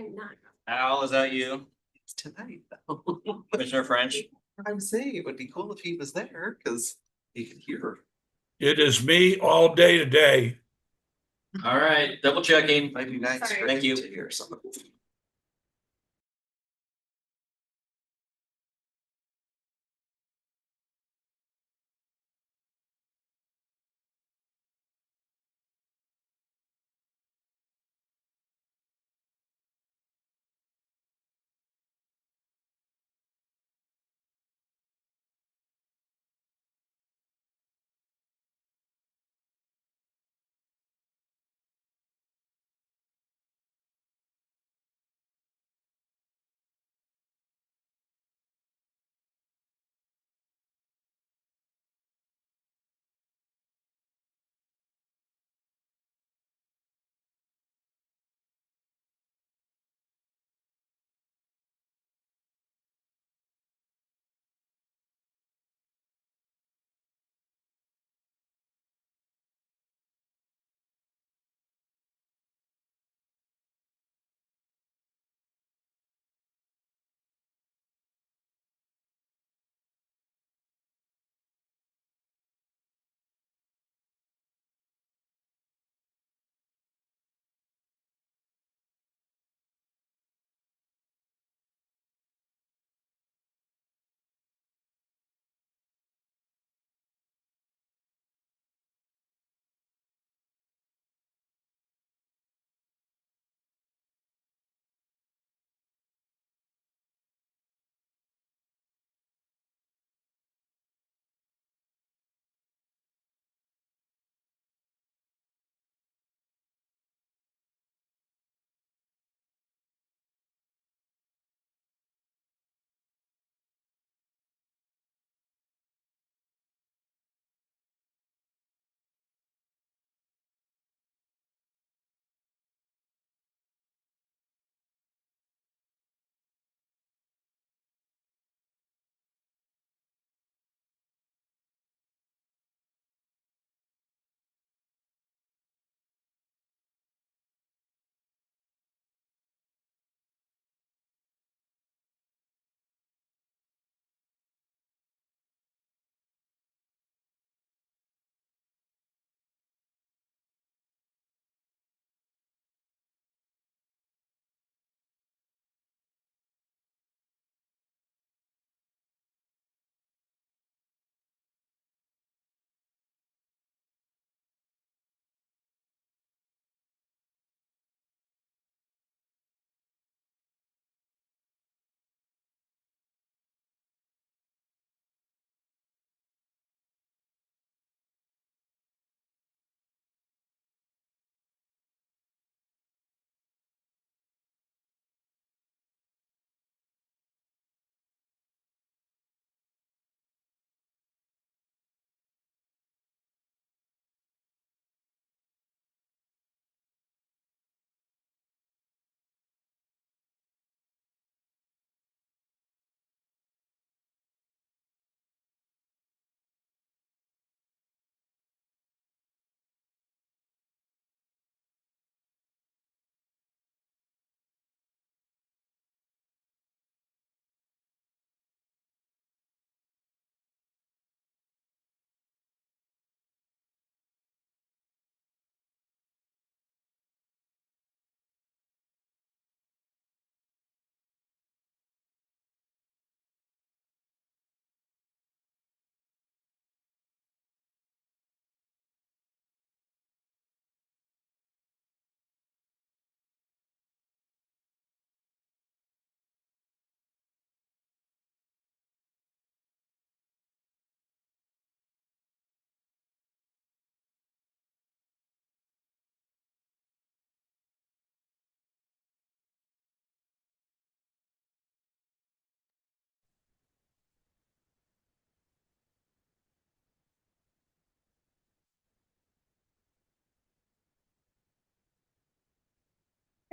I'm not. Al, is that you? It's tonight though. Commissioner French? I'm saying it would be cool if he was there because he could hear. It is me all day today. All right, double checking. Might be nice. Sorry. for Thank him you. To hear something.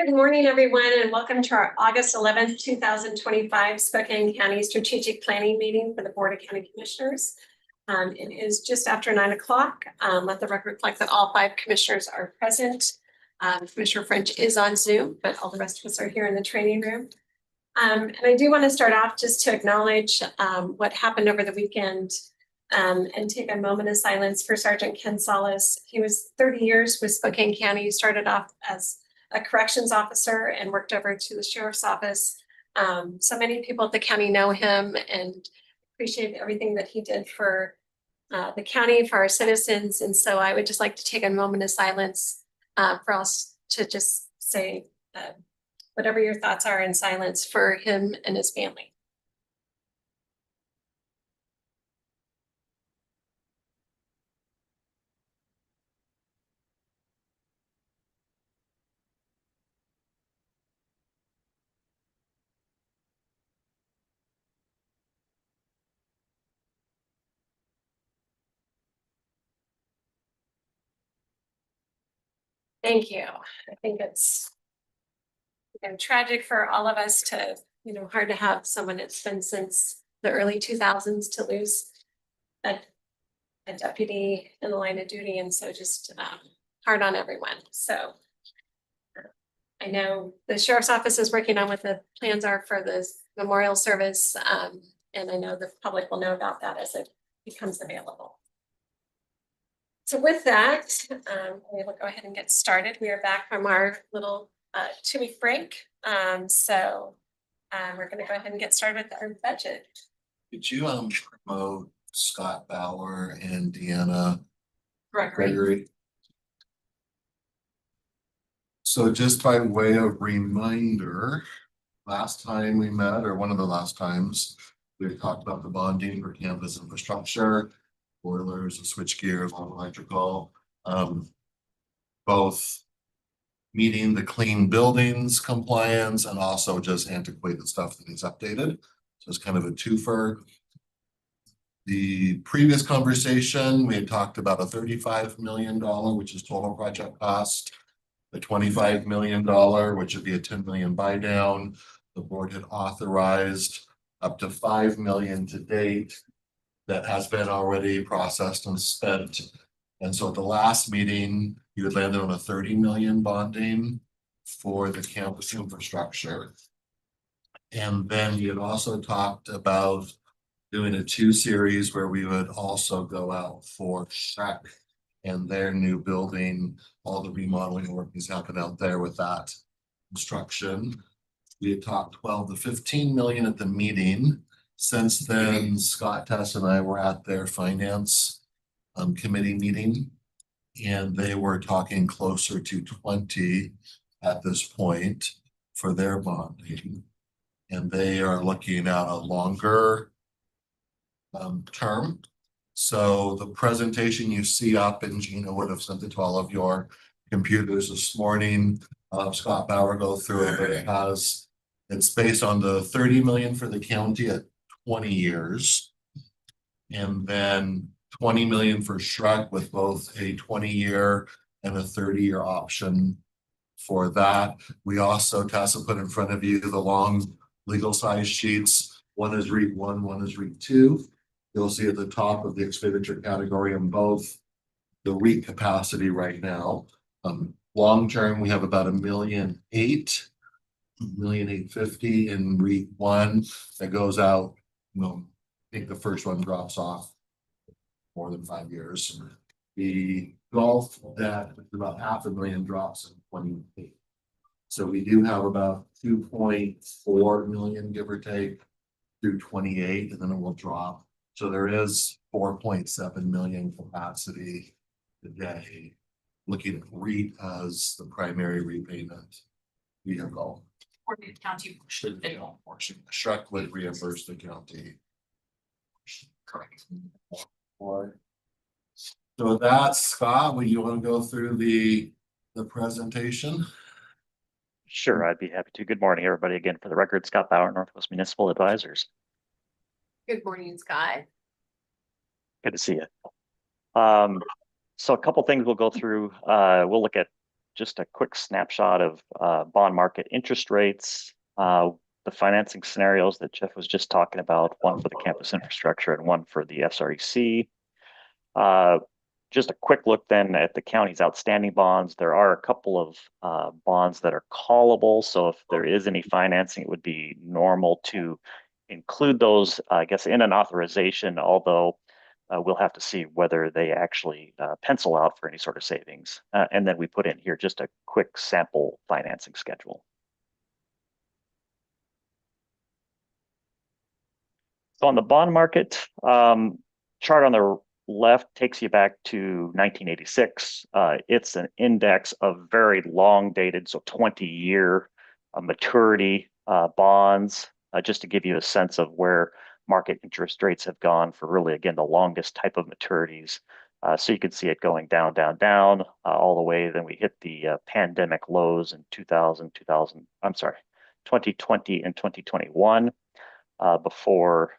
Good morning, everyone, and welcome to our August 11th, 2025 Spokane County Strategic Planning Meeting for the Board of County Commissioners. It is just after 9 o'clock. Let the record reflect that all 5 commissioners are present. Commissioner French is on Zoom, but all the rest of us are here in the training room. And I do want to start off just to acknowledge what happened over the weekend and take a moment of silence for Sergeant Ken Salas. He was 30 years with Spokane County. He started off as a corrections officer and worked over to the sheriff's office. So many people at the county know him and appreciate everything that he did for the county, for our citizens. And so I would just like to take a moment of silence for us to just say whatever your thoughts are in silence for him and his family. Thank you. I think it's tragic for all of us to, hard to have someone it's been since the early 2000s to lose a deputy in the line of duty. And so just hard on everyone. So I know the sheriff's office is working on what the plans are for this memorial service. And I know the public will know about that as it becomes available. So with that, we will go ahead and get started. We are back from our little 2-week break. So we're going to go ahead and get started with our budget. Could you promote Scott Bauer and Deanna Gregory. Gregory? So just by way of reminder, last time we met, or one of the last times, we talked about the bonding for campus infrastructure, boilers and switch gears, all electrical, both meeting the clean buildings compliance and also just antiquated stuff that is updated. So it's kind of a twofer. The previous conversation, we had talked about a $35 million, which is total project cost, the $25 million, which would be a 10 million buy down. The board had authorized up to 5 million to date. That has been already processed and spent. And so at the last meeting, you had landed on a 30 million bonding for the campus infrastructure. And then you had also talked about doing a 2 series where we would also go out for SHREC and their new building. All the remodeling work is happening out there with that construction. We had talked 12 to 15 million at the meeting. Since then, Scott Tess and I were at their finance committee meeting, and they were talking closer to 20 at this point for their bonding. And they are looking at a longer term. So the presentation you see up, and Gina would have sent it to all of your computers this morning. Scott Bauer go through it, but it's based on the 30 million for the county at 20 years. And then 20 million for SHREC with both a 20-year and a 30-year option for that. We also, Tessa, put in front of you the long legal size sheets. One is REIT 1, one is REIT 2. You'll see at the top of the expenditure category in both the REIT capacity right now. Long term, we have about $1.8 million, $1.850 in REIT 1 that goes out. I think the first one drops off more than 5 years. The golf debt is about $500,000 drops in 28. So we do have about 2.4 million, give or take, through 28, and then it will drop. So there is 4.7 million capacity today, looking at REIT as the primary repayment vehicle. Or the county should bill. SHREC would reimburse the county. Correct. So that's Scott. Would you want to go through the presentation? Sure, I'd be happy to. Good morning, everybody. Again, for the record, Scott Bauer, Northwest Municipal Advisors. Good morning, Scott. Good to see you. So a couple things we'll go through. We'll look at just a quick snapshot of bond market interest rates, the financing scenarios that Jeff was just talking about, one for the campus infrastructure and one for the SREC. just a quick look then at the county's outstanding bonds. There are a couple of bonds that are callable. So if there is any financing, it would be normal to include those, I guess, in an authorization, although we'll have to see whether they actually pencil out for any sort of savings. And then we put in here just a quick sample financing schedule. So on the bond market, chart on the left takes you back to 1986. It's an index of very long dated, so 20-year maturity bonds, just to give you a sense of where market interest rates have gone for really, again, the longest type of maturities. So you can see it going down, down, down, all the way. Then we hit the pandemic lows in 2020 and 2021 before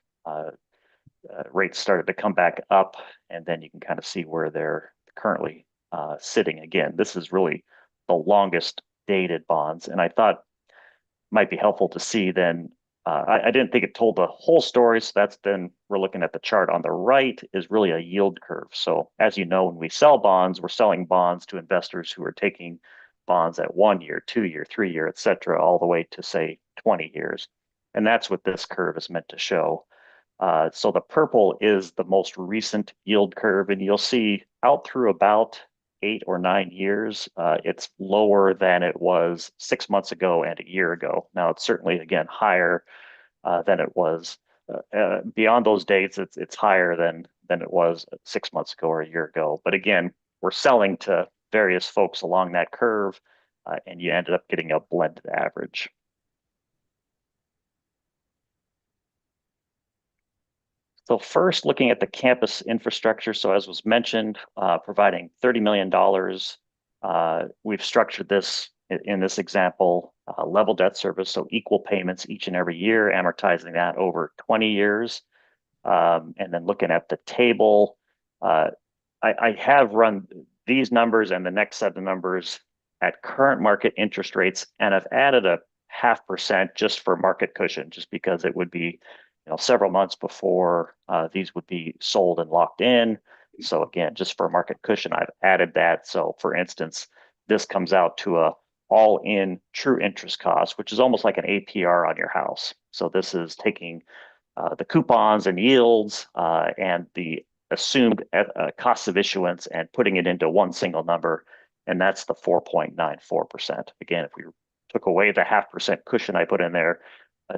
rates started to come back up, and then you can kind of see where they're currently sitting again. This is really the longest dated bonds, and I thought might be helpful to see then. I didn't think it told the whole story, so that's then we're looking at the chart on the right is really a yield curve. So as you know, when we sell bonds, we're selling bonds to investors who are taking bonds at 1 year, 2 year, 3 year, et cetera, all the way to say 20 years. And that's what this curve is meant to show. So the purple is the most recent yield curve, and you'll see out through about 8 or 9 years, it's lower than it was 6 months ago and a year ago. Now it's certainly, again, higher than it was beyond those dates. It's higher than it was 6 months ago or a year ago. But again, we're selling to various folks along that curve, and you ended up getting a blended average. So first, looking at the campus infrastructure. So as was mentioned, providing $30 million. We've structured this in this example, level debt service, so equal payments each and every year, amortizing that over 20 years. And then looking at the table, I have run these numbers and the next set of numbers at current market interest rates, and I've added a 0.5% just for market cushion, just because it would be several months before these would be sold and locked in. So again, just for market cushion, I've added that. So for instance, this comes out to a all-in true interest cost, which is almost like an APR on your house. So this is taking the coupons and yields and the assumed cost of issuance and putting it into one single number, and that's the 4.94%. Again, if we took away the 0.5% cushion I put in there,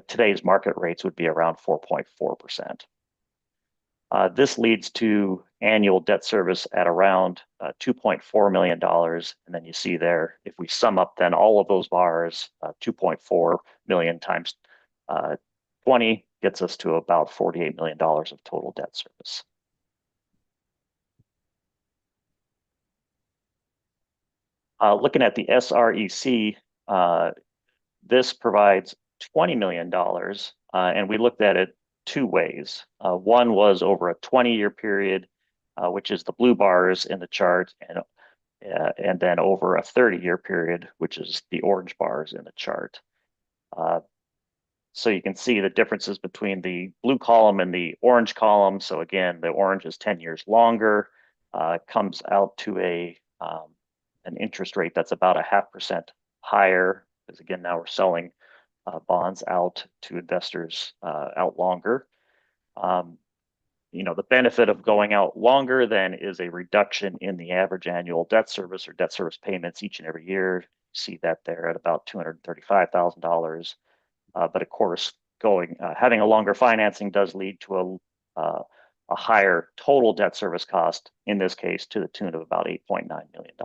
today's market rates would be around 4.4%. This leads to annual debt service at around $2.4 million. And then you see there, if we sum up then all of those bars, 2.4 million times 20 gets us to about $48 million of total debt service. Looking at the SREC, this provides $20 million, and we looked at it two ways. One was over a 20-year period, which is the blue bars in the chart, and then over a 30-year period, which is the orange bars in the chart. So you can see the differences between the blue column and the orange column. So again, the orange is 10 years longer, comes out to an interest rate that's about a 0.5% higher, because again, now we're selling bonds out to investors out longer. The benefit of going out longer then is a reduction in the average annual debt service or debt service payments each and every year. See that there at about $235,000. But of course, having a longer financing does lead to a higher total debt service cost, in this case, to the tune of about $8.9 million.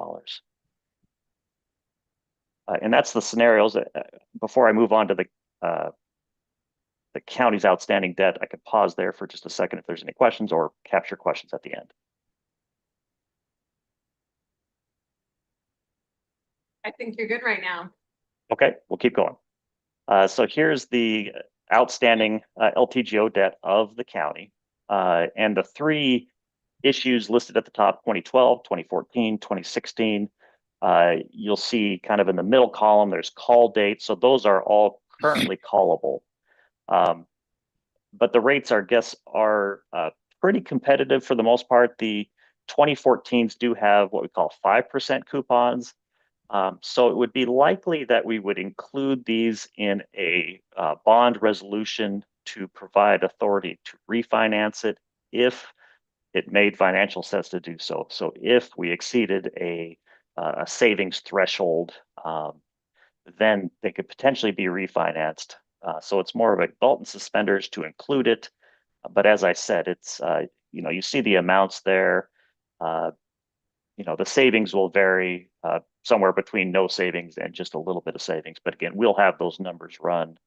And that's the scenarios. Before I move on to the county's outstanding debt, I could pause there for just a second if there's any questions, or capture questions at the end. I think you're good right now. Okay, we'll keep going. So here's the outstanding LTGO debt of the county. And the three issues listed at the top, 2012, 2014, 2016, you'll see kind of in the middle column, there's call dates. So those are all currently callable. But the rates, I guess, are pretty competitive for the most part. The 2014s do have what we call 5% coupons. So it would be likely that we would include these in a bond resolution to provide authority to refinance it if it made financial sense to do so. So if we exceeded a savings threshold, then they could potentially be refinanced. So it's more of a belt and suspenders to include it. But as I said, it's, you see the amounts there. The savings will vary somewhere between no savings and just a little bit of savings. But again, we'll have those numbers run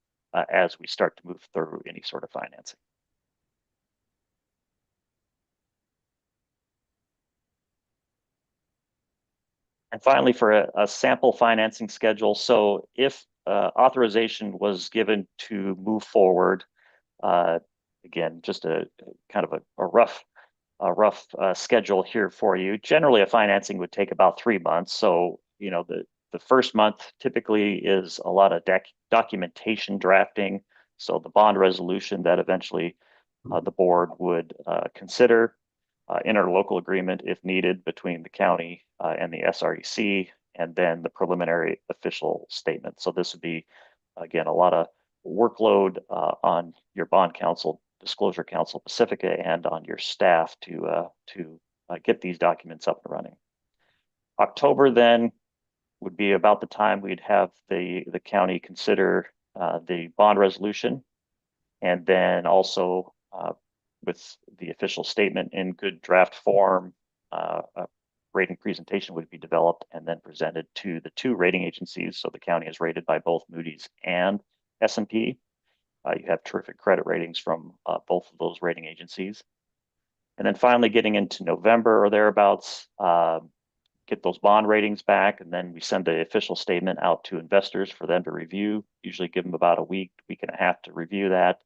as we start to move through any sort of financing. And finally, for a sample financing schedule, so if authorization was given to move forward, again, just a kind of a rough schedule here for you. Generally, a financing would take about 3 months. So, the first month typically is a lot of documentation drafting. So the bond resolution that eventually the board would consider, interlocal agreement if needed between the county and the SREC, and then the preliminary official statement. So this would be, again, a lot of workload on your bond counsel, disclosure counsel Pacifica, and on your staff to get these documents up and running. October then would be about the time we'd have the county consider the bond resolution, and then also with the official statement in good draft form, a rating presentation would be developed and then presented to the 2 rating agencies. So the county is rated by both Moody's and S&P. You have terrific credit ratings from both of those rating agencies. And then finally getting into November or thereabouts, get those bond ratings back, and then we send the official statement out to investors for them to review. Usually give them about a week and a half to review that.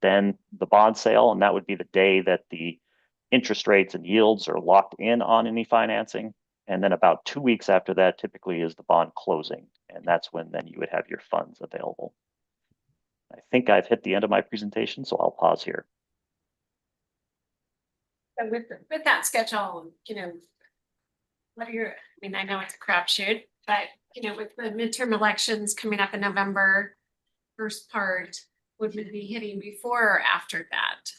Then the bond sale, and that would be the day that the interest rates and yields are locked in on any financing. And then about 2 weeks after that typically is the bond closing. And that's when then you would have your funds available. I think I've hit the end of my presentation, so I'll pause here. So with that schedule, what are your, I know it's a crapshoot, but with the midterm elections coming up in November, first part, would we be hitting before or after that?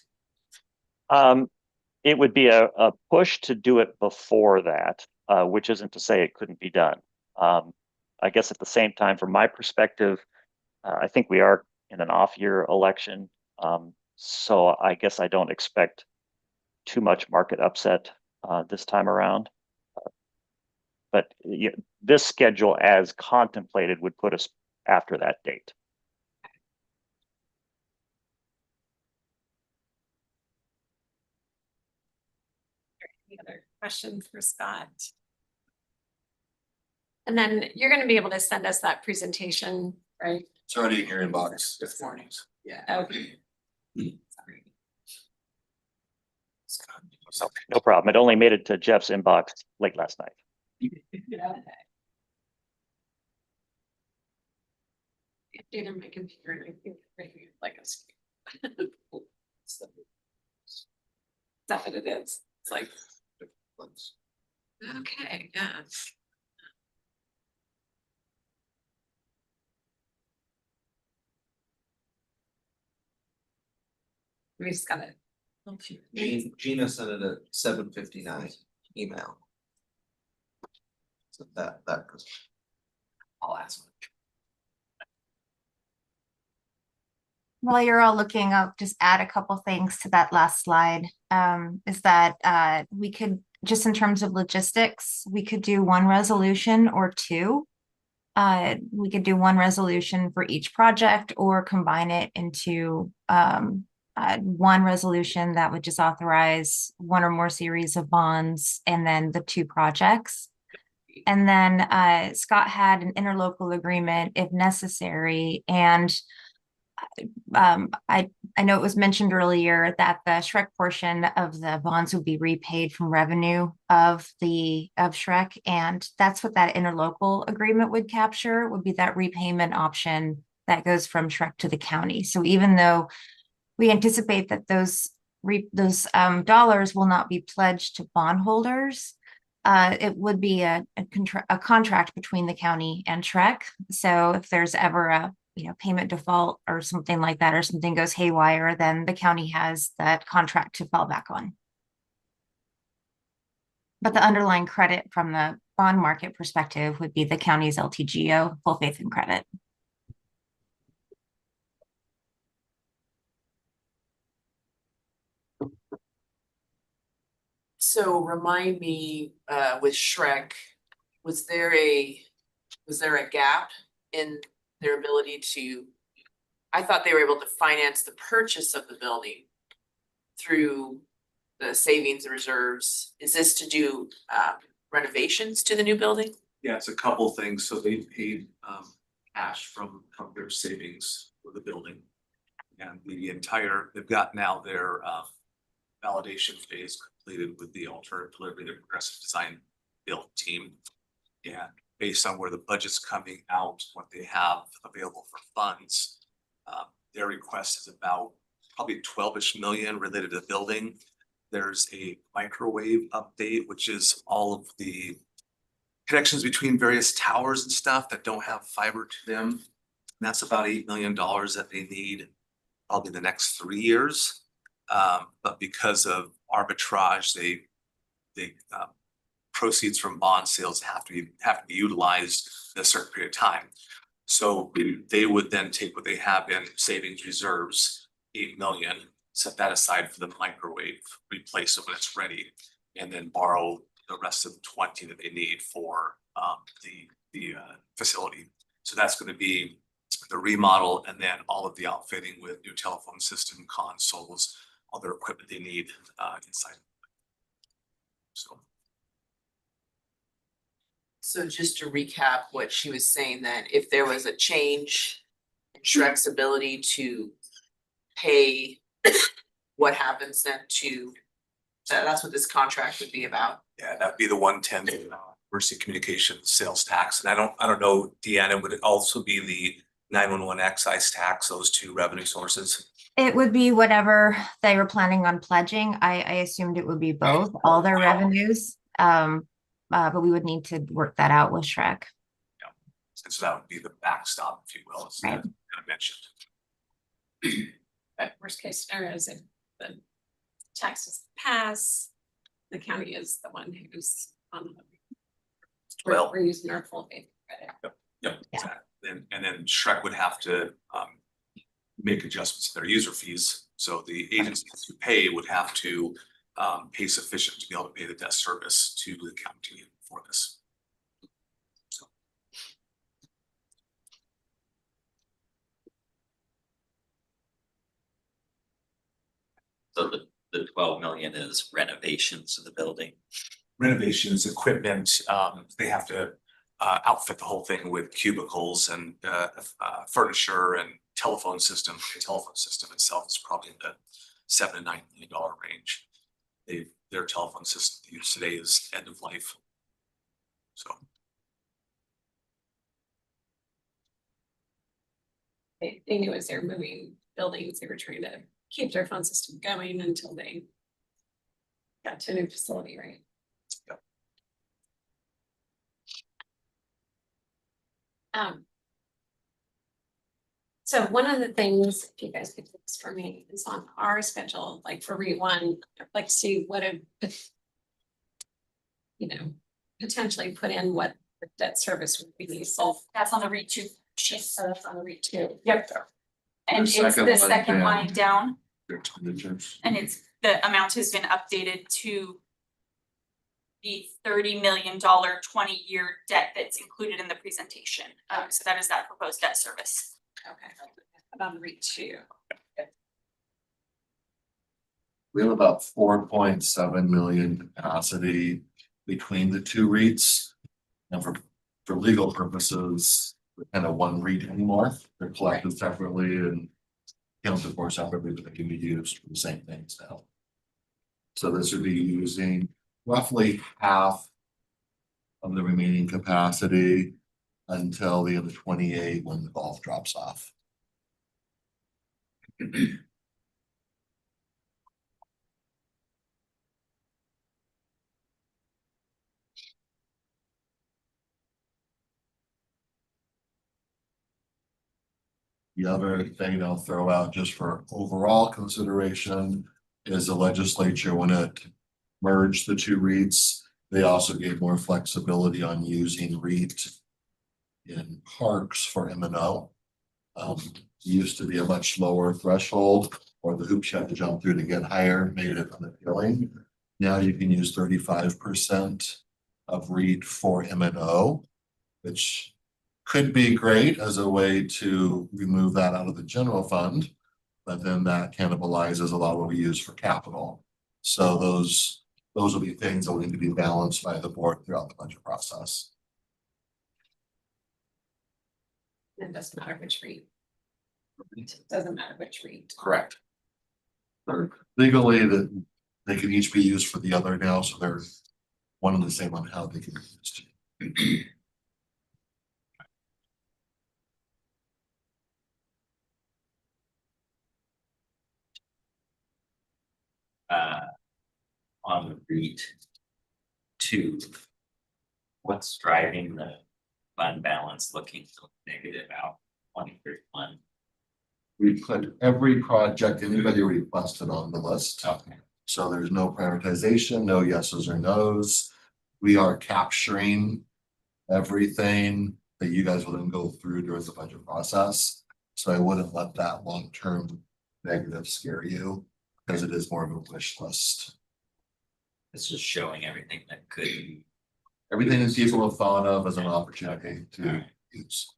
It would be a push to do it before that, which isn't to say it couldn't be done. I guess at the same time, from my perspective, I think we are in an off-year election. So I guess I don't expect too much market upset this time around. But this schedule as contemplated would put us after that date. Any other questions for Scott? And then you're going to be able to send us that presentation, right? It's already in your inbox this morning. Yeah. Okay. Sorry. No problem. It only made it to Jeff's inbox late last night. Update on my computer and I think it's like a screen. Is that what it is? It's like, okay, yeah. We just got it. Gina sent it at 7:59 email. So that goes. I'll ask. While you're all looking, I'll just add a couple things to that last slide. Is that we could, just in terms of logistics, we could do 1 resolution or 2. We could do 1 resolution for each project or combine it into 1 resolution that would just authorize 1 or more series of bonds and then the 2 projects. And then Scott had an interlocal agreement if necessary. And I know it was mentioned earlier that the Shrek portion of the bonds would be repaid from revenue of Shrek, and that's what that interlocal agreement would capture, would be that repayment option that goes from Shrek to the county. So even though we anticipate that those dollars will not be pledged to bondholders. It would be a contract between the county and Shrek. So if there's ever a payment default or something like that, or something goes haywire, then the county has that contract to fall back on. But the underlying credit from the bond market perspective would be the county's LTGO, full faith and credit. So remind me, with Shrek, was there a gap in their ability to? I thought they were able to finance the purchase of the building through the savings and reserves. Is this to do renovations to the new building? Yeah, it's a couple things. So they paid cash from their savings for the building. And they've got now their validation phase completed with the alternative delivery, the progressive design build team. And based on where the budget's coming out, what they have available for funds, their request is about probably 12-ish million related to the building. There's a microwave update, which is all of the connections between various towers and stuff that don't have fiber to them. And that's about $8 million that they need probably the next 3 years. But because of arbitrage, they proceeds from bond sales have to be utilized in a certain period of time. So they would then take what they have in savings reserves, 8 million, set that aside for the microwave, replace it when it's ready, and then borrow the rest of the 20 that they need for the facility. So that's going to be the remodel and then all of the outfitting with new telephone system, consoles, other equipment they need inside. So just to recap what she was saying, then if there was a change in Shrek's ability to pay, what happens then to, that's what this contract would be about? Yeah, that'd be the 110 emergency communications sales tax. And I don't know, Deanna, would it also be the 911 excise tax, those two revenue sources? It would be whatever they were planning on pledging. I assumed it would be both, all their revenues. But we would need to work that out with Shrek. Yeah, and so that would be the backstop, if you will, as Right. I mentioned. But worst case scenario is if the taxes pass, the county is the one who's on the. Well- We're using our full faith credit. Yep, Yeah. exactly. And then Shrek would have to make adjustments to their user fees. So the agencies who pay would have to pay sufficient to be able to pay the debt service to the county for this. So the 12 million is renovations of the building. Renovations, equipment, they have to outfit the whole thing with cubicles and furniture and telephone system. The telephone system itself is probably in the $7 to $9 million range. Their telephone system they use today is end of life. So They knew as they're moving buildings, they were trying to keep their phone system going until they got to a new facility, right? Yep. So one of the things, if you guys could do this for me, is on our schedule, like for REIT one, I'd like to see what potentially put in what the debt service would be. So That's on the REIT two sheet. so that's on the REIT two. Yep. And it's second the one second down. line down, Their expenditures. and it's, the amount has been updated to the $30 million 20-year debt that's included in the presentation. So that is that proposed debt service. Okay. About the REIT two. We have about 4.7 million capacity between the two REITs. And for legal purposes, we're kind of one REIT anymore. They're collected separately and accounted for separately, but they can be used for the same things now. So this would be using roughly half of the remaining capacity until the end of 28 when the golf drops off. The other thing I'll throw out just for overall consideration is the legislature, when it merged the two REITs, they also gave more flexibility on using REIT in parks for M and O. Used to be a much lower threshold, or the hoops you had to jump through to get higher, made it unappealing. Now you can use 35% of REIT for M and O, which could be great as a way to remove that out of the general fund. But then that cannibalizes a lot of what we use for capital. So those will be things that will need to be balanced by the board throughout the budget process. It doesn't matter which REIT. It doesn't matter which REIT. Correct. Legally, that they can each be used for the other now, so they're one and the same on how they can be used. On the REIT two, what's driving the fund balance looking so negative out 2031? We put every project anybody requested on the list. Okay. So there's no prioritization, no yeses or nos. We are capturing everything that you guys will then go through during the budget process. So I wouldn't let that long-term negative scare you, because it is more of a wish list. It's just showing everything that could. Everything that people have thought of as an opportunity to use.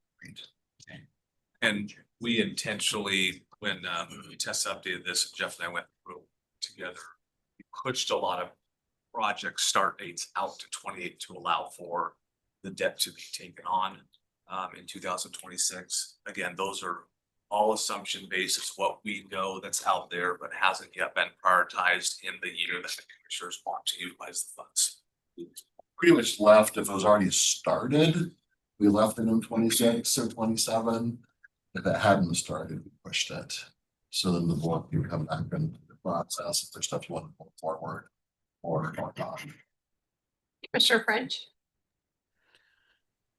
And we intentionally, when we test updated this, Jeff and I went through together, we pushed a lot of project start dates out to 28 to allow for the debt to be taken on in 2026. Again, those are all assumption basis, what we know that's out there, but hasn't yet been prioritized in the year that the commissioners want to utilize the funds. Pretty much left, if it was already started, we left it in 26 or 27. If it hadn't started, we pushed it. So then the board can come back and the process if there's stuff you want to pull forward or not. Commissioner French?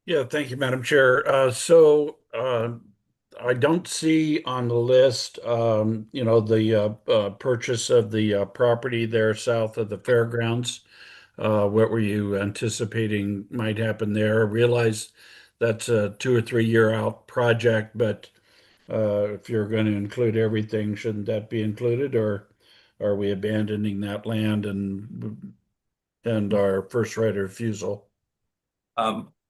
Yeah, thank you, Madam Chair. I don't see on the list, the purchase of the property there south of the fairgrounds. What were you anticipating might happen there? I realize that's a 2 or 3 year out project, but if you're going to include everything, shouldn't that be included, or are we abandoning that land and our first right of refusal?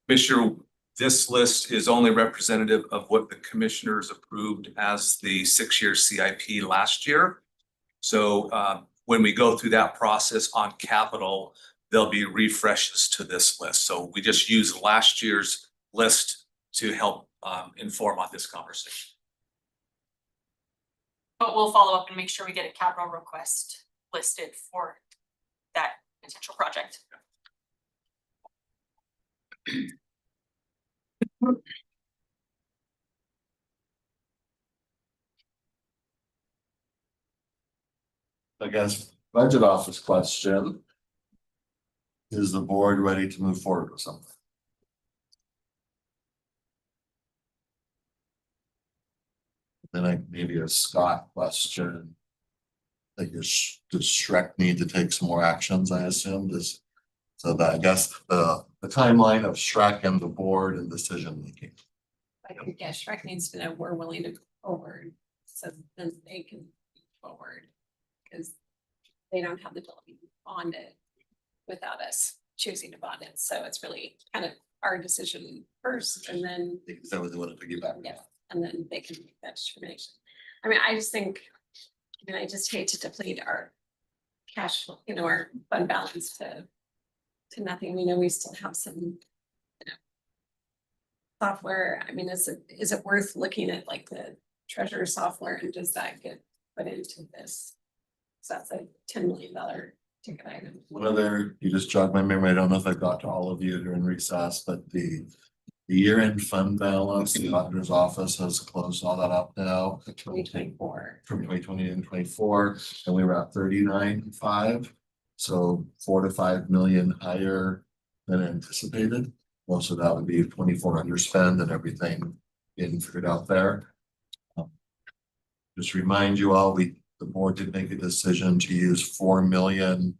Commissioner, this list is only representative of what the commissioners approved as the 6-year CIP last year. So when we go through that process on capital, there'll be refreshes to this list. So we just use last year's list to help inform on this conversation. But we'll follow up and make sure we get a capital request listed for that potential project. I guess budget office question. Is the board ready to move forward with something? Then maybe a Scott question. Like does Shrek need to take some more actions, I assume, so that I guess the timeline of Shrek and the board and decision making. I think, yeah, Shrek needs to know we're willing to go forward, so then they can move forward. Because they don't have the ability to bond it without us choosing to bond it, so it's really kind of our decision first, and then. Because that was the one to piggyback. Yeah, and then they can make that determination. I mean, I just think, I just hate to deplete our cash, our fund balance to nothing. We know we still have some, software. I mean, is it worth looking at like the treasurer software, and does that get put into this? So that's a $10 million ticket item. One other, you just jogged my memory. I don't know if I got to all of you during recess, but the year-end fund balance, the auditor's office has closed all that up now. 2024. From 2020 and 24, and we were at 39.5. So 4 to 5 million higher than anticipated. Most of that would be 24 underspend and everything getting figured out there. Just remind you all, the board did make a decision to use 4 million.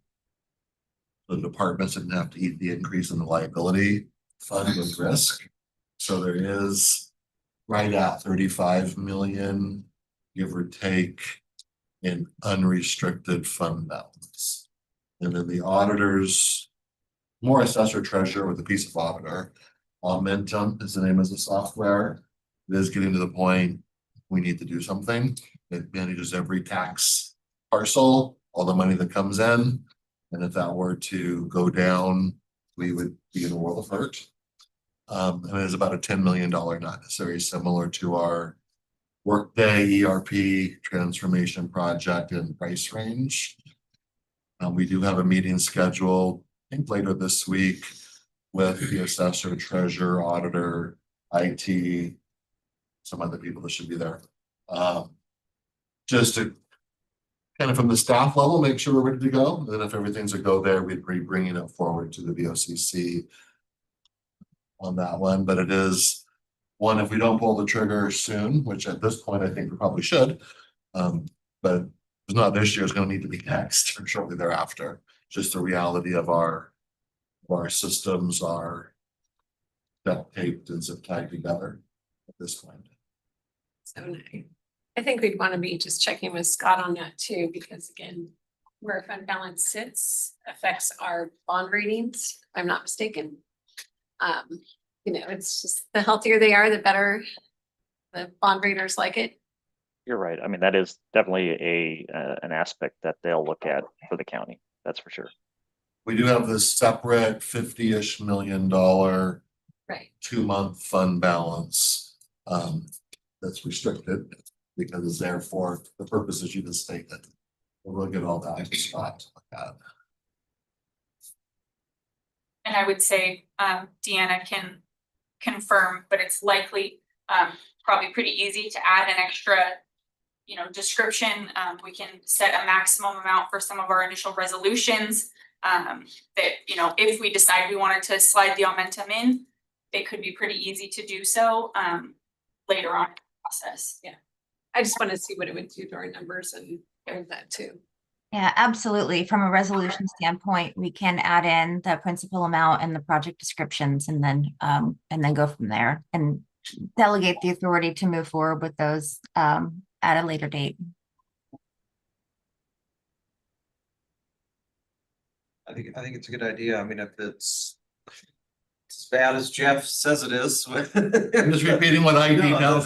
The departments didn't have to eat the increase in the liability fund with risk. So there is right at 35 million, give or take, in unrestricted fund balance. And then the auditors, more assessor treasurer with a piece of auditor. Momentum is the name of the software. It is getting to the point we need to do something. It manages every tax parcel, all the money that comes in. And if that were to go down, we would be in a world of hurt. And it is about a $10 million not necessarily similar to our Workday ERP transformation project and price range. We do have a meeting scheduled, I think later this week, with the assessor, treasurer, auditor, IT, some other people that should be there. Just to kind of from the staff level, make sure we're ready to go. And then if everything's a go there, we'd be bringing it forward to the VOCC on that one. But it is one, if we don't pull the trigger soon, which at this point I think we probably should, but it's not this year, it's going to need to be next or shortly thereafter. Just the reality of our systems are duct taped and zip tied together at this point. So I think we'd want to be just checking with Scott on that too, because again, where fund balance sits affects our bond ratings, if I'm not mistaken. You know, it's just the healthier they are, the better the bond raters like it. You're right. I mean, that is definitely an aspect that they'll look at for the county. That's for sure. We do have this separate $50-ish million Right. 2-month fund balance that's restricted because it's there for the purposes you just stated. We'll get all that to spot like that. And I would say, Deanna can confirm, but it's likely, probably pretty easy to add an extra, you know, description. We can set a maximum amount for some of our initial resolutions. That, you know, if we decide we wanted to slide the momentum in, it could be pretty easy to do so, later on in the process. Yeah. I just want to see what it would do to our numbers and that too. Yeah, absolutely. From a resolution standpoint, we can add in the principal amount and the project descriptions and then go from there and delegate the authority to move forward with those at a later date. I think it's a good idea. I mean, if it's as bad as Jeff says it is. I'm just repeating what I need now.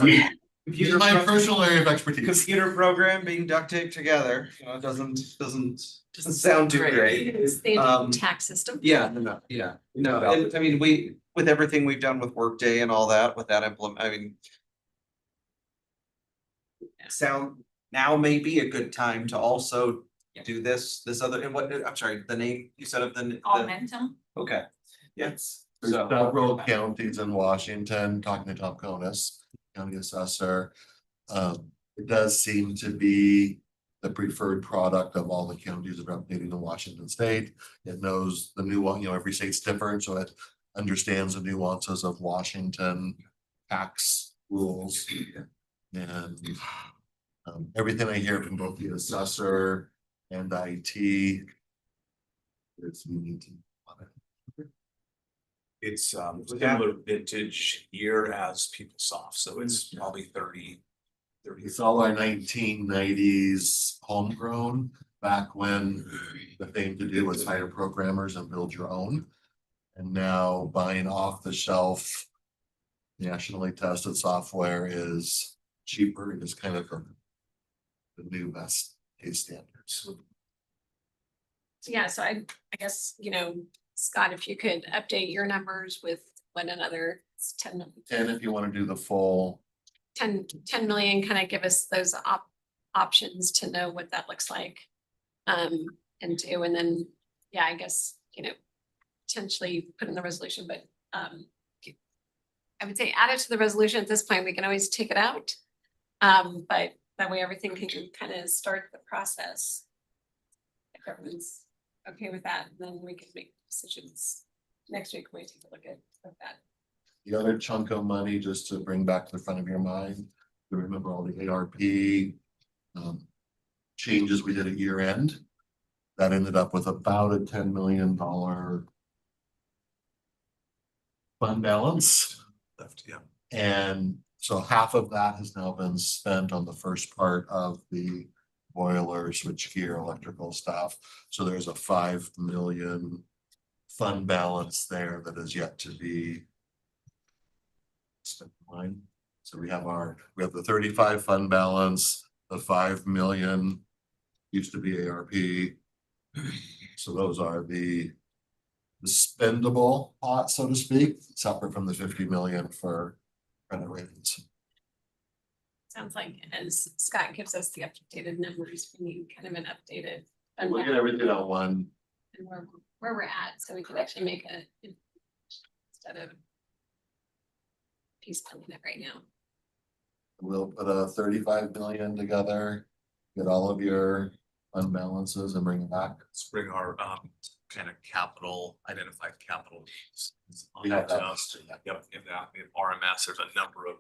This is my personal area of expertise. Computer program being duct taped together, you know, it doesn't sound too great. It's the tax system. Yeah, and I mean, with everything we've done with Workday and all that, with that I mean. Now may be a good time to also do this other, and what, I'm sorry, the name you said of the. Momentum. Okay, yes. There's So, several counties in Washington, talking to Tom Konis, county assessor. It does seem to be the preferred product of all the counties that are updating in Washington state. It knows the new one, you know, every state's different, so it understands the nuances of Washington tax rules. And everything I hear from both the assessor and IT is we need to. It's similar vintage year as PeopleSoft, so it's probably 30. It's all our 1990s homegrown, back when the thing to do was hire programmers and build your own. And now buying off the shelf nationally tested software is cheaper. It is kind of the new best case standards. So yeah, so I guess, you know, Scott, if you could update your numbers with one another, it's 10 million. And if you want to do the full 10 million, kind of give us those options to know what that looks like. And then, yeah, I guess, you know, potentially put in the resolution, but I would say add it to the resolution at this point. We can always take it out. But that way everything can kind of start the process. If everyone's okay with that, then we can make decisions next week. We take a look at that. the other chunk of money, just to bring back to the front of your mind. You remember all the ARP changes we did at year end. That ended up with about a $10 million fund balance. Left, yeah. And so half of that has now been spent on the first part of the boiler, switchgear, electrical stuff. So there's a 5 million fund balance there that is yet to be spent line. So we have the 35 fund balance, the 5 million used to be ARP. So those are the spendable pot, so to speak, separate from the 50 million for credit ratings. Sounds like as Scott gives us the updated numbers, we need kind of an updated. And we'll get everything on one. And where we're at, so we could actually make instead of piece building it right now. We'll put a 35 million together, get all of your fund balances and bring it back. Let's bring our kind of identified capital needs. We have that. Yep, in that, in RMS, there's a number of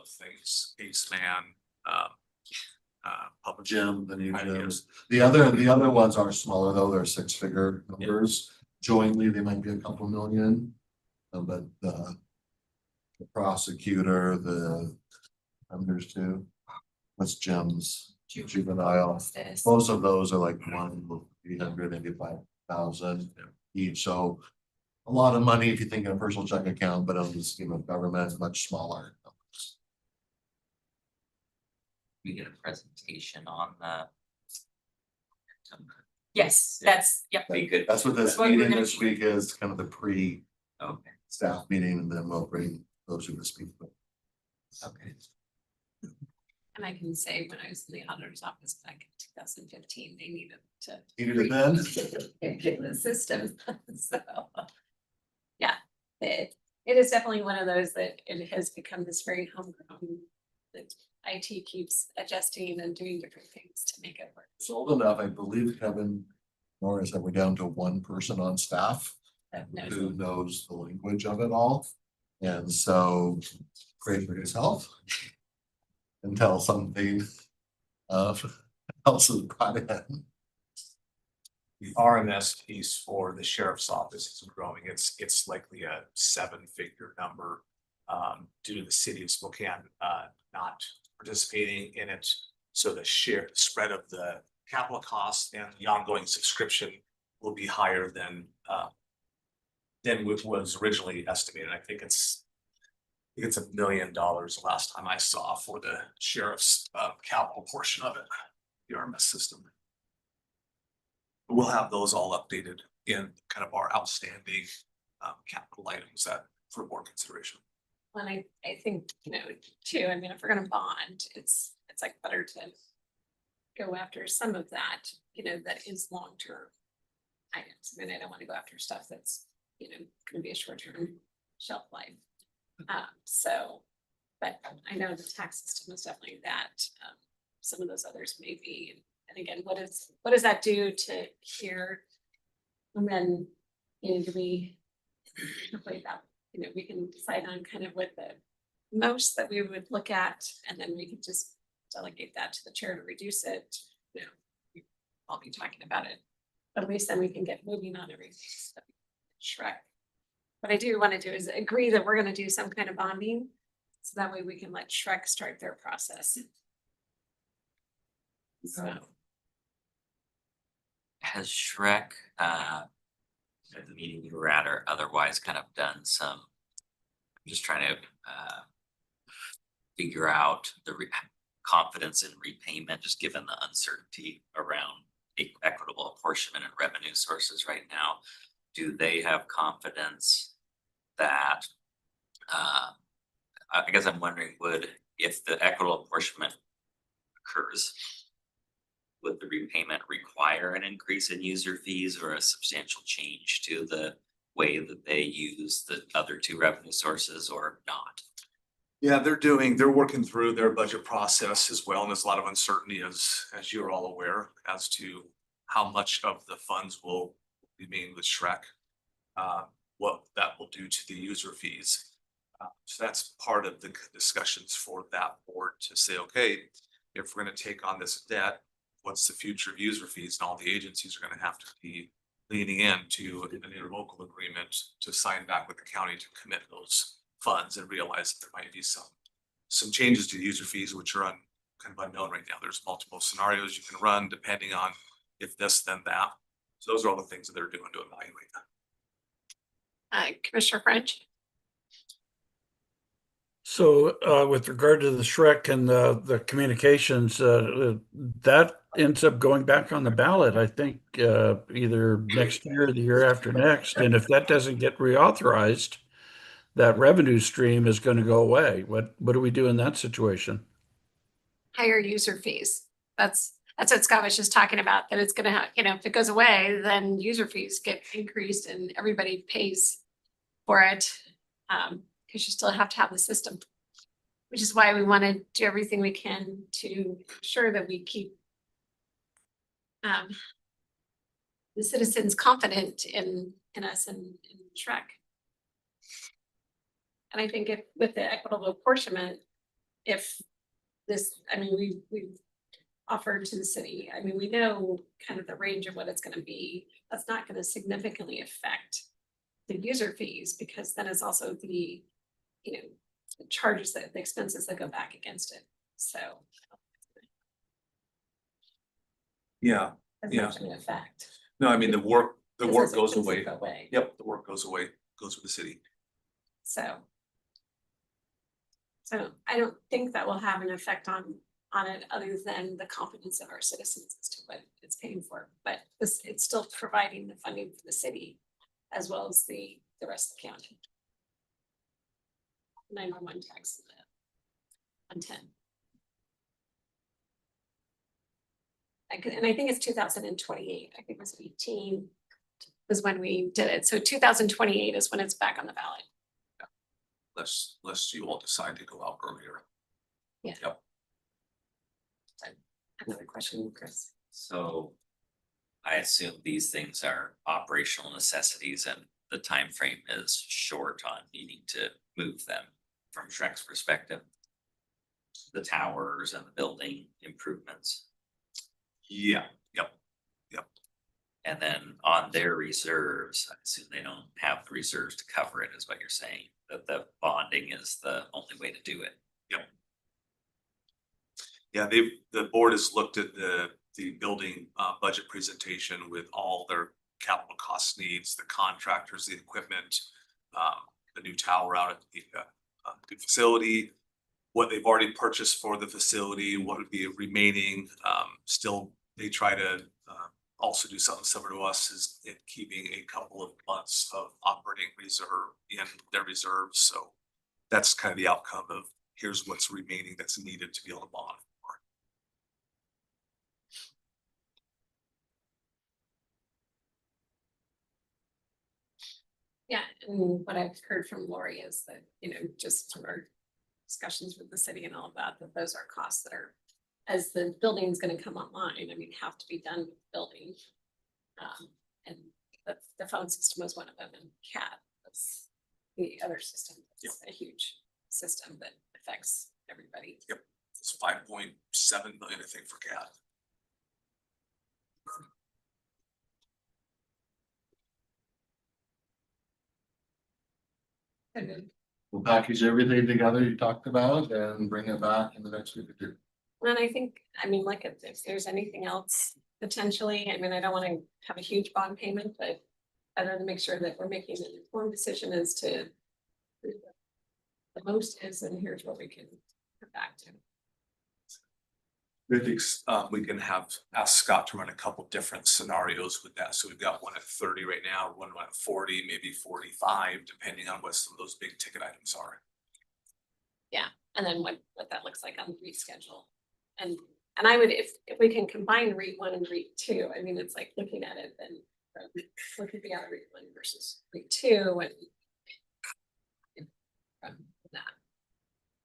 things, Ace Man, public Gym, the new ideas. gyms. The other ones are smaller though, they're 6-figure numbers. Jointly, they might be a couple million. But the prosecutor, there's two, what's gyms, juvenile. Most of those are like 385,000 each, so a lot of money if you think of a personal check account, but on the scheme of government, much smaller. We get a presentation on that. Yes, that's, yep. Be good. That's what this What we're meeting gonna this week is, kind of the Okay, staff meeting, and then we'll bring those who will speak. okay. And I can say when I was in the auditor's office back in 2015, they needed to. Needed it then? Get the system, so. Yeah, it is definitely one of those that it has become this very homegrown. That IT keeps adjusting and doing different things to make it work. It's old enough, I believe Kevin Norris, that we're down to one person on staff That knows who knows the language of it all. And so pray for his health until something else is brought in. The RMS piece for the sheriff's office is growing. It's likely a 7-figure number due to the city of Spokane not participating in it. So the spread of the capital costs and the ongoing subscription will be higher than what was originally estimated. I think it's $1 million the last time I saw for the sheriff's capital portion of it, the RMS system. We'll have those all updated in kind of our outstanding capital items that for more consideration. And I think, too, I mean, if we're gonna bond, it's like better to go after some of that, that is long-term items. I mean, I don't want to go after stuff that's, gonna be a short-term shelf life. So, but I know the tax system is definitely that. Some of those others may be. And again, what does that do to here? And then, do we hopefully that, we can decide on kind of what the most that we would look at, and then we can just delegate that to the chair to reduce it. I'll be talking about it. But at least then we can get moving on everything. So, Shrek. What I do want to do is agree that we're going to do some kind of bonding. So that way we can let Shrek start their process. So. Has Shrek, at the meeting you were at or otherwise kind of done some, I'm just trying to figure out the confidence in repayment, just given the uncertainty around equitable apportionment and revenue sources right now. Do they have confidence that, I guess I'm wondering, if the equitable apportionment occurs, would the repayment require an increase in user fees or a substantial change to the way that they use the other two revenue sources, or not? Yeah, they're working through their budget process as well, and there's a lot of uncertainty as you're all aware as to how much of the funds will remain with Shrek. What that will do to the user fees. So that's part of the discussions for that board to say, okay, if we're gonna take on this debt, what's the future of user fees? And all the agencies are gonna have to be leaning into an interlocal agreement to sign back with the county to commit those funds and realize that there might be some changes to user fees, which are kind of unknown right now. There's multiple scenarios you can run depending on if this, then that. So those are all the things that they're doing to evaluate that. Commissioner French? So with regard to the Shrek and the communications, that ends up going back on the ballot, I think, either next year or the year after next. And if that doesn't get reauthorized, that revenue stream is going to go away. What do we do in that situation? Higher user fees. That's what Scott was just talking about, that it's gonna have, if it goes away, then user fees get increased and everybody pays for it. Because you still have to have the system. Which is why we want to do everything we can to ensure that we keep the citizens confident in us and in Shrek. And I think if with the equitable apportionment, if this, we've offered to the city, we know kind of the range of what it's gonna be. That's not gonna significantly affect the user fees, because then it's also the, the charges, that the expenses that go back against it. So. Yeah, That's Yeah. not gonna affect. no, I mean, the work because those goes expenses away. go away. Yep, the work goes away, goes with the city. So I don't think that will have an effect on it, other than the confidence of our citizens as to what it's paying for. But it's still providing the funding for the city as well as the rest of the county. 911 tax, 110. And I think it's 2028. I think it was 18 was when we did it. So 2028 is when it's back on the ballot. Unless you all decide to go out earlier. Yeah. Yep. Another question, Chris. So I assume these things are operational necessities and the time frame is short on needing to move them from Shrek's perspective. The towers and the building improvements. Yeah, yep. And then on their reserves, I assume they don't have the reserves to cover it, is what you're saying, that the bonding is the only way to do it. Yeah, the board has looked at the building budget presentation with all their capital cost needs, the contractors, the equipment, the new tower out at the facility, what they've already purchased for the facility, what would be remaining. Still, they try to also do something similar to us, is in keeping a couple of months of operating reserve in their reserves. So that's kind of the outcome of here's what's remaining that's needed to be able to bond for. Yeah, and what I've heard from Lori is that, just from our discussions with the city and all of that, that those are costs that are, as the building is gonna come online, have to be done with the building. And the phone system was one of them, and CAT was the other system. It's a huge system that affects everybody. Yep, it's 5.7 million, I think, for CAT. We'll package everything together you talked about and bring it back in the next week or two. And I think, like if there's anything else potentially, I don't wanna have a huge bond payment, but other than make sure that we're making an informed decision as to the most is, and here's what we can come back to. I think we can ask Scott to run a couple different scenarios with that. So we've got one at 30 right now, one at 40, maybe 45, depending on what some of those big ticket items are. And then what that looks like on the REIT schedule. And I would, if we can combine REIT 1 and REIT 2, it's like looking at it then look at the other REIT 1 versus REIT 2 and from that.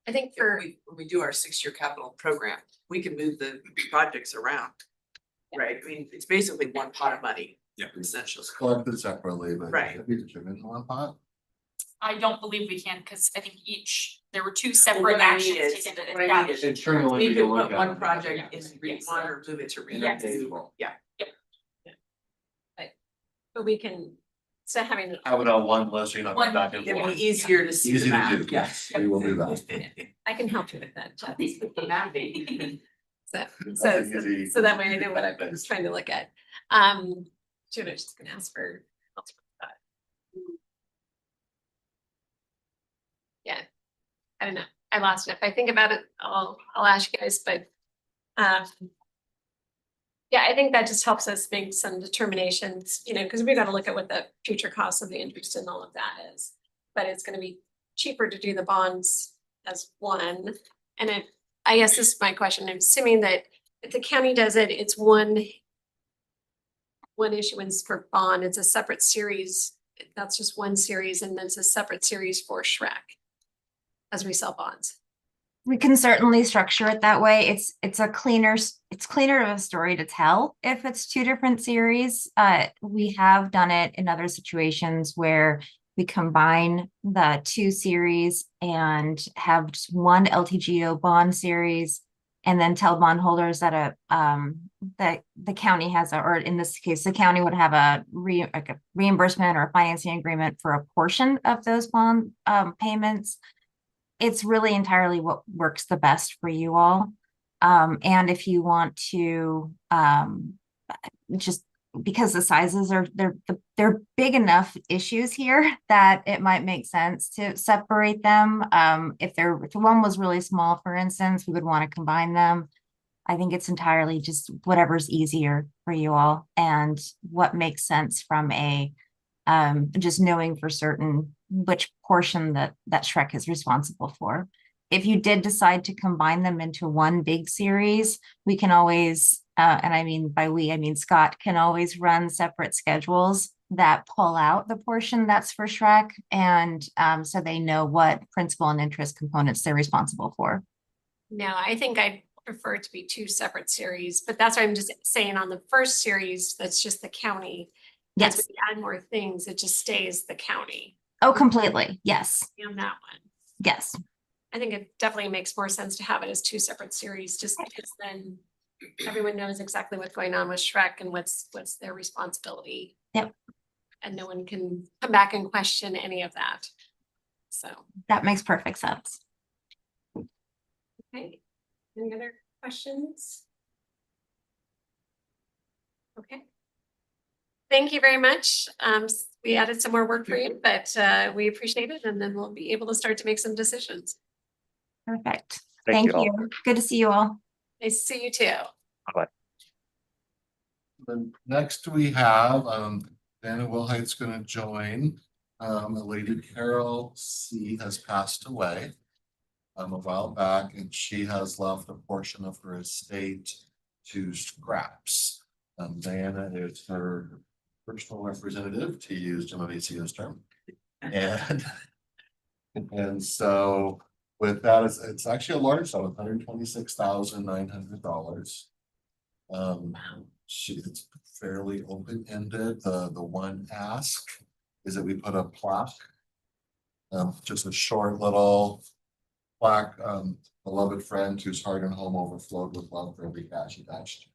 I think When we do our 6-year capital program, we can move the projects around. Right, it's basically one pot of money. Yeah. Essentially. It's collected separately, but Right. it should be determined in one pot. I don't believe we can, because I think there were two What separate I actions need is- taken to what I need establish. is we could put one project in REAP Yes. one or move it to Yes. REAP. Yeah. But we can, instead of having. Have it on one list, you're not One- back and It'd forth. be easier to see Easy the to map. do. Yes. We will do that. I can help you with that, Jeff. Mapping. So, That's easy. so that way I know what I was trying to look at. Should I just gonna ask for. help with that. Yeah, I don't know. I lost it. If I think about it, I'll ask you guys, but, yeah, I think that just helps us make some determinations, because we gotta look at what the future cost of the interest and all of that is. But it's gonna be cheaper to do the bonds as one. And I guess this is my question. I'm assuming that if the county does it, it's one issuance per bond. It's a separate series. That's just one series, and then it's a separate series for Shrek as we sell bonds. We can certainly structure it that way. It's cleaner of a story to tell if it's two different series. We have done it in other situations where we combine the two series and have just one LTGO bond series, and then tell bondholders that that the county has or in this case, the county would have a reimbursement or a financing agreement for a portion of those bond payments. It's really entirely what works the best for you all. And if you want to just because the sizes are they're big enough issues here that it might make sense to separate them. If one was really small, for instance, we would want to combine them. I think it's entirely just whatever's easier for you all and what makes sense from a just knowing for certain which portion that Shrek is responsible for. If you did decide to combine them into one big series, we can always, and I mean by we, I mean Scott can always run separate schedules that pull out the portion that's for Shrek, and so they know what principal and interest components they're responsible for. No, I think I'd prefer it to be two separate series, but that's what I'm just saying on the first series, that's just the county. As Yes. we add more things, it just stays the county Oh, completely. Yes. on that one. Yes. I think it definitely makes more sense to have it as two separate series, just because then everyone knows exactly what's going on with Shrek and what's their responsibility. Yep. And no one can come back and question any of that. So, That makes perfect sense. okay. Any other questions? Okay. Thank you very much. We added some more work for you, but we appreciate it, and then we'll be able to start to make some decisions. Perfect. Thank Thank you all. you. Good to see you all. Nice to see you too. Then next we have, Dana Wilhite's gonna join. A lady Carol C has passed away. A while back, and she has left a portion of her estate to scraps. Diana is her personal representative, to use Jim Avicio's term. And so with that, it's actually a large sum, $126,900. It's fairly open-ended. The one ask is that we put a plaque. Just a short little plaque, beloved friend whose heart and home overflowed with love for every cat she touched.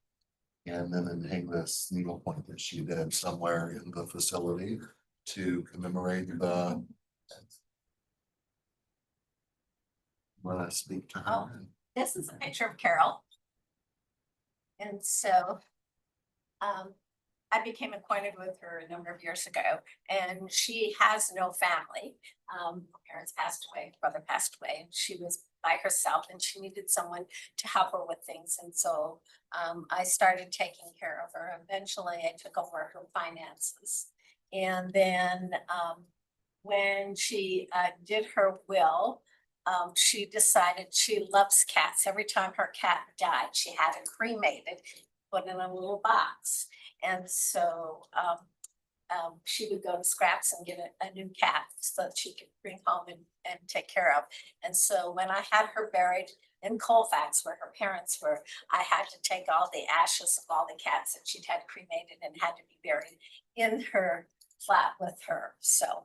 And then hang this needlepoint that she did somewhere in the facility to commemorate the. Want to speak to her? This is a picture of Carol. And so, I became acquainted with her a number of years ago, and she has no family. Her parents passed away, brother passed away, and she was by herself, and she needed someone to help her with things. And so, I started taking care of her. Eventually, I took over her finances. And then, when she did her will, she decided she loves cats. Every time her cat died, she had it cremated, put in a little box. And so she would go to scraps and get a new cat so that she could bring home and take care of. And so when I had her buried in Colfax, where her parents were, I had to take all the ashes of all the cats that she'd had cremated and had to be buried in her flat with her. So,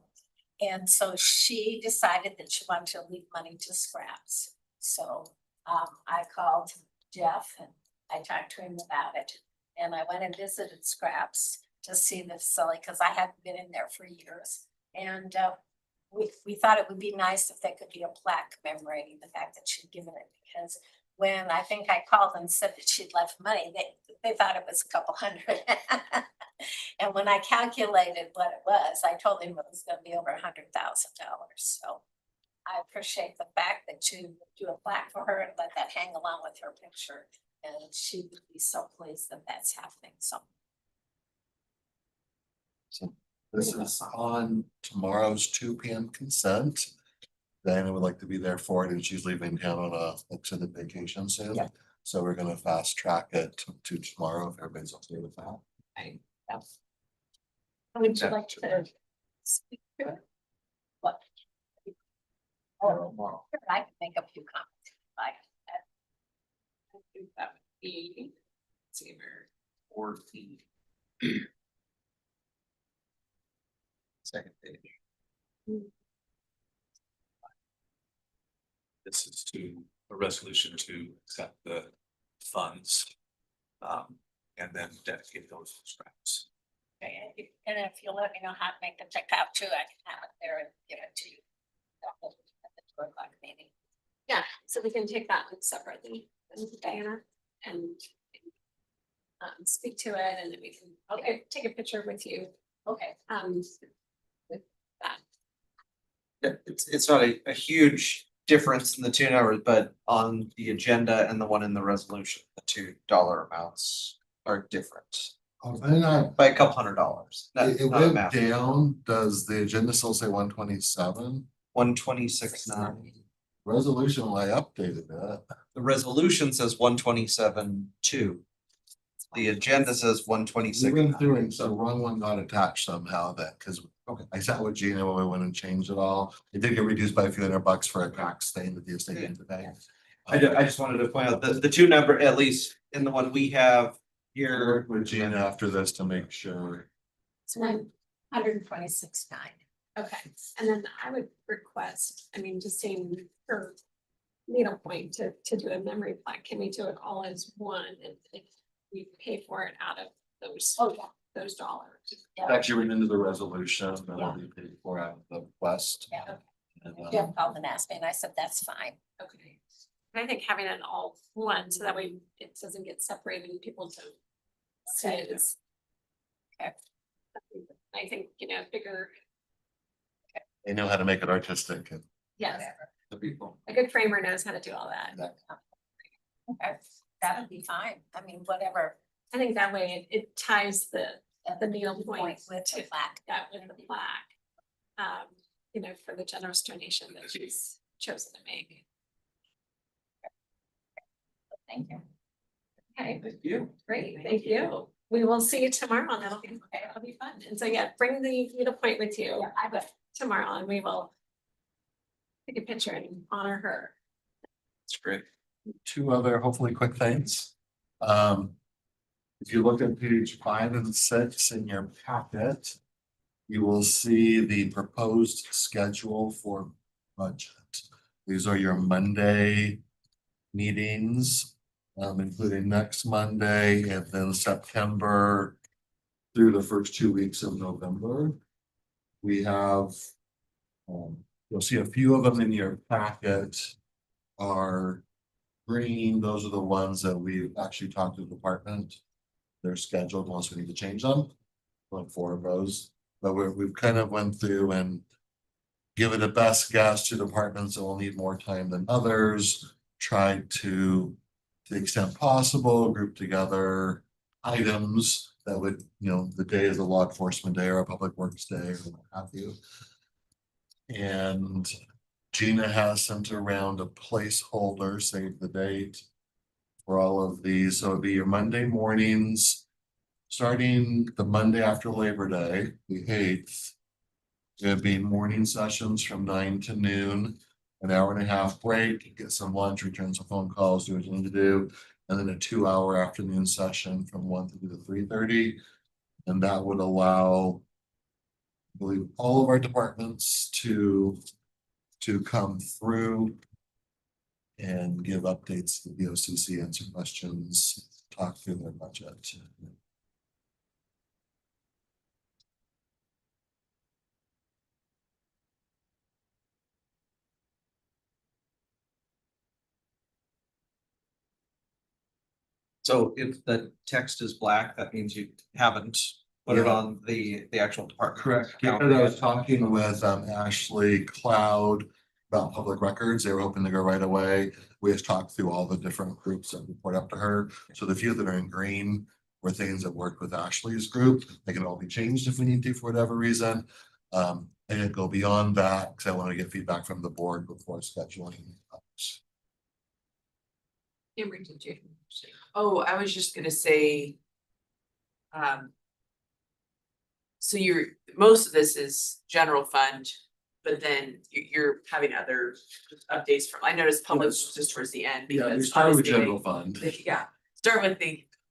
And so she decided that she wanted to leave money to scraps. So I called Jeff and I talked to him about it. And I went and visited Scraps to see the facility, because I hadn't been in there for years. And we thought it would be nice if there could be a plaque commemorating the fact that she'd given it, because when I think I called and said that she'd left money, they thought it was a couple hundred. And when I calculated what it was, I told him it was gonna be over $100,000. So I appreciate the fact that you do a plaque for her and let that hang along with her picture. And she would be so pleased that that's happening, so. So this is on tomorrow's 2 p.m. consent. Diana would like to be there for it, and she's leaving town on a extended vacation soon. Yeah. So we're gonna fast track it to tomorrow if everybody's okay with that. Would you like to speak to it? What? Oh, I can make a few comments, like. I think that would be, let's see where. 14. Second page. This is a resolution to accept the funds. And then dedicate those to scraps. Okay, and if you'll let me know how to make the check out too, I can have it there and give it to you. At the 2 o'clock meeting. Yeah, so we can take that one separately, Diana, and speak to it, and then we can take a picture with you, Okay. with that. Yeah, it's not a huge difference in the two numbers, but on the agenda and the one in the resolution, the $2 amounts are different They're not, by a couple $100. it went down. Does the agenda still say 127? 126.9. Resolution, I updated that. The resolution says 127.2. The agenda says We 126. went through and so wrong one got attached somehow that, because Okay. I sat with Gina when we went and changed it all. It did get reduced by a few $100 for a tax thing that the estate did today. I just wanted to point out the two number, at least in the one we have here. Work with Gina after this to make sure. So then, 126.9. okay, and then I would request, I mean, just saying for needlepoint to do a memory plaque, can we do it all as one, and if we pay for it out of those, Oh, yeah. those dollars? Yeah. Actually went into the resolution that will be paid for out of the West. Yeah. And, Jeff called and asked me and I said, that's fine. Okay. And I think having it all one, so that way it doesn't get separated and people don't see it as. Okay. I think, bigger, They know how to make it artistic and yes, The people. a good framer knows how to do all that. Okay, that would be fine. I mean, whatever. I think that way it ties the needlepoint With the to plaque. that with the plaque. For the generous donation that she's chosen to make. Thank you. Okay, Thank you. great, thank you. We will see you tomorrow. That'll be fun. And so, yeah, bring the needlepoint with you Yeah, I will. tomorrow and we will take a picture and honor her. It's great. two other hopefully quick things. If you look at page 5 and 6 in your packet, you will see the proposed schedule for budget. These are your Monday meetings, including next Monday and then September through the first 2 weeks of November. We have, you'll see a few of them in your packet are green. Those are the ones that we actually talked to the department. They're scheduled once we need to change them. Like 4 of those, but we've kind of went through and given a best guess to departments that will need more time than others. Tried to the extent possible, group together items that would, the day is a law enforcement day or a public works day or what have you. And Gina has sent around a placeholder, save the date for all of these. So it'd be your Monday mornings, starting the Monday after Labor Day, the 8th. It'd be morning sessions from 9 to noon, an hour and a half break, get some lunch, return some phone calls, do what you need to do. And then a 2-hour afternoon session from 1 to 3:30. And that would allow believe all of our departments to come through and give updates to the BOCC, answer questions, talk through their budget. So if the text is black, that means you haven't put it Yeah. on the actual department. Correct. I calendar was yet. talking with Ashley Cloud about public records. They were hoping to go right away. We just talked through all the different groups that report up to her. So the few that are in green were things that worked with Ashley's group. They can all be changed if we need to for whatever reason. I didn't go beyond that because I want to get feedback from the board before scheduling. Amber, did you? Oh, I was just gonna say. So most of this is general fund, but then you're having other updates from, I noticed public just towards the end. Yeah, we because started with obviously general fund. Yeah, start with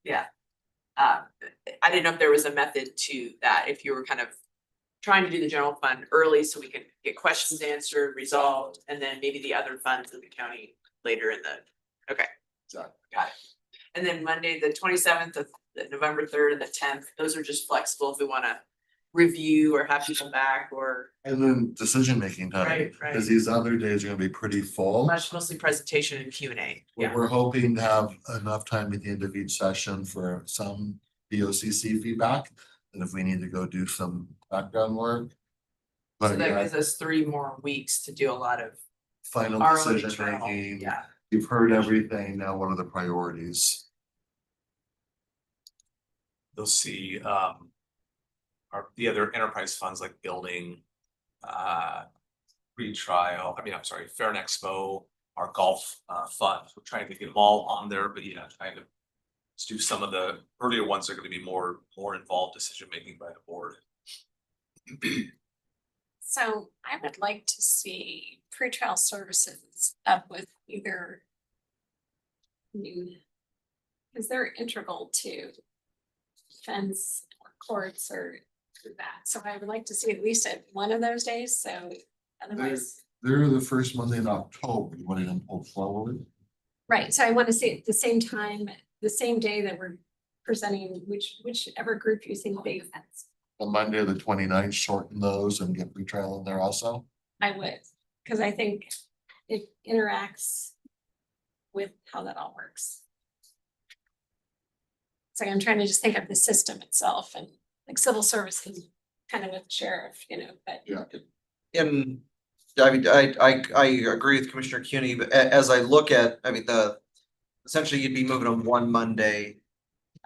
yeah. I didn't know if there was a method to that, if you were kind of trying to do the general fund early so we can get questions answered, resolved, and then maybe the other funds of the county later in the, okay. Exactly. Got it. And then Monday, the 27th of November 3rd and the 10th, those are just flexible if we wanna review or have people back or And then decision-making time, Right, because these other days are gonna be pretty full. mostly presentation and Q&A. Yeah, We're hoping to have enough time at the end of each session for some BOCC feedback. And if we need to go do some background work. so But that yeah, gives us 3 more weeks to do a lot of final our own decision internal, making, yeah. you've heard everything, now what are the priorities? You'll see, the other enterprise funds like building, retrial, Fair and Expo, our golf, fund. We're trying to get them all on there, but yeah, trying to. Let's do some of the earlier ones are gonna be more involved decision making by the board. So I would like to see pretrial services up with either. Because they're integral to defense or courts or that, so I would like to see at least at one of those days, so otherwise. They're the first Monday in October, you want them pulled forward? Right, so I want to see at the same time, the same day that we're presenting whichever group you think they. On Monday, the 29th, shorten those and get pretrial in there also. I would, because I think it interacts with how that all works. So I'm trying to just think of the system itself and like civil services, kind of with sheriff, but. Yeah. And I mean, I agree with Commissioner CUNY, but as I look at, essentially you'd be moving them one Monday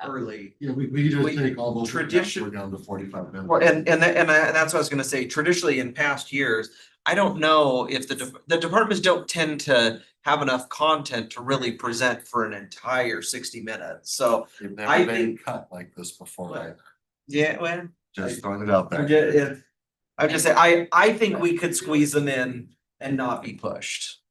early. Yeah, we just We- take all those. tradition- We're down to 45 minutes. Well, and that's what I was gonna say, traditionally in past years, I don't know if the departments don't tend to have enough content to really present for an entire 60 minutes, so. They've I never been think- cut like this before, Well, right? Yeah, well, Just throwing it out I'm there. just saying, I think we could squeeze them in and not be pushed,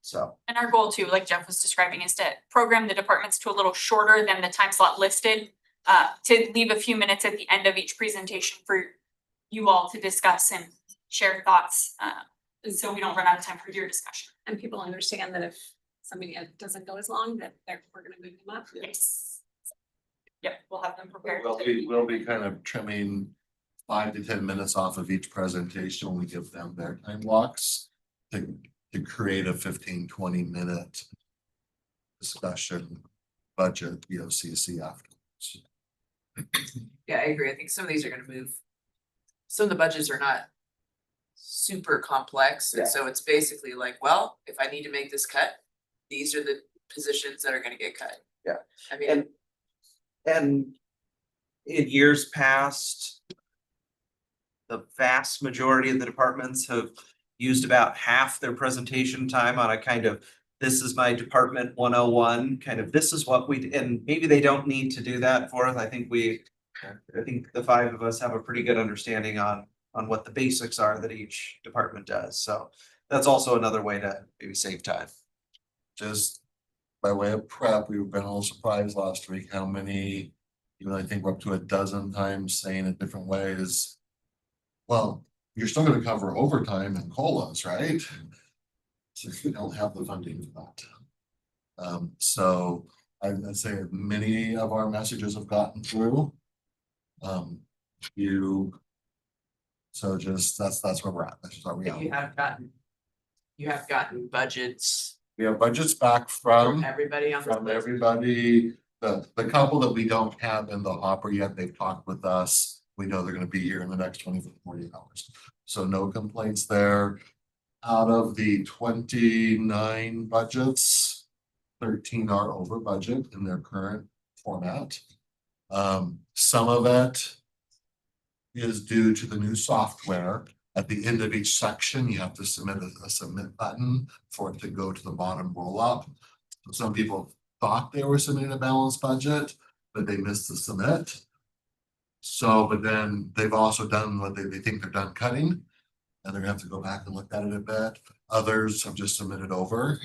so. And our goal too, like Jeff was describing, is to program the departments to a little shorter than the time slot listed. To leave a few minutes at the end of each presentation for you all to discuss and share thoughts, so we don't run out of time for your discussion. And people understand that if somebody doesn't go as long, that we're gonna move them up. Yes. Yep, we'll have them prepared. We'll be kind of trimming 5 to 10 minutes off of each presentation when we give them their time blocks. To create a 15-20 minute discussion budget BOCC afterwards. Yeah, I agree. I think some of these are gonna move. Some of the budgets are not super complex, and so it's basically like, well, if I need to make this cut, these are the positions that are gonna get cut. Yeah. I mean, And in years past, the vast majority of the departments have used about half their presentation time on a kind of, this is my department 101, kind of, this is what we, and maybe they don't need to do that for us. I think the 5 of us have a pretty good understanding on what the basics are that each department does. So that's also another way to maybe save time. Just by way of prep, we've been a little surprised last week how many, I think we're up to a dozen times saying it different ways. Well, you're still gonna cover overtime and COLAs, right? So if you don't have the funding for that. So I'd say many of our messages have gotten through. You. So just, that's where we're at. That's our But reality. you have gotten budgets We have budgets back from from everybody on this list. everybody. The couple that we don't have in the hopper yet, they've talked with us. We know they're gonna be here in the next 24 to 48 hours. So no complaints there. Out of the 29 budgets, 13 are over budget in their current format. Some of it is due to the new software. At the end of each section, you have to submit a submit button for it to go to the bottom roll up. Some people thought they were submitting a balanced budget, but they missed the submit. So, but then they've also done what they think they're done cutting. And they're gonna have to go back and look at it a bit. Others have just submitted over.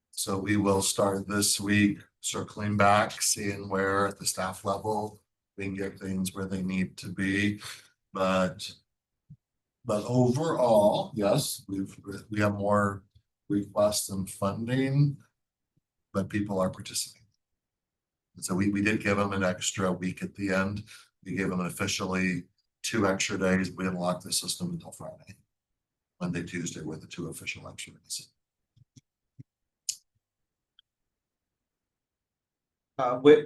So we will start this week circling back, seeing where at the staff level we can get things where they need to be. But overall, yes, we have more requests and funding, but people are participating. And so we did give them an extra week at the end. We gave them officially 2 extra days. We didn't lock the system until Friday. Monday, Tuesday were the 2 official extra days.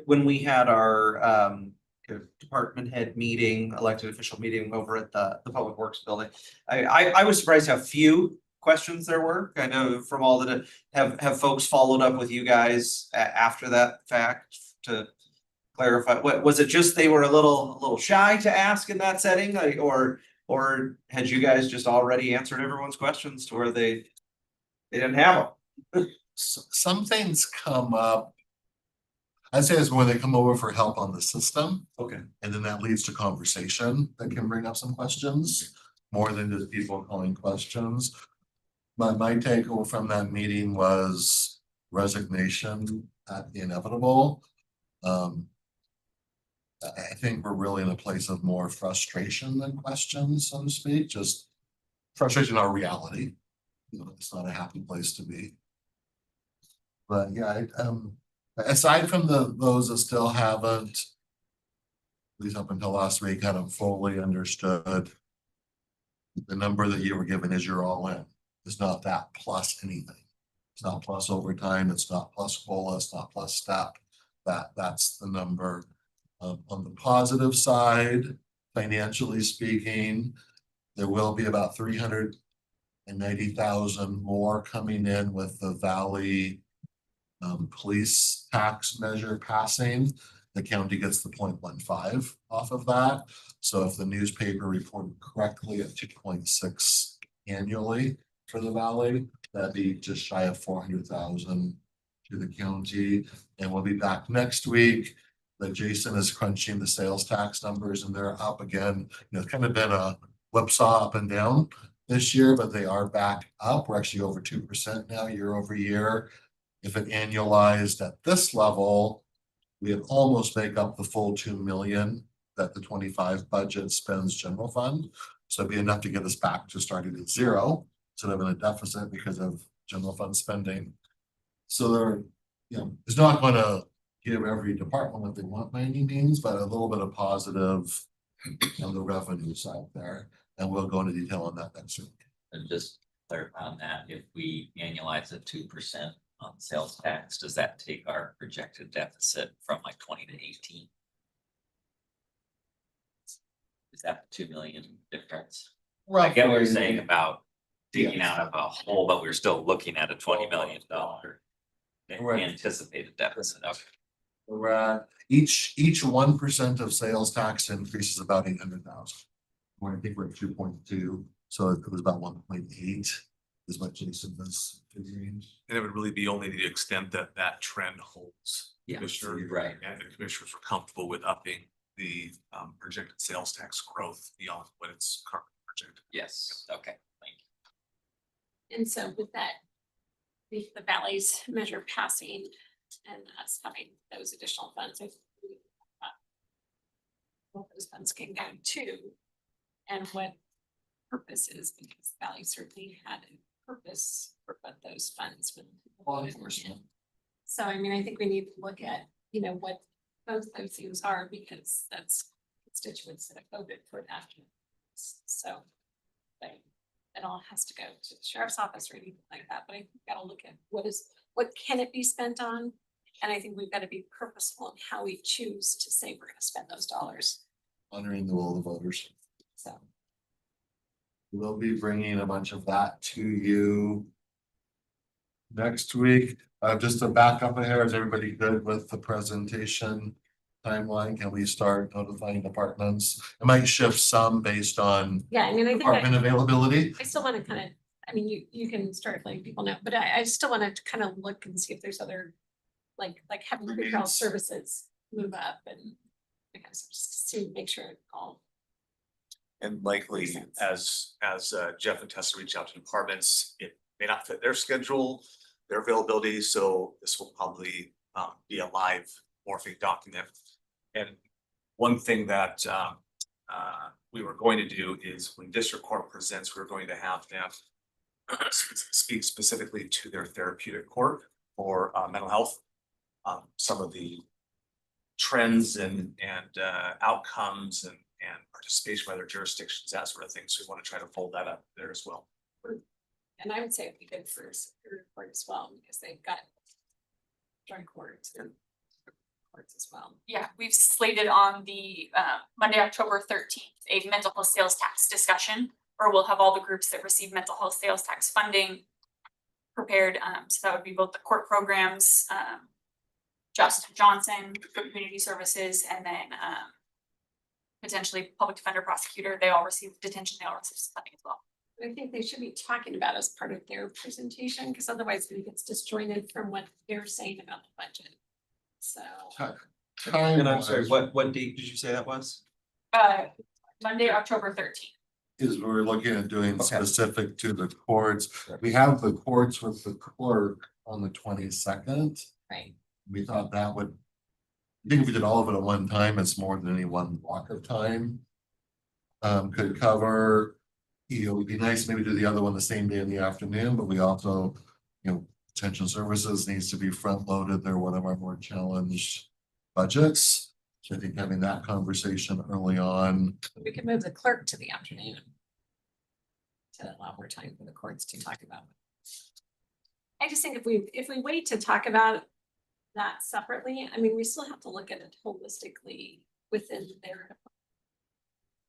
When we had our kind of department head meeting, elected official meeting over at the Public Works building, I was surprised how few questions there were. I know from all that have folks followed up with you guys after that fact to clarify. What was it? Just they were a little shy to ask in that setting, like, or had you guys just already answered everyone's questions to where they didn't have them? Some things come up. I'd say it's when they come over for help on the system. Okay. And then that leads to conversation that can bring up some questions, more than just people calling questions. But my takeaway from that meeting was resignation at the inevitable. I think we're really in a place of more frustration than questions, so to speak, just frustration our reality. You know, it's not a happy place to be. But yeah, aside from those that still haven't, at least up until last week, haven't fully understood the number that you were given is your all in. It's not that plus anything. It's not plus overtime. It's not plus COLA. It's not plus step. That's the number. On the positive side, financially speaking, there will be about 390,000 more coming in with the Valley police tax measure passing. The county gets the 0.15 off of that. So if the newspaper reported correctly at 2.6 annually for the Valley, that'd be just shy of 400,000 to the county. And we'll be back next week. That Jason is crunching the sales tax numbers and they're up again. You know, it's kind of been a whipsaw up and down this year, but they are back up. We're actually over 2% now year over year. If it annualized at this level, we would almost make up the full 2 million that the 25 budget spends general fund. So it'd be enough to get us back to starting at 0 instead of in a deficit because of general fund spending. So they're, you know, it's not going to give every department what they want by any means, but a little bit of positive on the revenue side there. And we'll go into detail on that next week. And just clarify on that, if we annualize at 2% on sales tax, does that take our projected deficit from like 20 to 18? Is that the 2 million difference? I get what you're saying about digging out of a hole, but we're still looking at a $20 million Right. anticipated deficit. Okay. We're at each 1% of sales tax increase is about 800,000. I think we're at 2.2, so it was about 1.8 is what Jason was figuring. And it would really be only to the extent that that trend holds. Yeah, Commissioner, you're right. and the commissioners were comfortable with upping the projected sales tax growth beyond what it's currently projected. Yes, okay, thank you. And so with that, the Valley's measure passing and us having those additional funds, I think what those funds can go to and what purpose is, because Valley certainly had a purpose for what those funds would. So I mean, I think we need to look at, you know, what both those things are, because that's constituents that have voted for that. So. But it all has to go to the sheriff's office or anything like that, but I think we gotta look at what can it be spent on? And I think we've got to be purposeful in how we choose to say we're gonna spend those dollars, Honoring the will of the voters. so. We'll be bringing a bunch of that to you next week. Just to back up here, is everybody good with the presentation timeline? Can we start notifying departments? It might shift some based on Yeah, I mean, I think department availability. I still wanna kind of, I mean, you can start letting people know, but I still wanna kind of look and see if there's other. Like having pretrial services move up and. Because just to make sure it all. And likely, Makes sense. as Jeff and Tessa reach out to departments, it may not fit their schedule, their availability, so this will probably be a live morphing document. And one thing that we were going to do is when district court presents, we're going to have them speak specifically to their therapeutic court or mental health. Some of the trends and outcomes and participation by their jurisdictions, that sort of thing. So we want to try to fold that up there as well. And I would say it'd be good for Superior Court as well, because they've got. Joint courts and. Courts as well. Yeah, we've slated on the Monday, October 13th, a mental health sales tax discussion, where we'll have all the groups that receive mental health sales tax funding prepared. So that would be both the court programs, Justin Johnson for community services, and then potentially public defender, prosecutor. They all receive detention, they all receive funding as well. I think they should be talking about as part of their presentation, because otherwise it gets disjointed from what they're saying about the budget. So. And I'm sorry, what date did you say that was? Monday, October 13th. Is we're looking at doing Okay. specific to the courts. We have the courts with the clerk on the 22nd. Right. We thought that would. I think if we did all of it at one time, it's more than any one block of time. Could cover, you know, it'd be nice maybe do the other one the same day in the afternoon, but we also, you know, detention services needs to be front loaded. They're one of our more challenged budgets. So I think having that conversation early on. We could move the clerk to the afternoon. To allow more time for the courts to talk about. I just think if we wait to talk about that separately, I mean, we still have to look at it holistically within their.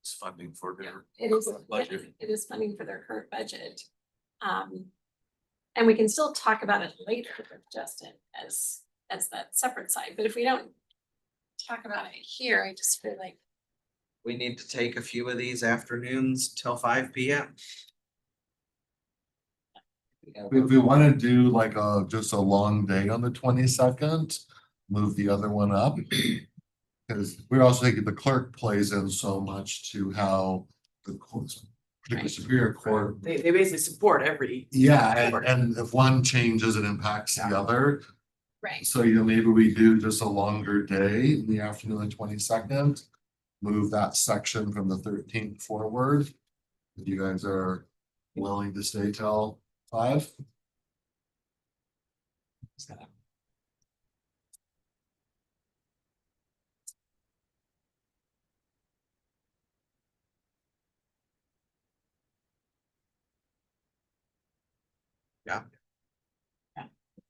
It's funding for their It is, budget. it is funding for their current budget. And we can still talk about it later with Justin as that separate side, but if we don't. Talk about it here, I just feel like. We need to take a few of these afternoons till 5 p.m. If we want to do like just a long day on the 22nd, move the other one up. Because we're also thinking the clerk plays in so much to how the courts, particularly Superior Court. They basically support every. Yeah, and if one changes, it impacts the other. Right. So, you know, maybe we do just a longer day in the afternoon of the 22nd. Move that section from the 13th forward. If you guys are willing to stay till 5.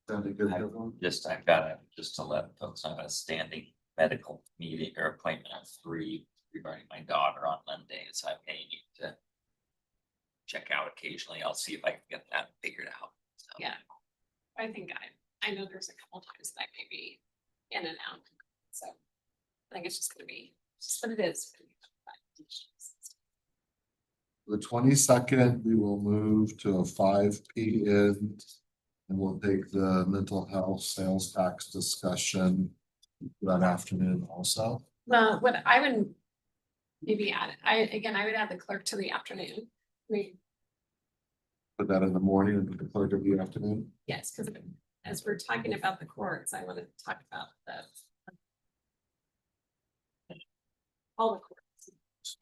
Sounded good. everyone? I've got to let folks know a standing medical meeting or appointment at 3 regarding my daughter on Monday, so I may need to. Check out occasionally. I'll see if I can get that figured out. So. Yeah. I think I know there's a couple times that I may be in and out, so. I think it's just gonna be, just what it is. The 22nd, we will move to a 5 p.m. And we'll take the mental health sales tax discussion that afternoon also. Well, what I would maybe add, I would add the clerk to the afternoon. I mean, Put that in the morning and put the clerk of the afternoon. yes, because as we're talking about the courts, I want to talk about all the courts.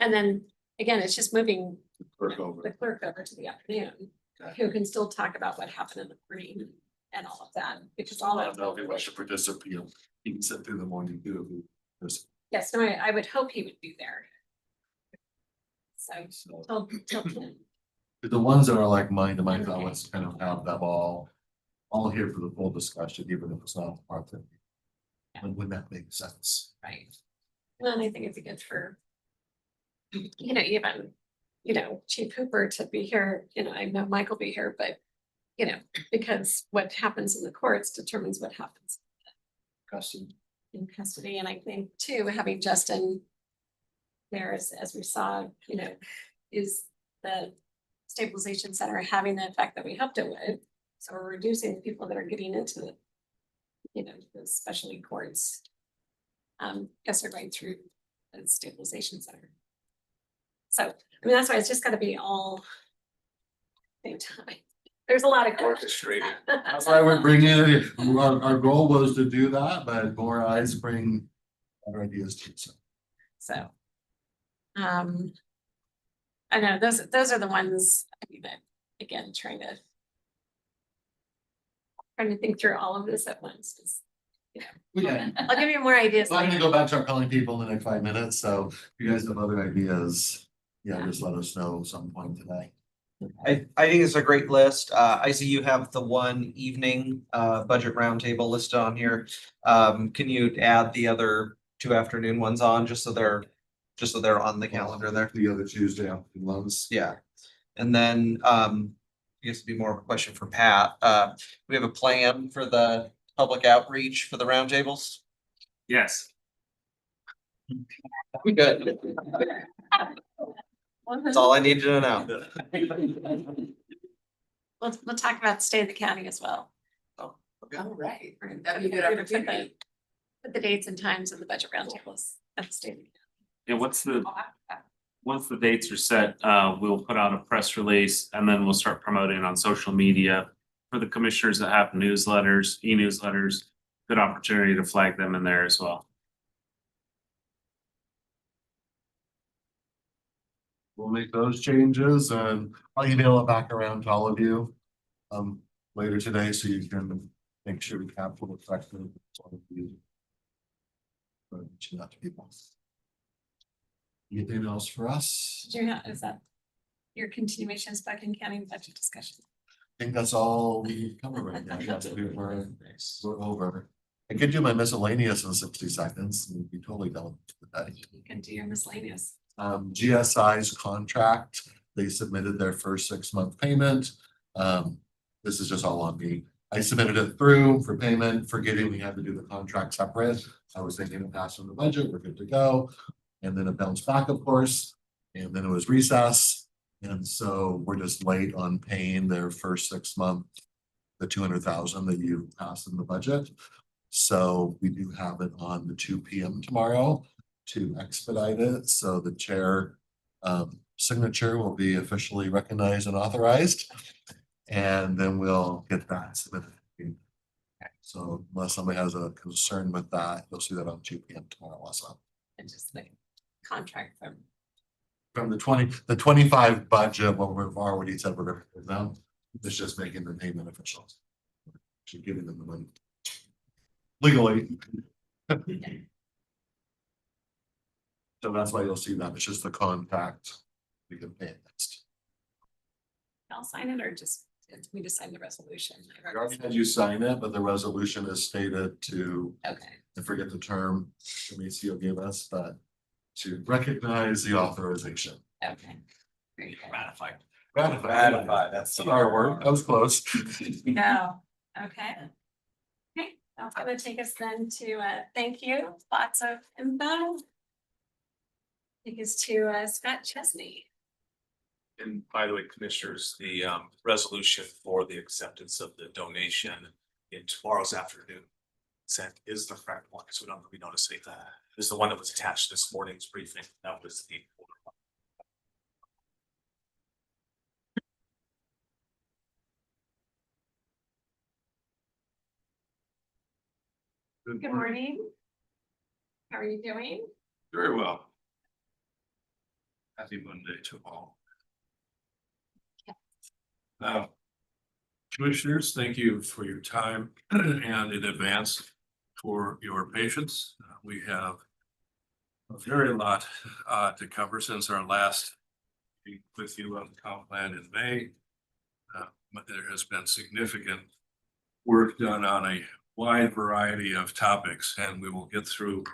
And then, again, it's just moving Clerk over. the clerk over to the afternoon, Okay. who can still talk about what happened in the morning and all of that, because all I of. don't know if he wants to participate. He can sit through the morning too. Yes, no, I would hope he would be there. So, till 10. The ones that are like mind to mind, I want to kind of have them all here for the full discussion, even if it's not part of it. When that makes sense. Right. Well, and I think it's good for. Even, Chief Hooper to be here, I know Mike will be here, but. Because what happens in the courts determines what happens. In custody, and I think too, having Justin. There as we saw, is the stabilization center having the effect that we hoped it would. So we're reducing the people that are getting into the. The specialty courts. Guess they're going through the stabilization center. So, that's why it's just gotta be all. Same time. There's a lot of. Orchestrated. That's why we're bringing it, our goal was to do that, but more eyes bring better ideas too, so. So. I know, those are the ones, that, again, trying to think through all of this at once, is, Yeah. I'll give you more ideas. I'm gonna later. go back to our calling people in the next 5 minutes, so if you guys have other ideas, just let us know some point today. I think it's a great list. I see you have the one evening budget roundtable listed on here. Can you add the other 2 afternoon ones on, just so they're on the calendar there? The other Tuesday afternoon ones. Yeah. And then I guess it'd be more of a question for Pat. We have a plan for the public outreach for the roundtables? Yes. We good. That's all I needed to know. We'll talk about the state of the county as well. All right. We're gonna- That'd be a good we're gonna put opportunity. Put the dates and times of the budget roundtables at the state. of the And once the dates are set, we'll put out a press release and then we'll start promoting on social media. For the commissioners that have newsletters, e-newsletters, good opportunity to flag them in there as well. We'll make those changes and I'll email it back around to all of you. Later today, so you can make sure we capture the effect of all of you. But reaching out to people. Anything else for us? Do you have, is that your continuation of Bucking County budget discussion? I think that's all we cover right now. Yes, we're over. I could do my miscellaneous in 60 seconds. We'd be totally done with that. You can do your miscellaneous. GSI's contract, they submitted their first 6-month payment. This is just all on me. I submitted it through for payment, forgetting we had to do the contract separate. I was thinking of passing the budget, we're good to go. And then it bounced back, of course, and then it was recess. And so we're just late on paying their first 6 month, the 200,000 that you passed in the budget. So we do have it on the 2 p.m. tomorrow to expedite it. So the chair signature will be officially recognized and authorized. And then we'll get that submitted. So unless somebody has a concern with that, you'll see that on 2 p.m. tomorrow also. And just the contract From the 25 budget, what we've already said we're gonna do them, it's just making the payment official. Should giving them the money. Legally. So that's why you'll see that, it's just the contract. We can pay it next. I'll sign it, or just, we just sign the resolution. I already had you sign it, but the resolution is stated to, Okay, I forget the term, Amicio gave us, but to recognize the authorization. okay. Very good. Ratified. Ratify, that's our word, that was close. No, okay. Okay, that's gonna take us then to, thank you, lots of info. Take us to, Scott Chesney. And by the way, commissioners, the resolution for the acceptance of the donation in tomorrow's afternoon. Sent is the correct one, so we don't say that. Is the one that was attached to this morning's briefing. That was the. Good morning. How are you doing? Very well. Happy Monday to all. Commissioners, thank you for your time and in advance for your patience. We have a very lot to cover since our last meeting with you on the comp plan in May. But there has been significant work done on a wide variety of topics, and we will get through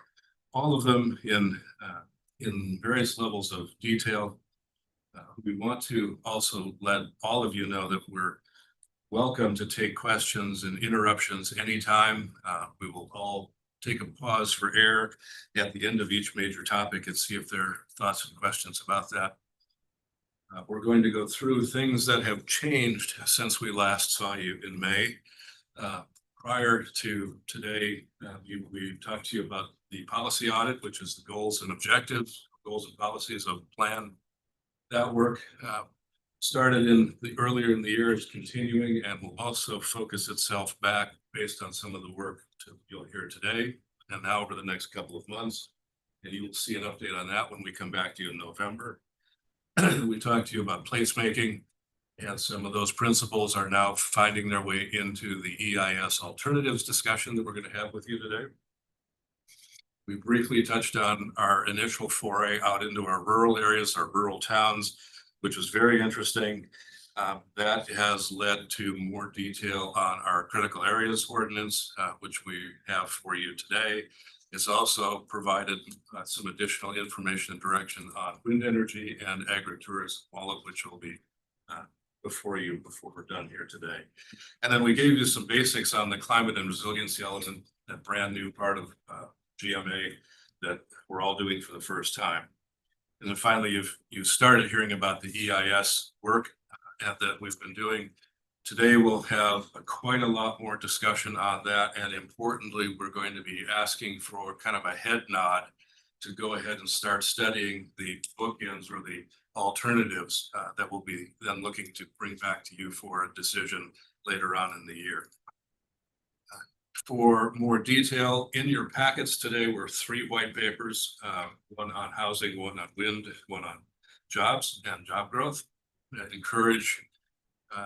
all of them in various levels of detail. We want to also let all of you know that we're welcome to take questions and interruptions anytime. We will all take a pause for air at the end of each major topic and see if there are thoughts and questions about that. We're going to go through things that have changed since we last saw you in May. Prior to today, we talked to you about the policy audit, which is the goals and objectives, goals and policies of the plan. That work started earlier in the year, is continuing, and will also focus itself back based on some of the work you'll hear today and now over the next couple of months. And you will see an update on that when we come back to you in November. We talked to you about placemaking, and some of those principles are now finding their way into the EIS alternatives discussion that we're going to have with you today. We briefly touched on our initial foray out into our rural areas, our rural towns, which was very interesting. That has led to more detail on our critical areas ordinance, which we have for you today. It's also provided some additional information and direction on wind energy and agritourism, all of which will be before we're done here today. And then we gave you some basics on the climate and resiliency element, that brand new part of GMA that we're all doing for the first time. And then finally, you've started hearing about the EIS work that we've been doing. Today, we'll have quite a lot more discussion on that. And importantly, we're going to be asking for kind of a head nod to go ahead and start studying the bookends or the alternatives that we'll be then looking to bring back to you for a decision later on in the year. For more detail, in your packets today were 3 white papers, one on housing, one on wind, one on jobs and job growth. I encourage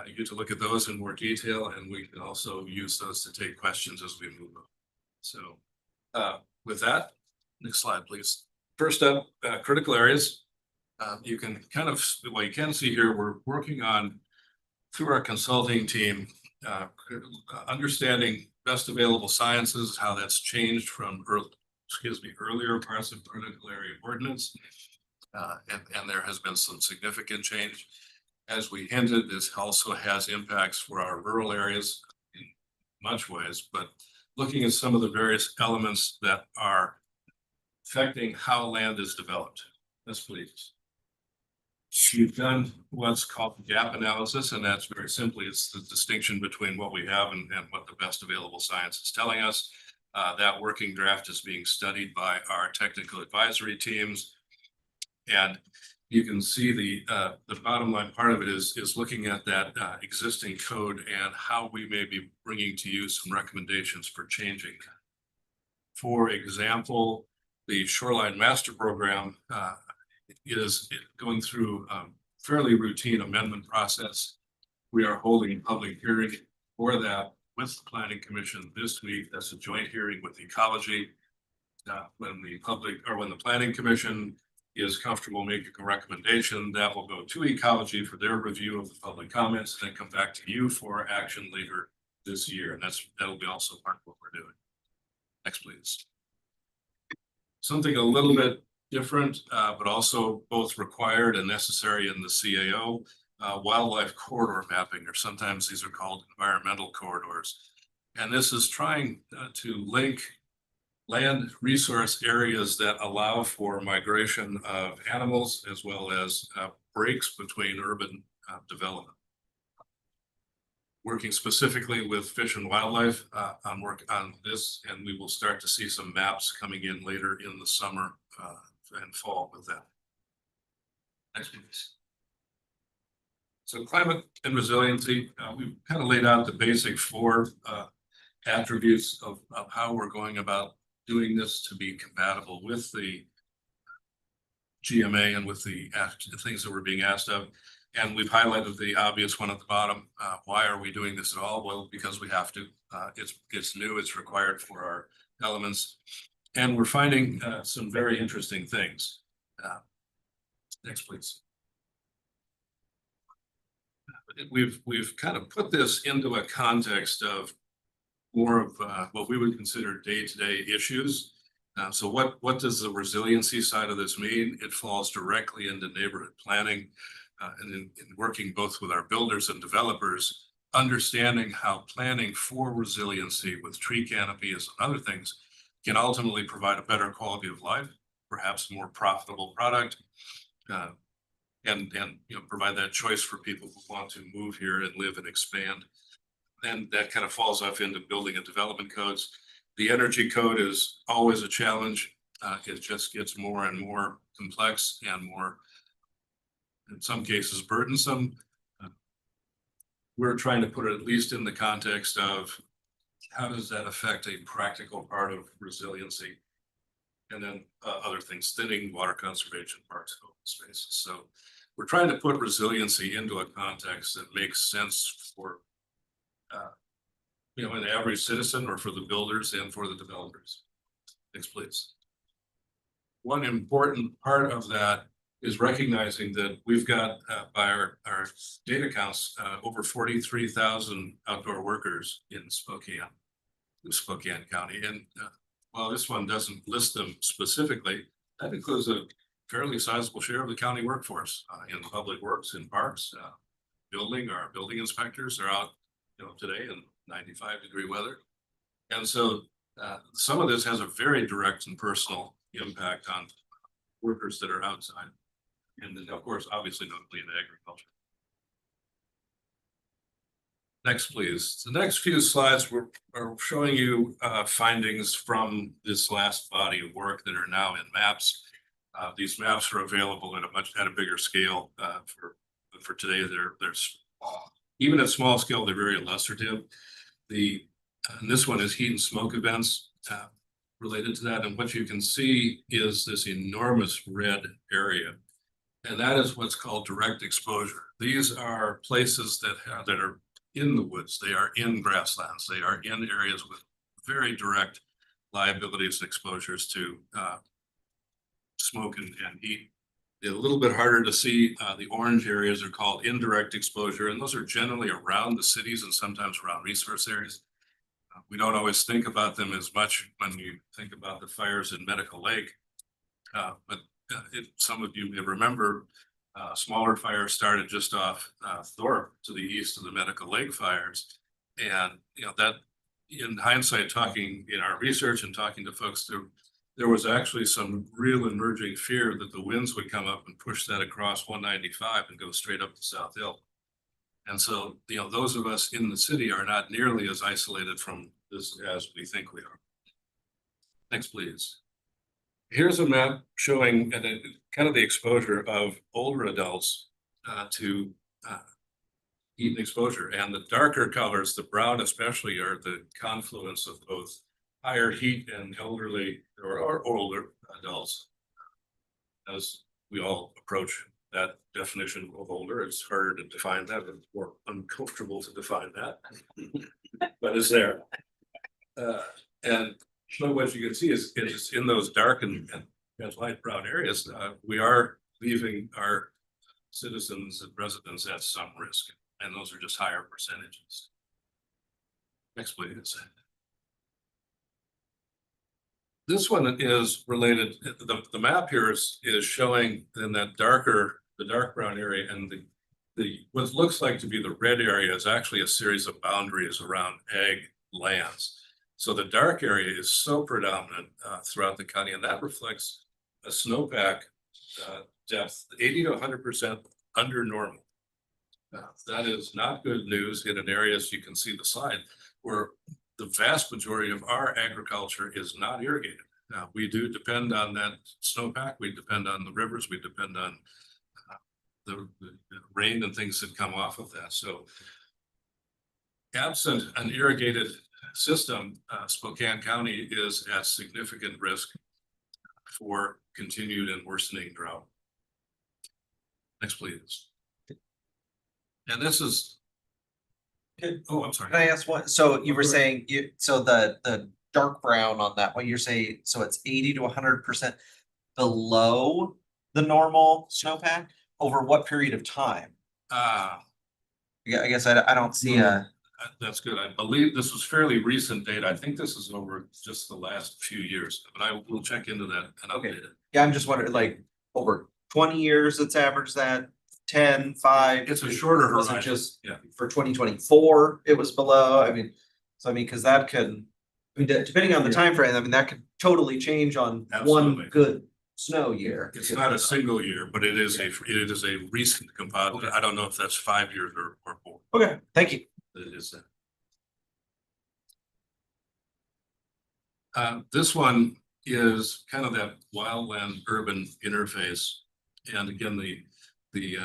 you to look at those in more detail, and we can also use those to take questions as we move on. So with that, next slide, please. First up, critical areas. You can you can see here, we're working on, through our consulting team, understanding best available sciences, how that's changed from earlier parts of critical area ordinance. And there has been some significant change. As we hinted, this also has impacts for our rural areas in much ways, but looking at some of the various elements that are affecting how land is developed. Yes, please. You've done what's called gap analysis, and that's very simply, it's the distinction between what we have and what the best available science is telling us. That working draft is being studied by our technical advisory teams. And you can see the bottom line part of it is looking at that existing code and how we may be bringing to you some recommendations for changing. For example, the Shoreline Master Program is going through a fairly routine amendment process. We are holding a public hearing for that with the Planning Commission this week. That's a joint hearing with ecology. When the Planning Commission is comfortable making a recommendation, that will go to ecology for their review of the public comments, and then come back to you for action later this year. And that'll be also part of what we're doing. Next, please. Something a little bit different, but also both required and necessary in the CAO, wildlife corridor mapping, or sometimes these are called environmental corridors. And this is trying to link land resource areas that allow for migration of animals, as well as breaks between urban development. Working specifically with Fish and Wildlife on work on this, and we will start to see some maps coming in later in the summer and fall with that. Next, please. So climate and resiliency, we've kind of laid out the basic 4 attributes of how we're going about doing this to be compatible with the GMA and with the things that we're being asked of. And we've highlighted the obvious one at the bottom. Why are we doing this at all? Well, because we have to. It's new, it's required for our elements. And we're finding some very interesting things. Next, please. We've kind of put this into a context of more of what we would consider day-to-day issues. So what does the resiliency side of this mean? It falls directly into neighborhood planning and in working both with our builders and developers, understanding how planning for resiliency with tree canopies and other things can ultimately provide a better quality of life, perhaps a more profitable product, and you know, provide that choice for people who want to move here and live and expand. And that kind of falls off into building and development codes. The energy code is always a challenge. It just gets more and more complex and more, in some cases, burdensome. We're trying to put it at least in the context of how does that affect a practical part of resiliency? And then other things, thinning, water conservation, parks, open spaces. So we're trying to put resiliency into a context that makes sense for you know, an average citizen or for the builders and for the developers. Next, please. One important part of that is recognizing that we've got by our data counts over 43,000 outdoor workers in Spokane County. And while this one doesn't list them specifically, that includes a fairly sizable share of the county workforce in public works, in parks, building. Our building inspectors are out, you know, today in 95-degree weather. And so some of this has a very direct and personal impact on workers that are outside. And then, of course, obviously, notably in agriculture. Next, please. The next few slides are showing you findings from this last body of work that are now in maps. These maps are available at a bigger scale. For today, they're small. Even at small scale, they're very illustrative. And this one is heat and smoke events related to that. And what you can see is this enormous red area. And that is what's called direct exposure. These are places that are in the woods. They are in grasslands. They are in areas with very direct liabilities, exposures to smoke and heat. They're a little bit harder to see. The orange areas are called indirect exposure, and those are generally around the cities and sometimes around resource areas. We don't always think about them as much when you think about the fires in Medical Lake, but some of you may remember smaller fires started just off Thorpe to the east of the Medical Lake fires. And you know, that in hindsight, talking in our research and talking to folks, there was actually some real emerging fear that the winds would come up and push that across 195 and go straight up to South Hill. And so, you know, those of us in the city are not nearly as isolated from this as we think we are. Next, please. Here's a map showing kind of the exposure of older adults to heat and exposure. And the darker colors, the brown especially, are the confluence of both higher heat and elderly or older adults. As we all approach that definition of older, it's harder to define that, it's more uncomfortable to define that, but it's there. And so what you can see is in those dark and light brown areas, we are leaving our citizens and residents at some risk, and those are just higher percentages. Next, please. This one is related. The map here is showing in that the dark brown area, and the what looks like to be the red area is actually a series of boundaries around ag lands. So the dark area is so predominant throughout the county, and that reflects a snowpack depth 80 to 100% under normal. That is not good news in an area, as you can see the slide, where the vast majority of our agriculture is not irrigated. Now, we do depend on that snowpack, we depend on the rivers, we depend on the rain and things that come off of that. So absent an irrigated system, Spokane County is at significant risk for continued and worsening drought. Next, please. And this is. Oh, I'm sorry. Can I ask one? So you were saying so the dark brown on that one, you're saying, so it's 80 to 100% below the normal snowpack over what period of time? Yeah, I guess I don't see That's good. I believe this was fairly recent data. I think this is over just the last few years, but I will check into that and update it. yeah, I'm just wondering, like, over 20 years, it's averaged that 10, 5. It's a shorter It wasn't horizon, just yeah. for 2024, it was below. I mean, so I mean, because that could, I mean, depending on the time frame, I mean, that could totally change on Absolutely. one good snow year. It's not a single year, but it is a recent composite. I don't know if that's 5 years or more. Okay, thank you. It is this one is kind of that wildland urban interface. And again, the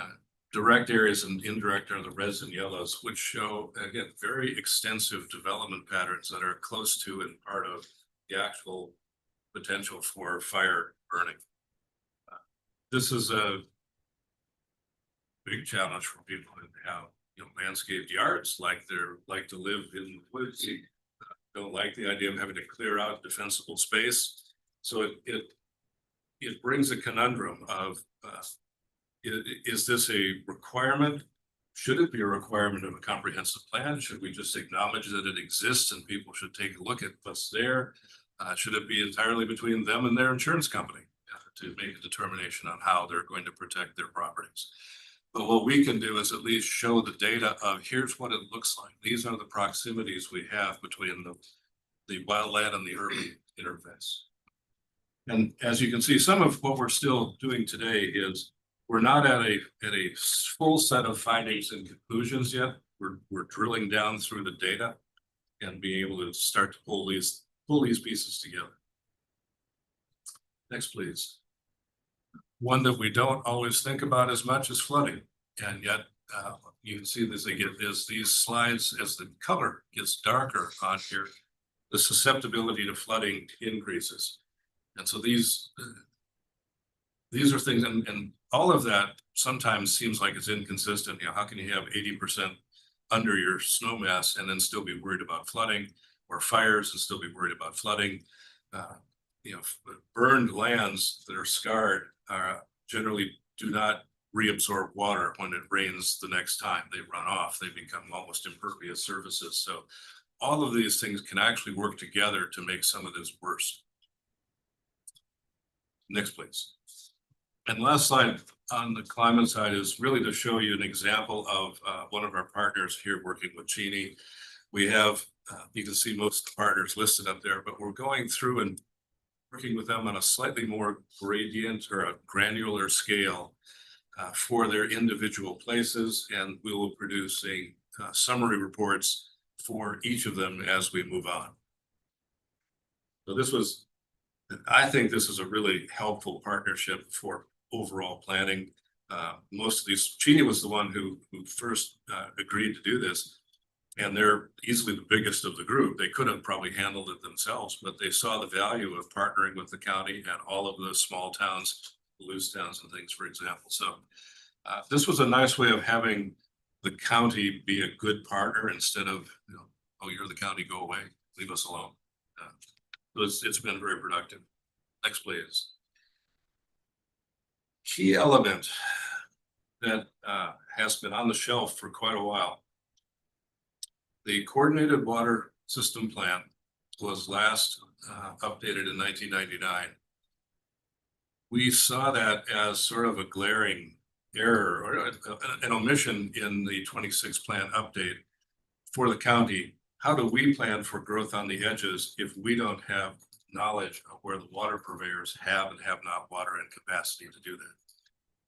direct areas and indirect are the reds and yellows, which show, again, very extensive development patterns that are close to and part of the actual potential for fire burning. This is a big challenge for people who have, you know, landscaped yards, like to live in the woods. Don't like the idea of having to clear out defensible space. So it brings a conundrum of, is this a requirement? Should it be a requirement of a comprehensive plan? Should we just acknowledge that it exists and people should take a look at what's there? Should it be entirely between them and their insurance company to make a determination on how they're going to protect their properties? But what we can do is at least show the data of here's what it looks like. These are the proximities we have between the wildland and the urban interface. And as you can see, some of what we're still doing today is we're not at a full set of findings and conclusions yet. We're drilling down through the data and being able to start to pull these pieces together. Next, please. One that we don't always think about as much is flooding, and yet you can see this as these slides, as the color gets darker on here, the susceptibility to flooding increases. And so these are things, and all of that sometimes seems like it's inconsistent. You know, how can you have 80% under your snow mass and then still be worried about flooding, or fires and still be worried about flooding? You know, burned lands that are scarred generally do not reabsorb water when it rains the next time. They run off. They become almost impervious surfaces. So all of these things can actually work together to make some of this worse. Next, please. And last slide on the climate side is really to show you an example of one of our partners here working with Genie. We have, you can see most of the partners listed up there, but we're going through and working with them on a slightly more gradient or a granular scale for their individual places, and we will produce summary reports for each of them as we move on. So I think this is a really helpful partnership for overall planning. Most of these, Genie was the one who first agreed to do this. And they're easily the biggest of the group. They could have probably handled it themselves, but they saw the value of partnering with the county and all of the small towns, loose towns and things, for example. So this was a nice way of having the county be a good partner instead of, you know, oh, you're the county, go away, leave us alone. So it's been very productive. Next, please. Key element that has been on the shelf for quite a while. The Coordinated Water System Plan was last updated in 1999. We saw that as sort of a glaring error or an omission in the 26 plan update for the county. How do we plan for growth on the edges if we don't have knowledge of where the water purveyors have and have not water and capacity to do that?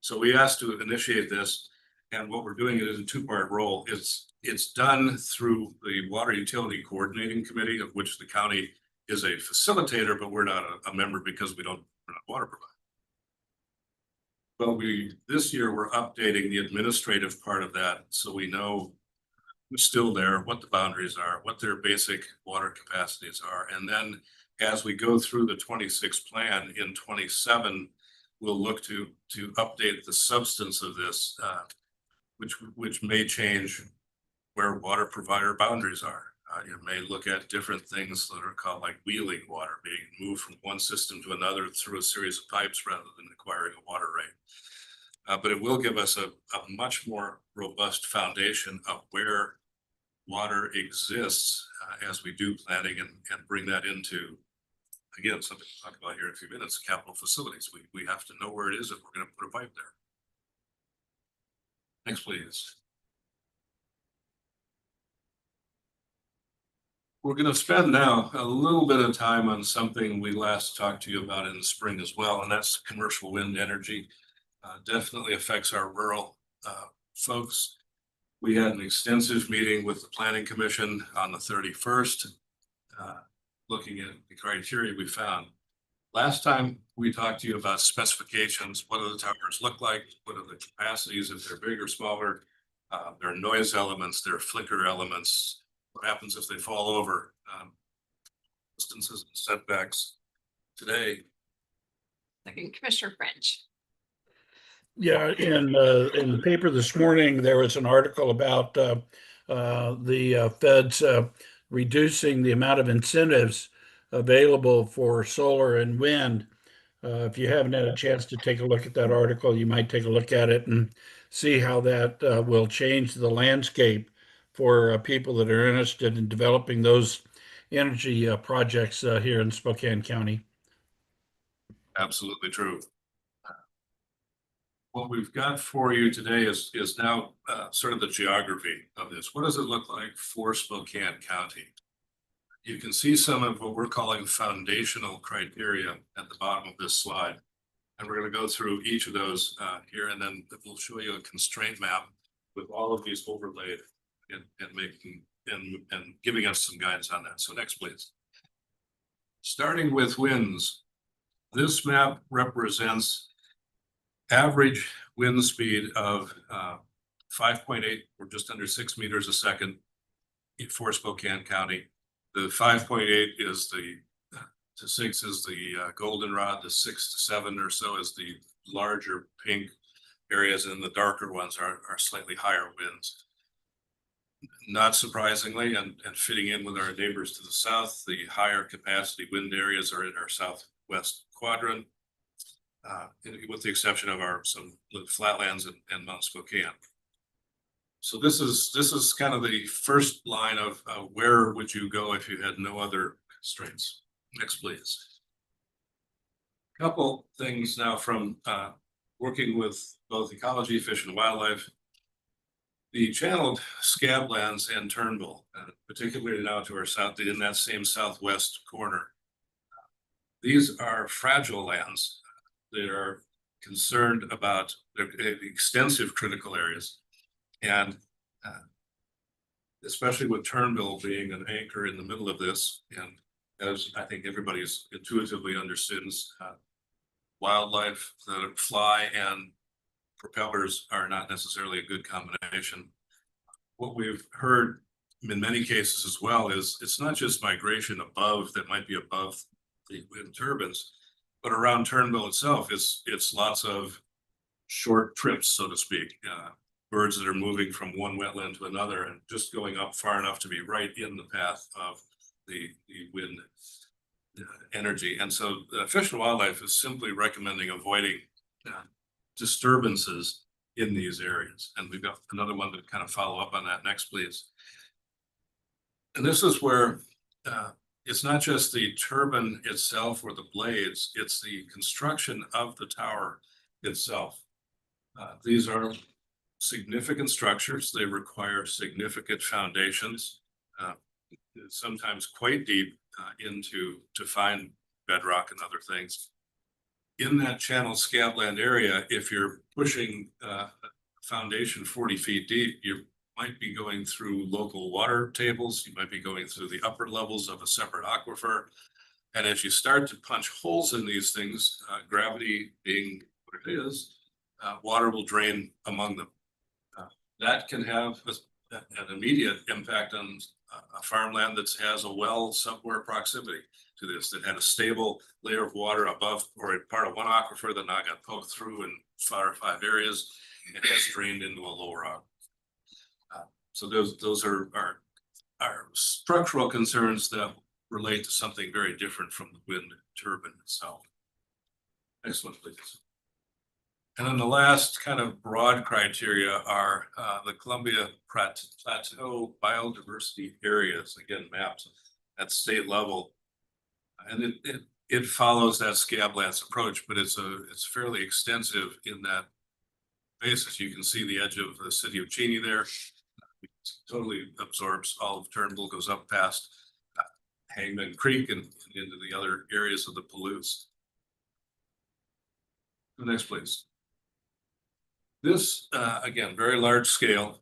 So we asked to initiate this, and what we're doing is a two-part role. It's done through the Water Utility Coordinating Committee, of which the county is a facilitator, but we're not a member because we're not water provider. But this year we're updating the administrative part of that, so we know who's still there, what the boundaries are, what their basic water capacities are, and then as we go through the 26 plan in 27, we'll look to update the substance of this which may change where water provider boundaries are. You may look at different things that are called like wheeling water, being moved from one system to another through a series of pipes rather than acquiring a water right. But it will give us a much more robust foundation of where water exists as we do planning and bring that into, again, something to talk about here in a few minutes, capital facilities. We have to know where it is if we're going to put a pipe there. Next, please. We're going to spend now a little bit of time on something we last talked to you about in the spring as well, and that's commercial wind energy. Definitely affects our rural folks. We had an extensive meeting with the Planning Commission on the 31st, looking at the criteria we found. Last time we talked to you about specifications, what do the towers look like? What are the capacities, if they're big or smaller? Their noise elements, their flicker elements. What happens if they fall over? Distances and setbacks. Today, Like Commissioner French. Yeah, in the paper this morning, there was an article about the feds reducing the amount of incentives available for solar and wind. If you haven't had a chance to take a look at that article, you might take a look at it and see how that will change the landscape for people that are interested in developing those energy projects here in Spokane County. absolutely true. What we've got for you today is now sort of the geography of this. What does it look like for Spokane County? You can see some of what we're calling foundational criteria at the bottom of this slide. And we're going to go through each of those here, and then we'll show you a constraint map with all of these overlaid and giving us some guidance on that. So next, please. Starting with winds, this map represents average wind speed of 5.8 or just under 6 meters a second for Spokane County. The 5.8 is to 6 is the goldenrod, the 6 to 7 or so is the larger pink areas, and the darker ones are slightly higher winds. Not surprisingly, and fitting in with our neighbors to the south, the higher capacity wind areas are in our southwest quadrant, with the exception of some flatlands and Mount Spokane. So this is kind of the first line of where would you go if you had no other constraints. Next, please. Couple things now from working with both ecology, fish and wildlife. The channeled scablands and Turnbull, particularly now to our south, in that same southwest corner. These are fragile lands. They are concerned about their extensive critical areas. And especially with Turnbull being an anchor in the middle of this, and as I think everybody's intuitively understands, wildlife that fly and propellers are not necessarily a good combination. What we've heard in many cases as well is it's not just migration above that might be above the wind turbines, but around Turnbull itself, it's lots of short trips, so to speak. Birds that are moving from one wetland to another and just going up far enough to be right in the path of the wind energy. And so Fish and Wildlife is simply recommending avoiding disturbances in these areas. And we've got another one to kind of follow up on that. Next, please. And this is where it's not just the turbine itself or the blades, it's the construction of the tower itself. These are significant structures. They require significant foundations, sometimes quite deep to find bedrock and other things. In that channel scabland area, if you're pushing a foundation 40 feet deep, you might be going through local water tables. You might be going through the upper levels of a separate aquifer. And as you start to punch holes in these things, gravity being what it is, water will drain among them. That can have an immediate impact on a farmland that has a well somewhere proximity to this, that had a stable layer of water above or part of one aquifer that now got poked through in 4 or 5 areas and has drained into a lower So those are structural concerns that relate to something very different from the wind turbine itself. Next one, please. And then the last kind of broad criteria are the Columbia Plateau biodiversity areas, again, mapped at state level. And it follows that Scablands approach, but it's fairly extensive in that basis. You can see the edge of the city of Cheney there. It totally absorbs all of Turnbull, goes up past Hangman Creek and into the other areas of the Palouse. The next, please. This, again, very large scale.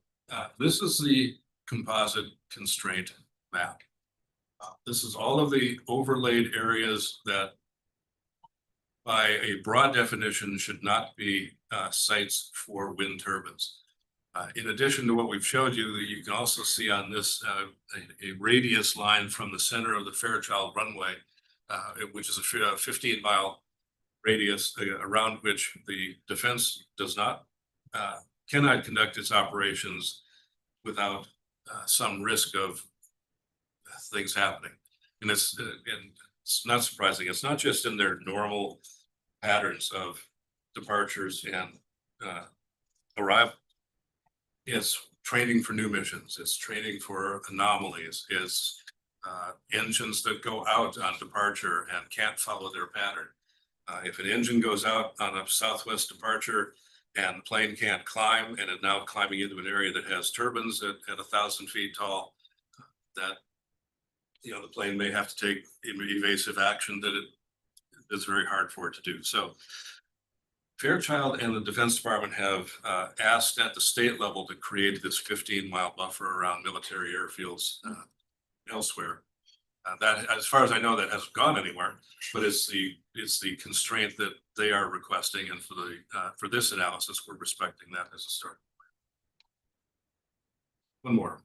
This is the composite constraint map. This is all of the overlaid areas that by a broad definition should not be sites for wind turbines. In addition to what we've showed you, you can also see on this a radius line from the center of the Fairchild runway, which is a 15-mile radius around which the defense does not cannot conduct its operations without some risk of things happening. And it's not surprising. It's not just in their normal patterns of departures and arrival. It's training for new missions. It's training for anomalies. It's engines that go out on departure and can't follow their pattern. If an engine goes out on a southwest departure and the plane can't climb and is now climbing into an area that has turbines at 1,000 feet tall, that the plane may have to take evasive action that it's very hard for it to do. So Fairchild and the Defense Department have asked at the state level to create this 15-mile buffer around military airfields elsewhere. That, as far as I know, that hasn't gone anywhere, but it's the constraint that they are requesting, and for this analysis, we're respecting that as a start. One more.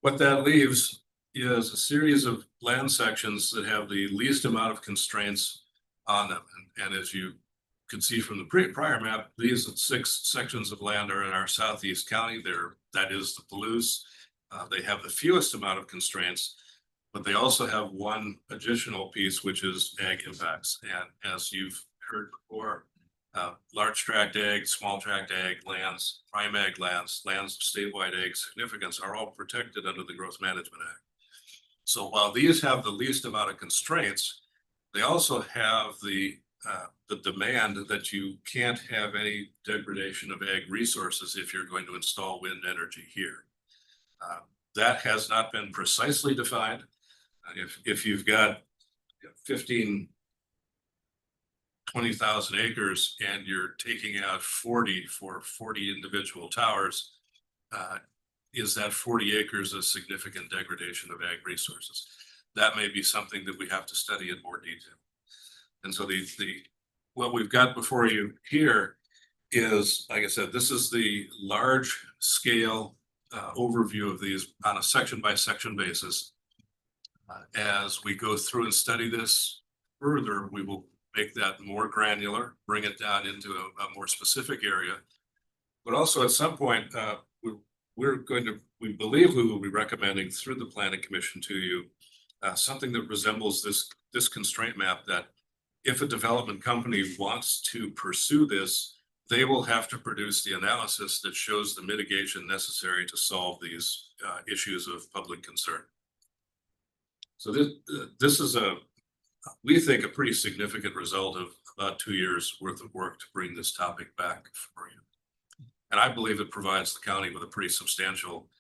What that leaves is a series of land sections that have the least amount of constraints on them, and as you can see from the prior map, these 6 sections of land are in our southeast county. That is the Palouse. They have the fewest amount of constraints, but they also have one additional piece, which is ag impacts. And as you've heard before, large tract ag, small tract ag lands, prime ag lands, lands of statewide ag significance are all protected under the Growth Management Act. So while these have the least amount of constraints, they also have the demand that you can't have any degradation of ag resources if you're going to install wind energy here. That has not been precisely defined. If you've got 20,000 acres and you're taking out 40 for 40 individual towers, is that 40 acres a significant degradation of ag resources? That may be something that we have to study in more detail. And so what we've got before you here is, like I said, this is the large scale overview of these on a section by section basis. As we go through and study this further, we will make that more granular, bring it down into a more specific area. But also at some point, we believe we will be recommending through the Planning Commission to you something that resembles this constraint map, that if a development company wants to pursue this, they will have to produce the analysis that shows the mitigation necessary to solve these issues of public concern. So this is we think, a pretty significant result of about 2 years worth of work to bring this topic back for you. And I believe it provides the county with a pretty substantial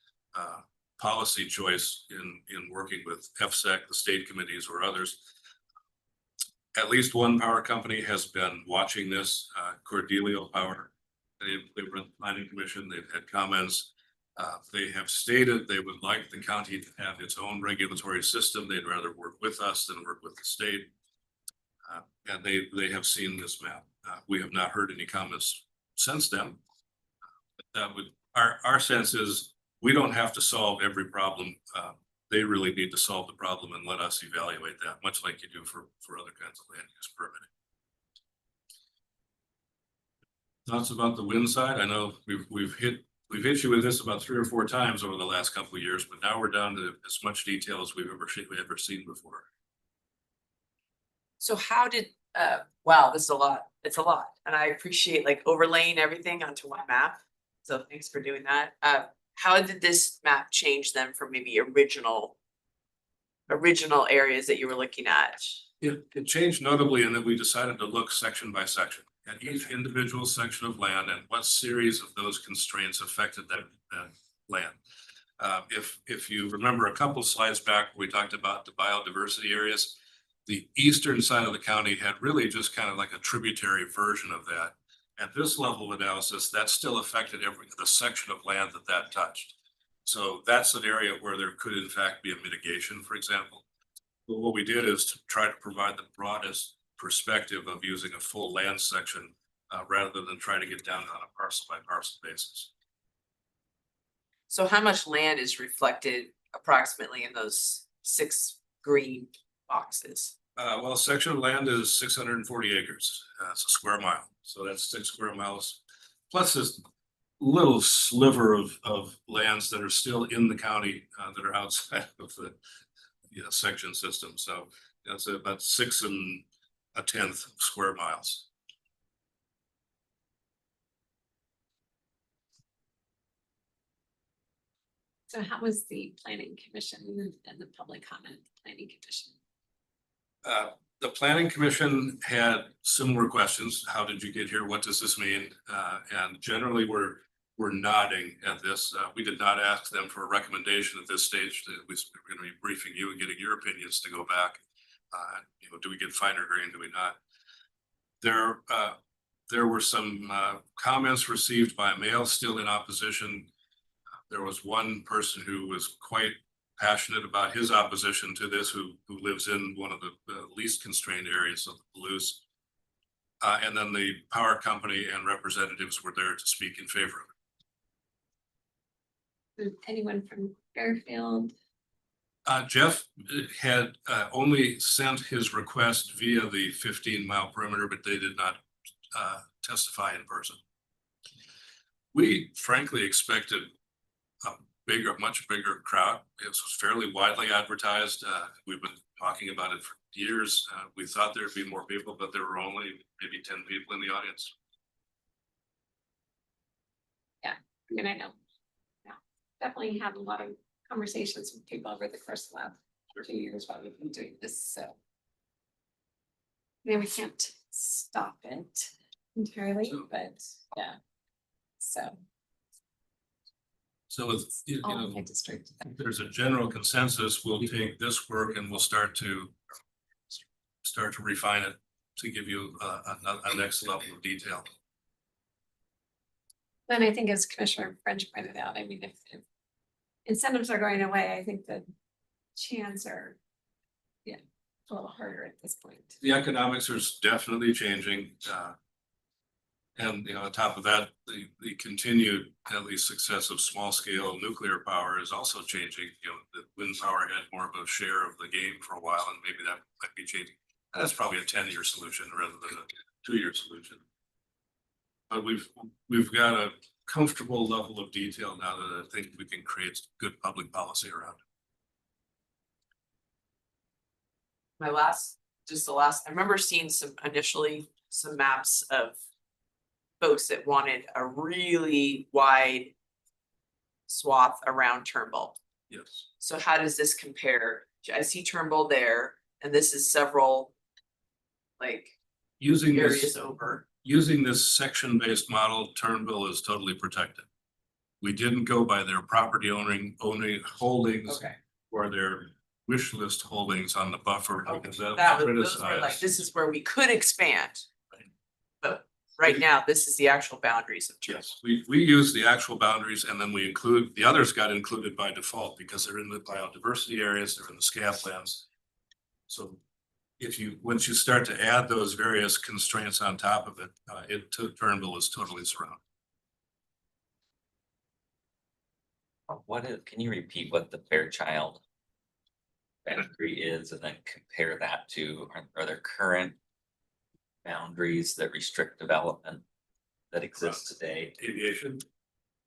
policy choice in working with FSEC, the state committees, or others. At least one power company has been watching this, Cordelio Power. They run the Planning Commission. They've had comments. They have stated they would like the county to have its own regulatory system. They'd rather work with us than work with the state. And they have seen this map. We have not heard any comments since then. Our sense is we don't have to solve every problem. They really need to solve the problem and let us evaluate that, much like you do for other kinds of land use permitting. Thoughts about the wind side? I know we've hit we've hit you with this about 3 or 4 times over the last couple of years, but now we're down to as much detail as we've ever seen before. So how did, wow, this is a lot, it's a lot, and I appreciate like overlaying everything onto one map. So thanks for doing that. How did this map change then from maybe original areas that you were looking at? It changed notably in that we decided to look section by section at each individual section of land and what series of those constraints affected that land. If you remember a couple slides back, we talked about the biodiversity areas. The eastern side of the county had really just kind of like a tributary version of that. At this level of analysis, that still affected the section of land that touched. So that's an area where there could in fact be a mitigation, for example. But what we did is to try to provide the broadest perspective of using a full land section rather than try to get down on a parcel by parcel basis. So how much land is reflected approximately in those 6 green boxes? Well, section of land is 640 acres. It's a square mile. So that's 6 square miles. Plus this little sliver of lands that are still in the county that are outside of the section system. So that's about 6 1/10 square miles. So how was the planning commission and the public comment planning commission? The planning commission had similar questions. How did you get here? What does this mean? And generally we're nodding at this. We did not ask them for a recommendation at this stage. We're going to be briefing you and getting your opinions to go back. Do we get finer grain? Do we not? There were some comments received by mail still in opposition. There was one person who was quite passionate about his opposition to this, who lives in one of the least constrained areas of the Palouse. And then the power company and representatives were there to speak in favor of it. Anyone from Fairfield? Jeff had only sent his request via the 15-mile perimeter, but they did not testify in person. We frankly expected a much bigger crowd. It was fairly widely advertised. We've been talking about it for years. We thought there'd be more people, but there were only maybe 10 people in the audience. Yeah, I mean, I know. Yeah, definitely had a lot of conversations with people over the course of the last 2 years while we've been doing this, so. I mean, we can't stop it entirely, but yeah, so. So with, all in my district. if there's a general consensus, we'll take this work and we'll start to refine it to give you a next level of detail. Then I think as Commissioner French pointed out, I mean, if incentives are going away, I think the chance are, yeah, a little harder at this point. The economics are definitely changing. And on top of that, the continued at least success of small scale nuclear power is also changing. The wind power had more of a share of the game for a while, and maybe that might be changing. That's probably a 10-year solution rather than a 2-year solution. But we've got a comfortable level of detail now that I think we can create good public policy around. I remember seeing initially some maps of folks that wanted a really wide swath around Turnbull. Yes. So how does this compare? I see Turnbull there, and this is several like Using areas over. Using this section-based model, Turnbull is totally protected. We didn't go by their property owning holdings Okay. or their wish list holdings on the buffer. Because Those that were like, this is where we could expand. But right now, this is the actual boundaries of Turnbull. Yes, we use the actual boundaries and then we include, the others got included by default because they're in the biodiversity areas, they're in the SCAP lands. So once you start to add those various constraints on top of it, Turnbull is totally surrounded. Can you repeat what the Fairchild boundary is and then compare that to, are there current boundaries that restrict development that exist today? Aviation?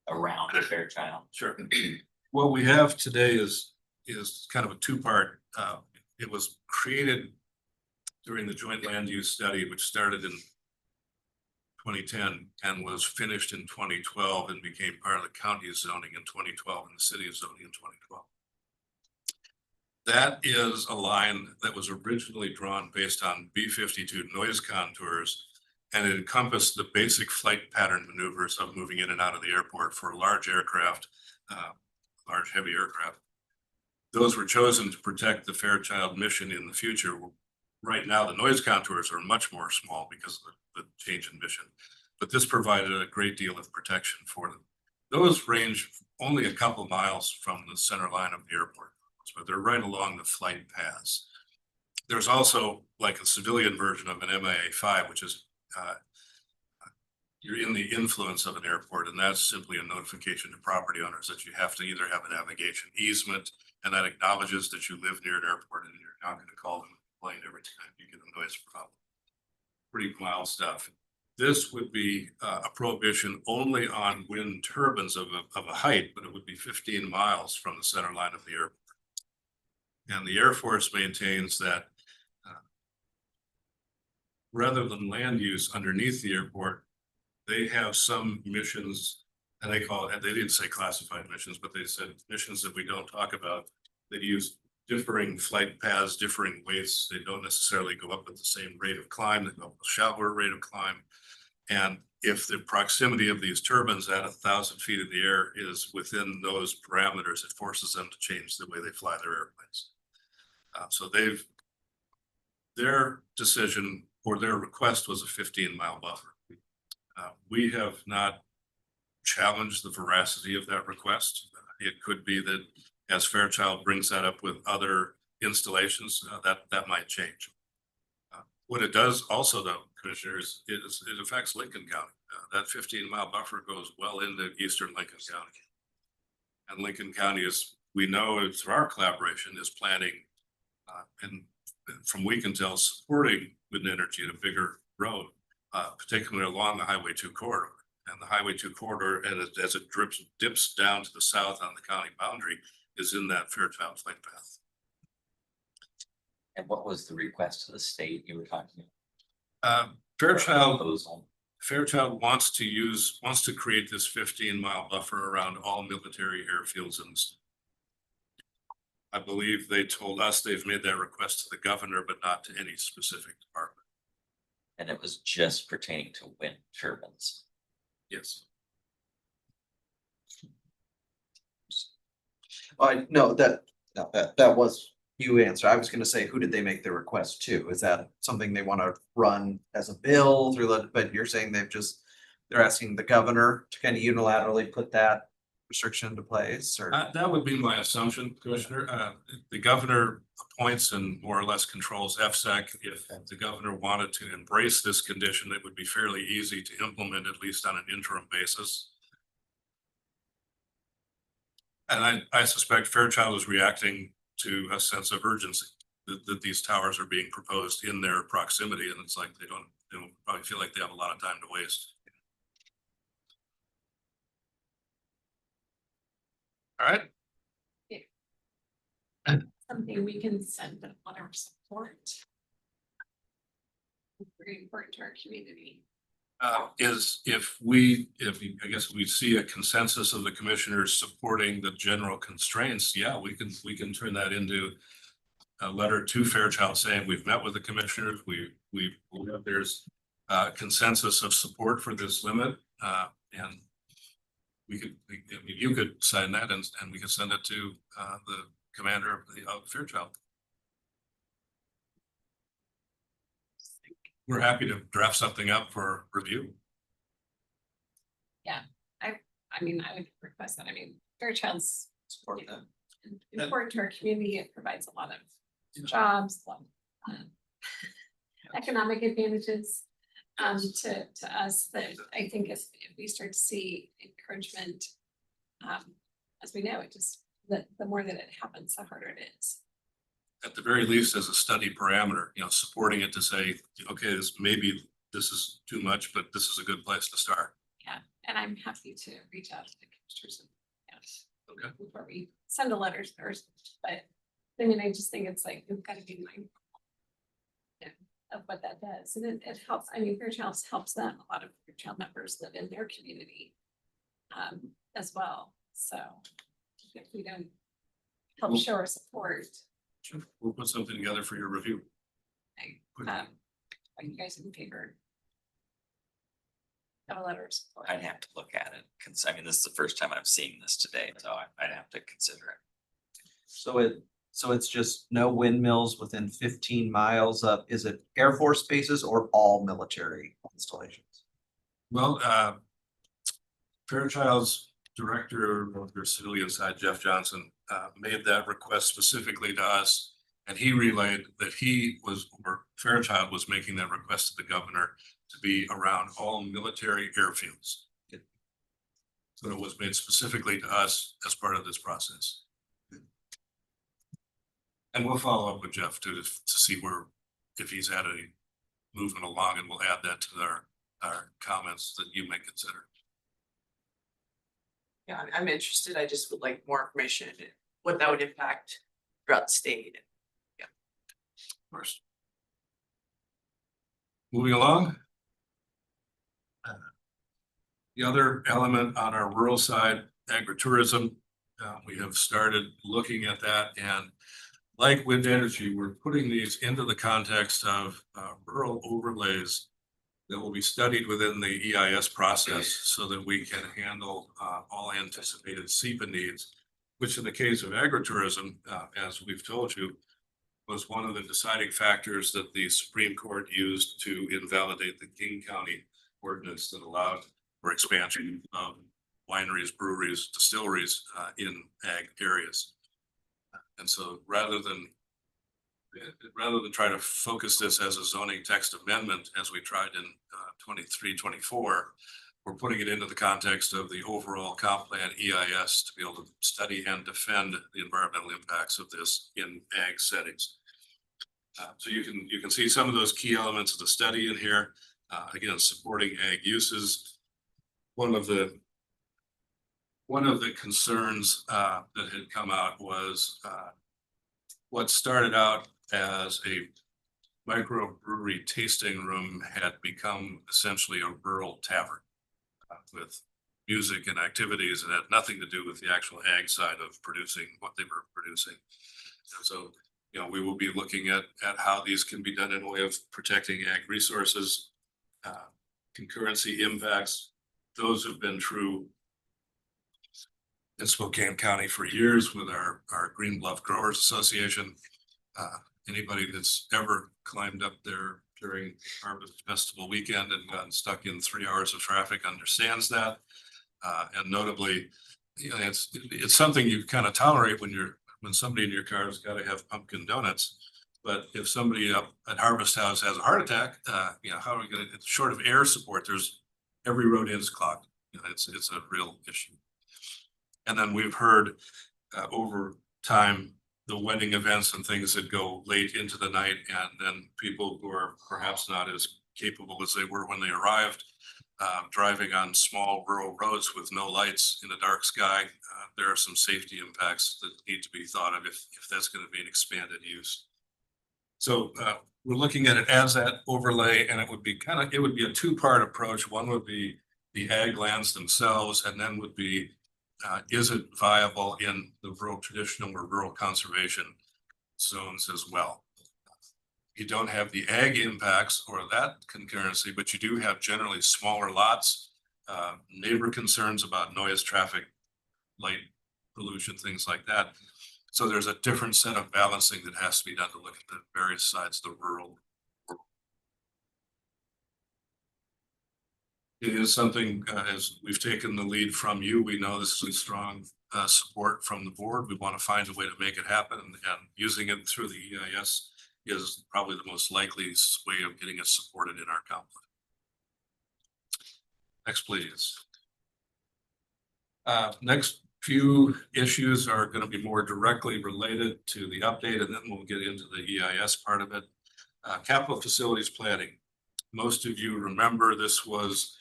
around Fairchild? Sure. What we have today is kind of a two-part. It was created during the joint land use study, which started in 2010 and was finished in 2012 and became part of the county's zoning in 2012 and the city of zoning in 2012. That is a line that was originally drawn based on B-52 noise contours, and it encompassed the basic flight pattern maneuvers of moving in and out of the airport for large aircraft, large heavy aircraft. Those were chosen to protect the Fairchild mission in the future. Right now, the noise contours are much more small because of the change in mission, but this provided a great deal of protection for them. Those range only a couple miles from the center line of the airport, but they're right along the flight paths. There's also like a civilian version of an MIA-5, which is you're in the influence of an airport, and that's simply a notification to property owners that you have to either have a navigation easement, and that acknowledges that you live near an airport, and you're not going to call them a plane every time you get a noise problem. Pretty mild stuff. This would be a prohibition only on wind turbines of a height, but it would be 15 miles from the center line of the airport. And the Air Force maintains that rather than land use underneath the airport, they have some missions, and they call it, they didn't say classified missions, but they said missions that we don't talk about. They use differing flight paths, differing weights. They don't necessarily go up at the same rate of climb, they go up a shallower rate of climb. And if the proximity of these turbines at 1,000 feet in the air is within those parameters, it forces them to change the way they fly their airplanes. So their decision or their request was a 15-mile buffer. We have not challenged the veracity of that request. It could be that as Fairchild brings that up with other installations, that might change. What it does also, though, Commissioners, is it affects Lincoln County. That 15-mile buffer goes well into eastern Lincoln County. And Lincoln County is, we know through our collaboration, is planning and from we can tell, supporting wind energy at a bigger road, particularly along the Highway 2 corridor. And the Highway 2 corridor, and as it dips down to the south on the county boundary, is in that Fairchild flight path. And what was the request to the state you were talking about? Fairchild wants to create this 15-mile buffer around all military airfields in the state. I believe they told us they've made that request to the governor, but not to any specific department. And it was just pertaining to wind turbines. Yes. No, that was you answer. I was gonna say, who did they make the request to? Is that something they want to run as a bill through the, but you're saying they're asking the governor to kind of unilaterally put that restriction into place, or? That would be my assumption, Commissioner. The governor appoints and more or less controls FSEC. If the governor wanted to embrace this condition, it would be fairly easy to implement, at least on an interim basis. And I suspect Fairchild is reacting to a sense of urgency that these towers are being proposed in their proximity, and it's like they don't probably feel like they have a lot of time to waste. All right. Something we can send a letter of support. Very important to our community. I guess we see a consensus of the commissioners supporting the general constraints, yeah, we can turn that into a letter to Fairchild saying we've met with the commissioners, there's a consensus of support for this limit, and you could sign that and we could send it to the commander of Fairchild. We're happy to draft something up for review. Yeah, I mean, I would request that. I mean, Fairchild's important to our community. It provides a lot of jobs, a lot of economic advantages to us that I think if we start to see encouragement, as we know, it just the more that it happens, the harder it is. At the very least, as a study parameter, supporting it to say, okay, maybe this is too much, but this is a good place to start. Yeah, and I'm happy to reach out to the Yes. Okay. Before we send the letters first, but I mean, I just think it's like, we've got to be mindful. Yeah, of what that does, and it helps, I mean, Fairchild helps them, a lot of Fairchild members live in their community. As well, so if we don't help Well- show our support, Sure. We'll put something together for your review. are you guys in favor? Of a letter of support? I'd have to look at it, cause I mean, this is the first time I've seen this today, so I'd have to consider it. So it's just no windmills within 15 miles of, is it Air Force bases or all military installations? Well, Fairchild's director of their civilian side, Jeff Johnson, made that request specifically to us. And he relayed that Fairchild was making that request to the governor to be around all military airfields. So it was made specifically to us as part of this process. And we'll follow up with Jeff to see if he's had any movement along, and we'll add that to our comments that you may consider. Yeah, I'm interested. I just would like more information and what that would impact throughout the state. Of course. Moving along. The other element on our rural side, agritourism, we have started looking at that, and like wind energy, we're putting these into the context of rural overlays that will be studied within the EIS process so that we can handle all anticipated SEPA needs, which in the case of agritourism, as we've told you, was one of the deciding factors that the Supreme Court used to invalidate the King County ordinance that allowed for expansion of wineries, breweries, distilleries in ag areas. And so rather than try to focus this as a zoning text amendment, as we tried in 23-24, we're putting it into the context of the overall comp plan EIS to be able to study and defend the environmental impacts of this in ag settings. So you can see some of those key elements of the study in here. Again, supporting ag uses. One of the concerns that had come out was what started out as a microbrewery tasting room had become essentially a rural tavern with music and activities, and had nothing to do with the actual ag side of producing what they were producing. And so, you know, we will be looking at how these can be done in a way of protecting ag resources, concurrency impacts. Those have been true in Spokane County for years with our Green Bluff Growers Association. Anybody that's ever climbed up there during Harvest Festival weekend and gotten stuck in 3 hours of traffic understands that. And notably, you know, it's something you kind of tolerate when somebody in your car has got to have pumpkin donuts. But if somebody up at Harvest House has a heart attack, you know, how are we going to, short of air support, every road is clogged. You know, it's a real issue. And then we've heard over time, the wedding events and things that go late into the night, and then people who are perhaps not as capable as they were when they arrived, driving on small rural roads with no lights in a dark sky. There are some safety impacts that need to be thought of if that's going to be an expanded use. So we're looking at it as that overlay, and it would be a two-part approach. One would be the ag lands themselves, and then would be is it viable in the rural traditional or rural conservation zones as well? You don't have the ag impacts or that concurrency, but you do have generally smaller lots, neighbor concerns about noise, traffic, light pollution, things like that. So there's a different set of balancing that has to be done to look at the various sides of the rural. It is something, as we've taken the lead from you, we know this is a strong support from the board. We want to find a way to make it happen, and using it through the EIS is probably the most likely way of getting it supported in our comp plan. Next, please. Next few issues are going to be more directly related to the update, and then we'll get into the EIS part of it. Capital facilities planning. Most of you remember this was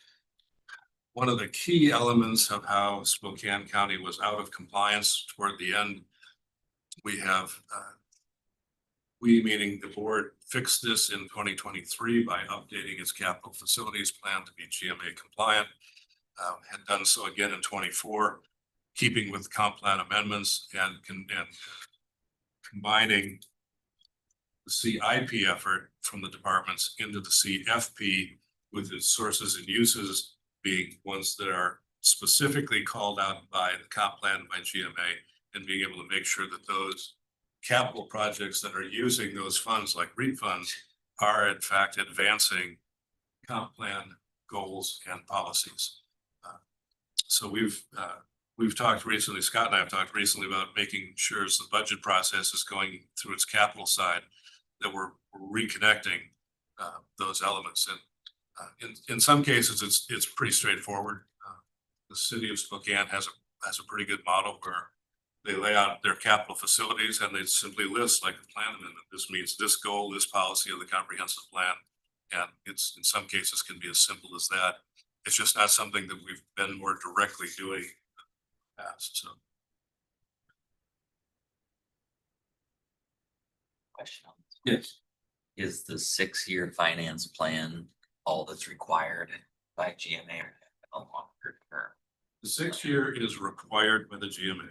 one of the key elements of how Spokane County was out of compliance toward the end. We have, we meaning the board fixed this in 2023 by updating its capital facilities plan to be GMA compliant. Had done so again in 24, keeping with comp plan amendments and combining the CIP effort from the departments into the CFP with its sources and uses being ones that are specifically called out by the comp plan by GMA, and being able to make sure that those capital projects that are using those funds like REAP funds are in fact advancing comp plan goals and policies. So we've talked recently, Scott and I have talked recently about making sure as the budget process is going through its capital side, that we're reconnecting those elements. And in some cases, it's pretty straightforward. The city of Spokane has a pretty good model where they lay out their capital facilities and they simply list like a plan amendment. This means this goal, this policy of the comprehensive plan. And it's in some cases can be as simple as that. It's just not something that we've been more directly doing in the past. So. Question on this. Yes. Is the 6-year finance plan all that's required by GMA or a longer term? The 6-year is required by the GMA.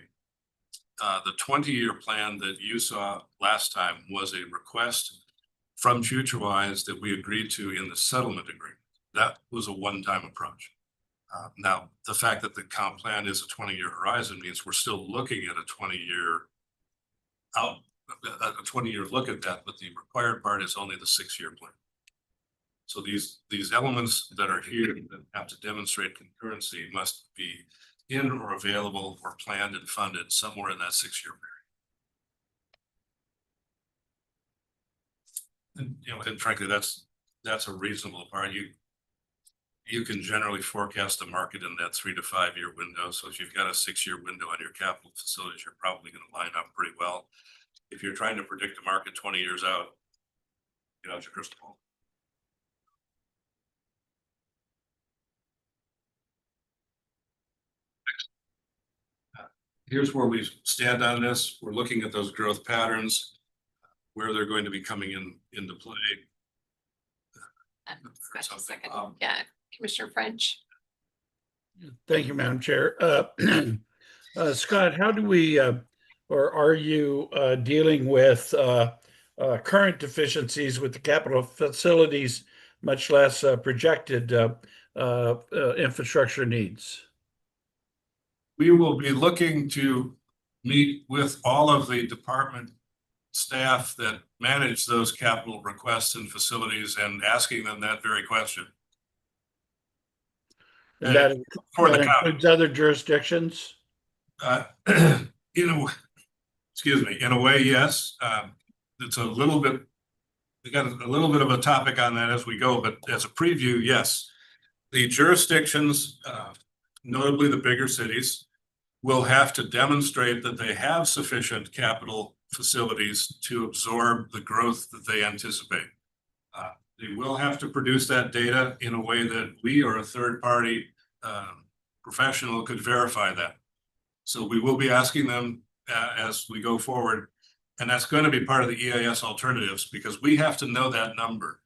The 20-year plan that you saw last time was a request from FutureWise that we agreed to in the settlement agreement. That was a one-time approach. Now, the fact that the comp plan is a 20-year horizon means we're still looking at a 20-year out, a 20-year look at that, but the required part is only the 6-year plan. So these elements that are here that have to demonstrate concurrency must be in or available or planned and funded somewhere in that 6-year period. And frankly, that's a reasonable part. You can generally forecast the market in that 3 to 5 year window. So if you've got a 6-year window on your capital facilities, you're probably going to line up pretty well. If you're trying to predict the market 20 years out, get out your crystal ball. Here's where we stand on this. We're looking at those growth patterns, where they're going to be coming into play. Just a second. Yeah, Commissioner French. Thank you, Madam Chair. Scott, how do we, or are you dealing with current deficiencies with the capital facilities, much less projected infrastructure needs? We will be looking to meet with all of the department staff that manage those capital requests and facilities and asking them that very question. And that includes other jurisdictions? Excuse me, in a way, yes. It's a little bit, we got a little bit of a topic on that as we go, but as a preview, yes. The jurisdictions, notably the bigger cities, will have to demonstrate that they have sufficient capital facilities to absorb the growth that they anticipate. They will have to produce that data in a way that we or a third party professional could verify that. So we will be asking them as we go forward, and that's going to be part of the EIS alternatives because we have to know that number.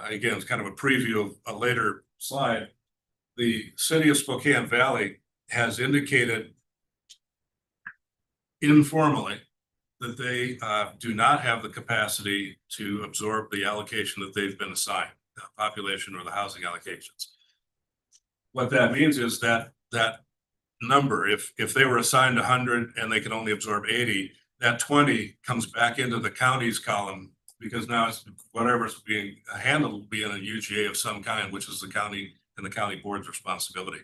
Again, it's kind of a preview of a later slide. The city of Spokane Valley has indicated informally that they do not have the capacity to absorb the allocation that they've been assigned, the population or the housing allocations. What that means is that that number, if they were assigned 100 and they can only absorb 80, that 20 comes back into the county's column because now it's whatever's being handled will be in a UGA of some kind, which is the county and the county board's responsibility.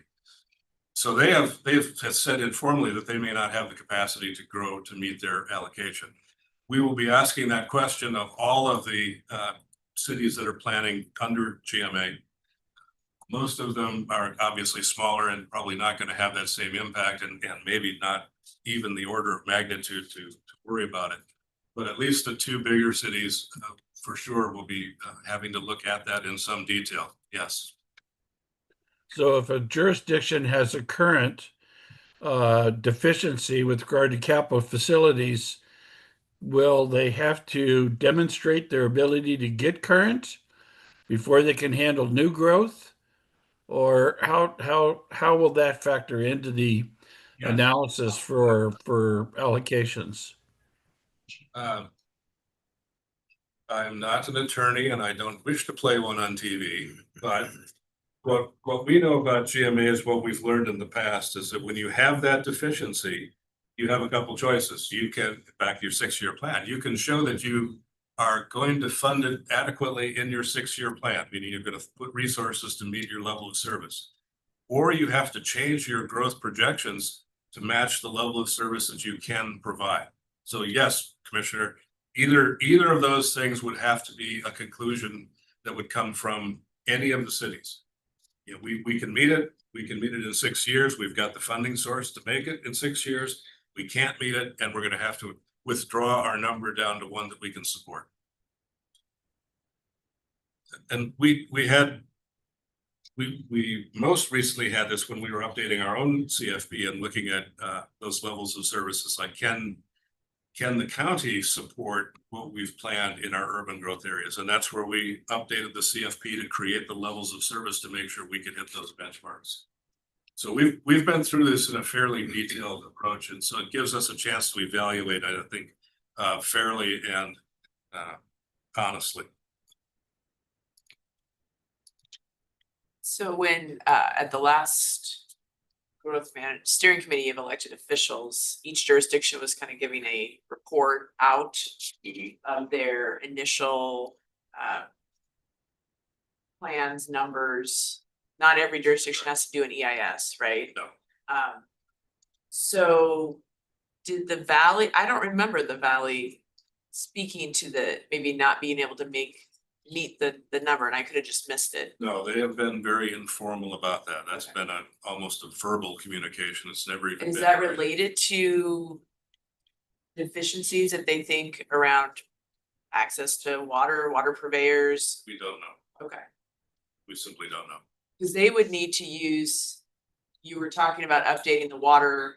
So they've said informally that they may not have the capacity to grow to meet their allocation. We will be asking that question of all of the cities that are planning under GMA. Most of them are obviously smaller and probably not going to have that same impact and maybe not even the order of magnitude to worry about it. But at least the 2 bigger cities for sure will be having to look at that in some detail. Yes. So if a jurisdiction has a current deficiency with regard to capital facilities, will they have to demonstrate their ability to get current before they can handle new growth? Or how will that factor into the analysis for allocations? I'm not an attorney and I don't wish to play one on TV, but what we know about GMA is what we've learned in the past is that when you have that deficiency, you have a couple choices. You can, back to your 6-year plan, you can show that you are going to fund it adequately in your 6-year plan, meaning you're going to put resources to meet your level of service. Or you have to change your growth projections to match the level of service that you can provide. So yes, Commissioner, either of those things would have to be a conclusion that would come from any of the cities. You know, we can meet it. We can meet it in 6 years. We've got the funding source to make it in 6 years. We can't meet it, and we're going to have to withdraw our number down to one that we can support. And we most recently had this when we were updating our own CFP and looking at those levels of services. Like, can the county support what we've planned in our urban growth areas? And that's where we updated the CFP to create the levels of service to make sure we could hit those benchmarks. So we've been through this in a fairly detailed approach, and so it gives us a chance to evaluate, I think, fairly and honestly. So when at the last growth steering committee of elected officials, each jurisdiction was kind of giving a report out of their initial plans, numbers. Not every jurisdiction has to do an EIS, right? No. So did the Valley, I don't remember the Valley speaking to the maybe not being able to meet the number, and I could have just missed it. No, they have been very informal about that. That's been almost a verbal communication. It's never even. Is that related to deficiencies that they think around access to water purveyors? We don't know. Okay. We simply don't know. Because they would need to use, you were talking about updating the water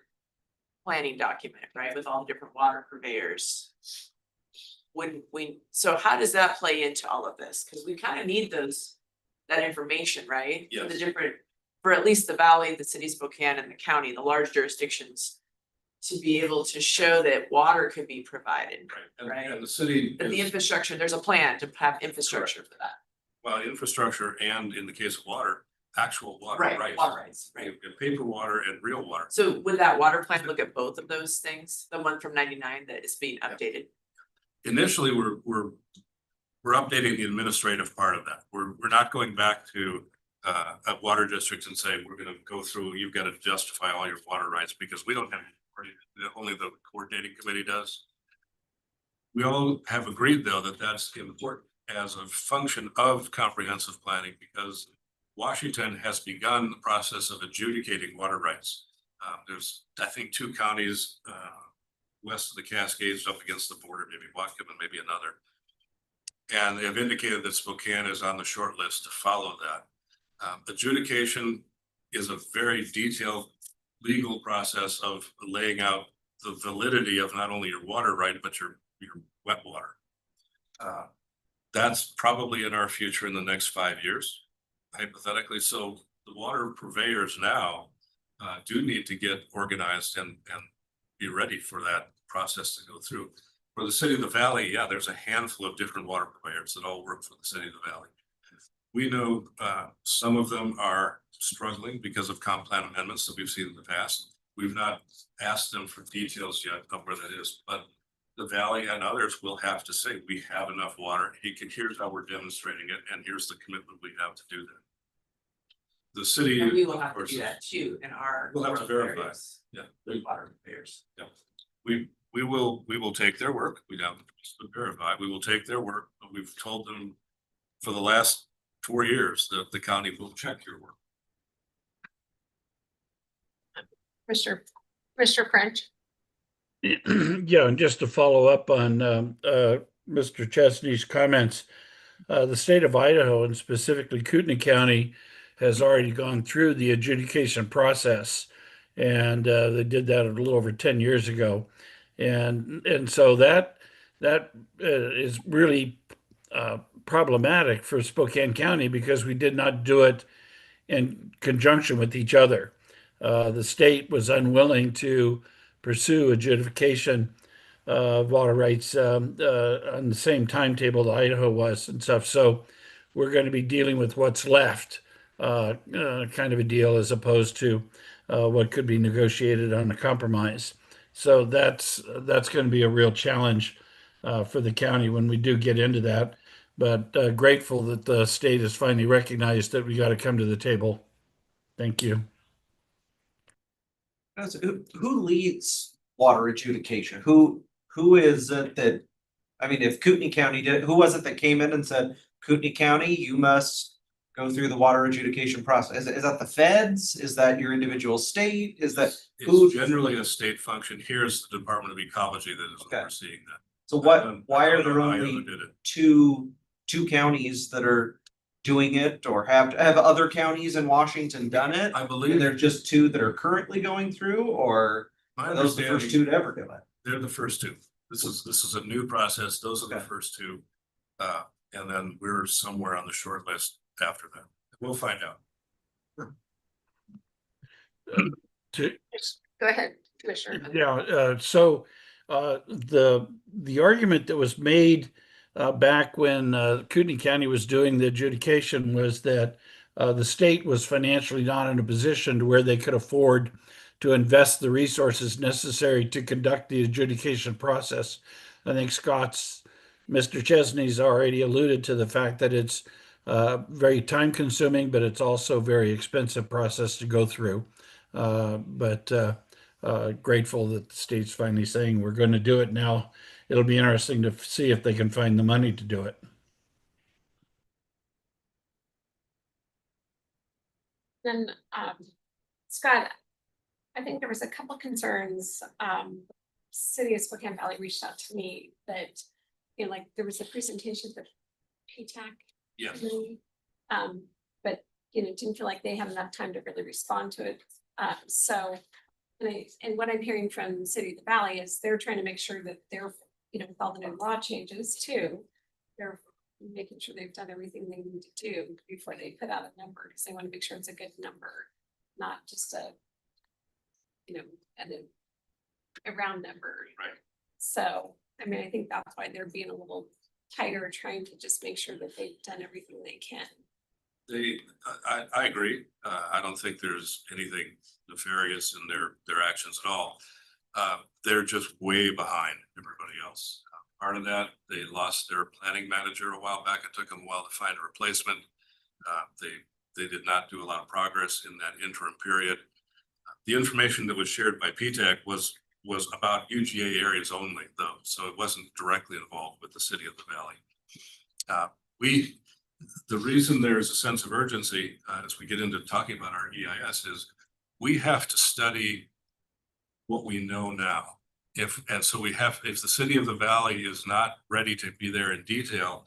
planning document, right, with all the different water purveyors. So how does that play into all of this? Because we kind of need that information, right? Yes. For the different, for at least the Valley, the city of Spokane and the county, the large jurisdictions, to be able to show that water could be provided, right? And the city. But the infrastructure, there's a plan to have infrastructure for that. Well, infrastructure and in the case of water, actual water Right, rights. water rights, right. You have paper water and real water. So would that water plan look at both of those things? The one from 99 that is being updated? Initially, we're updating the administrative part of that. We're not going back to a water district and say, we're gonna go through, you've got to justify all your water rights, because we don't have, only the coordinating committee does. We all have agreed, though, that that's important as a function of comprehensive planning, because Washington has begun the process of adjudicating water rights. There's, I think, 2 counties west of the Cascades up against the border, maybe Whatcom and maybe another. And they have indicated that Spokane is on the short list to follow that. Adjudication is a very detailed legal process of laying out the validity of not only your water right, but your wet water. That's probably in our future in the next 5 years, hypothetically. So the water purveyors now do need to get organized and be ready for that process to go through. For the city of the Valley, yeah, there's a handful of different water purveyors that all work for the city of the Valley. We know some of them are struggling because of comp plan amendments that we've seen in the past. We've not asked them for details yet of where that is, but the Valley and others will have to say, we have enough water. Here's how we're demonstrating it, and here's the commitment we have to do that. The city. And we will have to do that too in our. We'll have to verify. areas, Yeah. with water purveyors. Yeah. We will take their work. We don't verify. We will take their work, but we've told them for the last 4 years that the county will check your work. Mr. French. Yeah, and just to follow up on Mr. Chesney's comments, the state of Idaho and specifically Kootenai County has already gone through the adjudication process. And they did that a little over 10 years ago. And so that is really problematic for Spokane County because we did not do it in conjunction with each other. The state was unwilling to pursue adjudication of water rights on the same timetable that Idaho was and stuff. So we're going to be dealing with what's left, kind of a deal, as opposed to what could be negotiated on a compromise. So that's going to be a real challenge for the county when we do get into that. But grateful that the state has finally recognized that we got to come to the table. Thank you. Who leads water adjudication? Who is it that, I mean, if Kootenai County did, who was it that came in and said, Kootenai County, you must go through the water adjudication process? Is that the feds? Is that your individual state? Is that who? It's generally a state function. Here's the Department of Ecology that is overseeing that. So why are there only two counties that are doing it, or have other counties in Washington done it? I believe And they're just two that are currently going through, or my are those the first two to ever do it? They're the first two. This is a new process. Those are the first two. And then we're somewhere on the short list after that. We'll find out. Go ahead, Commissioner. Yeah, so the argument that was made back when Kootenai County was doing the adjudication was that the state was financially not in a position to where they could afford to invest the resources necessary to conduct the adjudication process. I think Mr. Chesney's already alluded to the fact that it's very time consuming, but it's also a very expensive process to go through. But grateful that the state's finally saying we're going to do it now. It'll be interesting to see if they can find the money to do it. Then, Scott, I think there was a couple concerns. City of Spokane Valley reached out to me that, you know, like there was a presentation of the PTAC. Yes. But, you know, didn't feel like they had enough time to really respond to it. And what I'm hearing from the City of the Valley is they're trying to make sure that they're, you know, with all the new law changes too, they're making sure they've done everything they need to do before they put out a number, because they want to make sure it's a good number, not just a, you know, a round number. Right. So, I mean, I think that's why they're being a little tighter, trying to just make sure that they've done everything they can. I agree. I don't think there's anything nefarious in their actions at all. They're just way behind everybody else. Part of that, they lost their planning manager a while back. It took them a while to find a replacement. They did not do a lot of progress in that interim period. The information that was shared by PTAC was about UGA areas only, though, so it wasn't directly involved with the City of the Valley. The reason there's a sense of urgency as we get into talking about our EIS is we have to study what we know now. If the City of the Valley is not ready to be there in detail,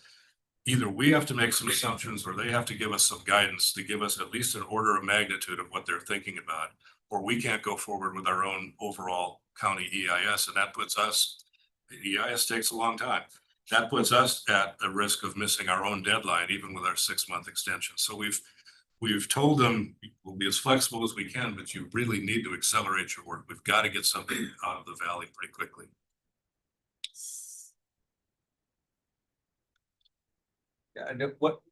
either we have to make some assumptions or they have to give us some guidance to give us at least an order of magnitude of what they're thinking about, or we can't go forward with our own overall county EIS. And that puts us, the EIS takes a long time. That puts us at a risk of missing our own deadline, even with our 6-month extension. So we've told them we'll be as flexible as we can, but you really need to accelerate your work. We've got to get something out of the valley pretty quickly. Yeah,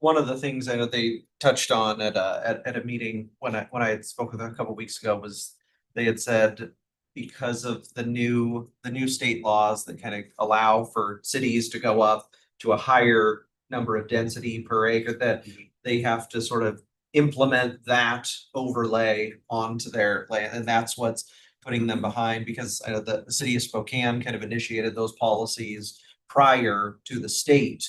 one of the things I know they touched on at a meeting when I had spoken with them a couple weeks ago was they had said, because of the new state laws that kind of allow for cities to go up to a higher number of density per acre, that they have to sort of implement that overlay onto their land. And that's what's putting them behind, because I know the city of Spokane kind of initiated those policies prior to the state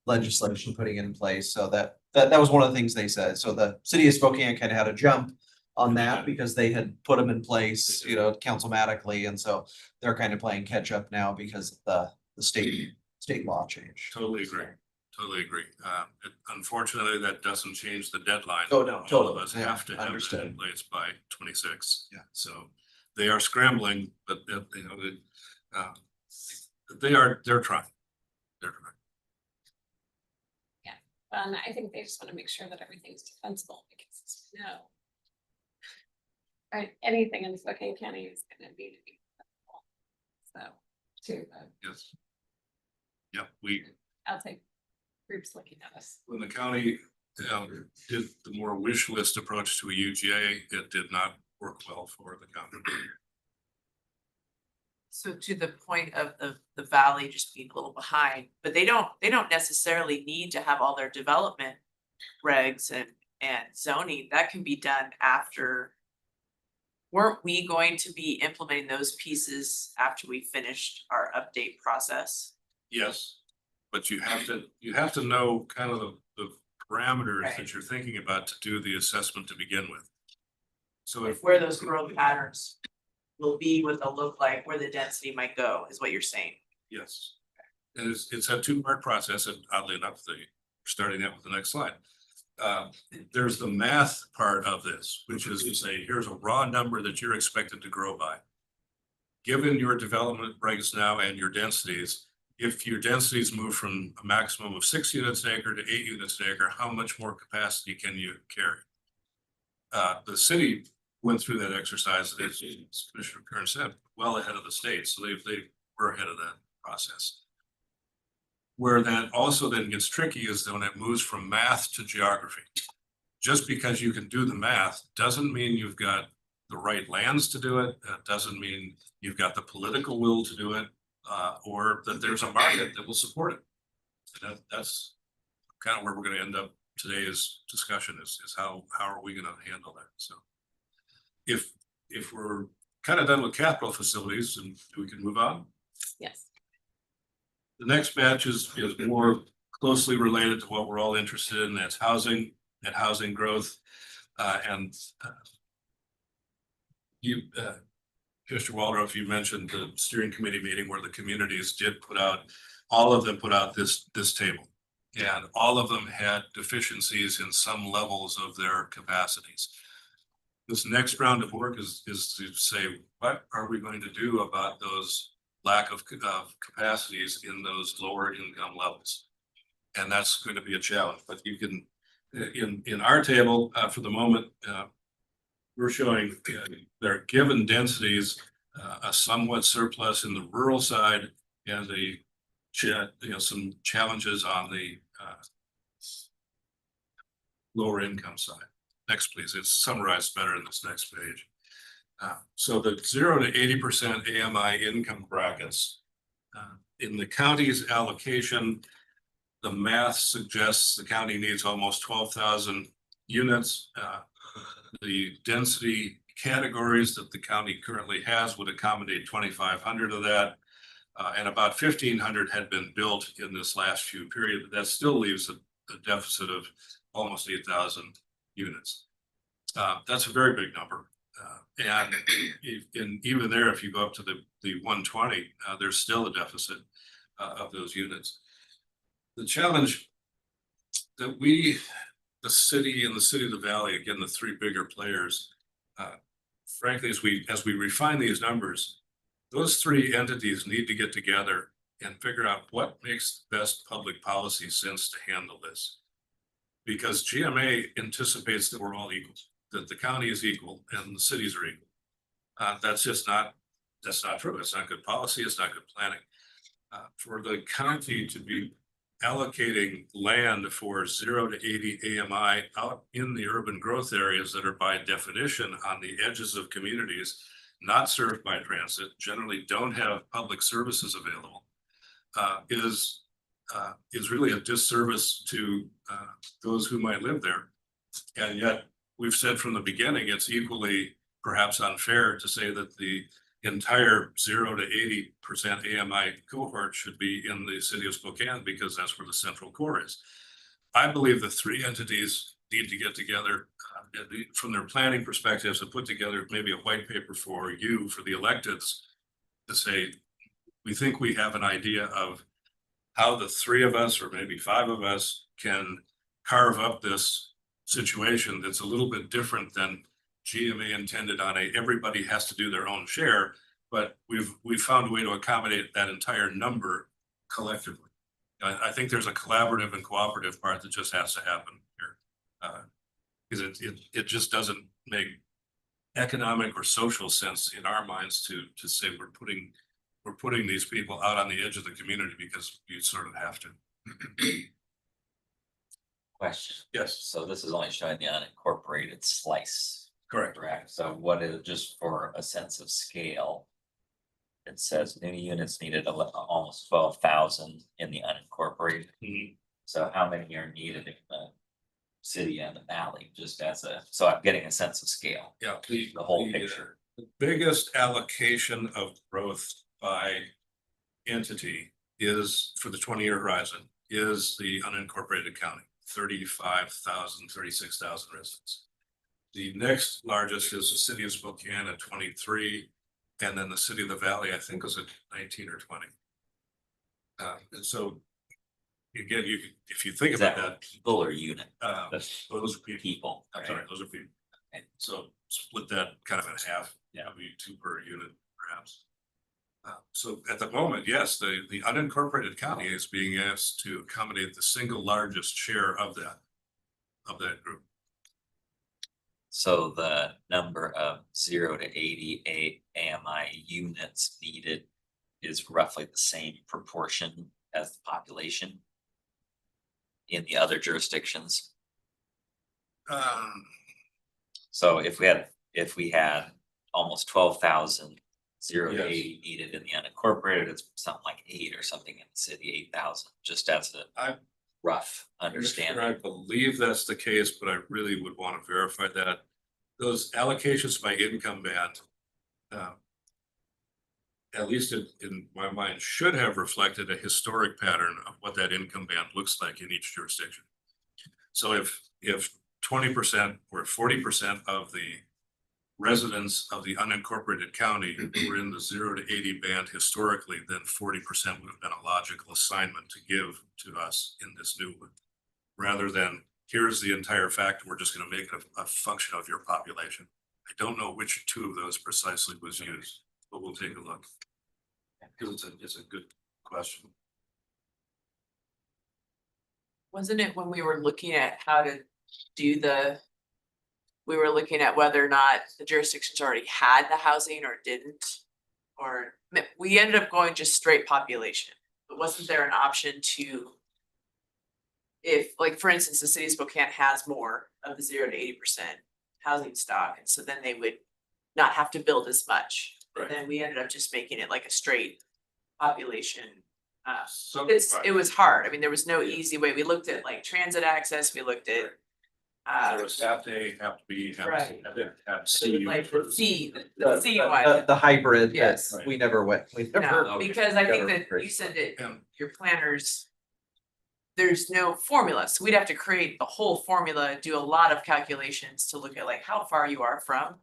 legislation putting it in place. So that was one of the things they said. So the city of Spokane kind of had a jump on that because they had put them in place, you know, councilmatically, and so they're kind of playing catch up now because of the state law change. Totally agree. totally agree. Unfortunately, that doesn't change the deadline. Oh, no, All of totally. us Yeah, have to have that in understood. place by 26. Yeah. So they are scrambling, but you know, they're trying. They're trying. And I think they just want to make sure that everything's defensible because no. Right, anything in Spokane County is gonna need to be defensible. So, Yes. Yep, we, outside groups looking at us. when the county did the more wish list approach to a UGA, it did not work well for the county. So to the point of the valley just being a little behind, but they don't necessarily need to have all their development regs and zoning, that can be done after. Weren't we going to be implementing those pieces after we finished our update process? Yes, but you have to know kind of the parameters Right. that you're thinking about to do the assessment to begin with. So if, Where those growth patterns will be, what they'll look like, where the density might go, is what you're saying. yes, and it's a two-part process, and oddly enough, starting out with the next slide. There's the math part of this, which is to say, here's a raw number that you're expected to grow by. Given your development regs now and your densities, if your densities move from a maximum of 6 units an acre to 8 units an acre, how much more capacity can you carry? The city went through that exercise, as Commissioner Kern said, well ahead of the state, so they were ahead of that process. Where that also then gets tricky is when it moves from math to geography. Just because you can do the math doesn't mean you've got the right lands to do it. That doesn't mean you've got the political will to do it, or that there's a market that will support it. That's kind of where we're going to end up today's discussion is how are we going to handle that? So if we're kind of done with capital facilities, and we can move on. Yes. The next batch is more closely related to what we're all interested in. That's housing and housing growth. Mr. Waldorf, you mentioned the steering committee meeting where the communities did all of them put out this table. And all of them had deficiencies in some levels of their capacities. This next round of work is to say, what are we going to do about those lack of capacities in those lower income levels? And that's going to be a challenge, but you can, in our table, for the moment, we're showing their given densities, a somewhat surplus in the rural side and some challenges on the lower income side. Next, please. It's summarized better in this next page. So the 0 to 80% AMI income brackets in the county's allocation, the math suggests the county needs almost 12,000 units. The density categories that the county currently has would accommodate 2,500 of that. And about 1,500 had been built in this last few period, but that still leaves a deficit of almost 8,000 units. That's a very big number. And even there, if you go up to the 120, there's still a deficit of those units. The challenge that the city and the city of the valley, again, the three bigger players, frankly, as we refine these numbers, those three entities need to get together and figure out what makes the best public policy sense to handle this. Because GMA anticipates that we're all equal, that the county is equal and the cities are equal. That's not true. It's not good policy. It's not good planning. For the county to be allocating land for 0 to 80 AMI out in the urban growth areas that are by definition on the edges of communities not served by transit, generally don't have public services available, is really a disservice to those who might live there. And yet we've said from the beginning, it's equally perhaps unfair to say that the entire 0 to 80% AMI cohort should be in the city of Spokane because that's where the central core is. I believe the three entities need to get together from their planning perspectives and put together maybe a white paper for you, for the electeds, to say, we think we have an idea of how the three of us, or maybe five of us, can carve up this situation that's a little bit different than GMA intended on everybody has to do their own share, but we've found a way to accommodate that entire number collectively. I think there's a collaborative and cooperative part that just has to happen here. Because it just doesn't make economic or social sense in our minds to say we're putting these people out on the edge of the community because you sort of have to. Question. Yes, So this is only showing the unincorporated slice. correct. Correct. So what is, just for a sense of scale? It says new units needed almost 12,000 in the unincorporated. Mhm. So how many are needed in the city and the valley, just as so I'm getting a sense of scale, Yeah, the whole picture. The biggest allocation of growth by entity is for the 20-year horizon is the unincorporated county, 35,000, 36,000 residents. The next largest is the city of Spokane at 23, and then the city of the valley, I think, was at 19 or 20. And so again, if you think Is about that that, people or unit? those are people. People. I'm sorry, those are people. So split that kind of in half. Yeah. Maybe 2 per unit, perhaps. So at the moment, yes, the unincorporated county is being asked to accommodate the single largest share of that group. So the number of 0 to 80 AMI units needed is roughly the same proportion as the population in the other jurisdictions. So if we had almost 12,000, 0 to Yes. 80 needed in the unincorporated, it's something like 8 or something in the city, 8,000, just as a rough understanding. I believe that's the case, but I really would want to verify that. Those allocations by income band, at least in my mind, should have reflected a historic pattern of what that income band looks like in each jurisdiction. So if 20% or 40% of the residents of the unincorporated county were in the 0 to 80 band historically, then 40% would have been a logical assignment to give to us in this new one. Rather than, here's the entire factor, we're just gonna make it a function of your population. I don't know which two of those precisely was used, but we'll take a look. Because it's a good question. Wasn't it when we were looking at how to do we were looking at whether or not the jurisdictions already had the housing or didn't? Or we ended up going just straight population, but wasn't there an option to? If, like, for instance, the city of Spokane has more of the 0 to 80% housing stock, and so then they would not have to build as much. Right. Then we ended up just making it like a straight population. So It was hard. I mean, there was no easy way. We looked at like transit access, we looked at. there was have to be, Right. have C. Like the C one. The hybrid, Yes. yes, we never went, we never. No, because I think never that created you said that And your planners. There's no formula, so we'd have to create the whole formula, do a lot of calculations to look at like how far you are from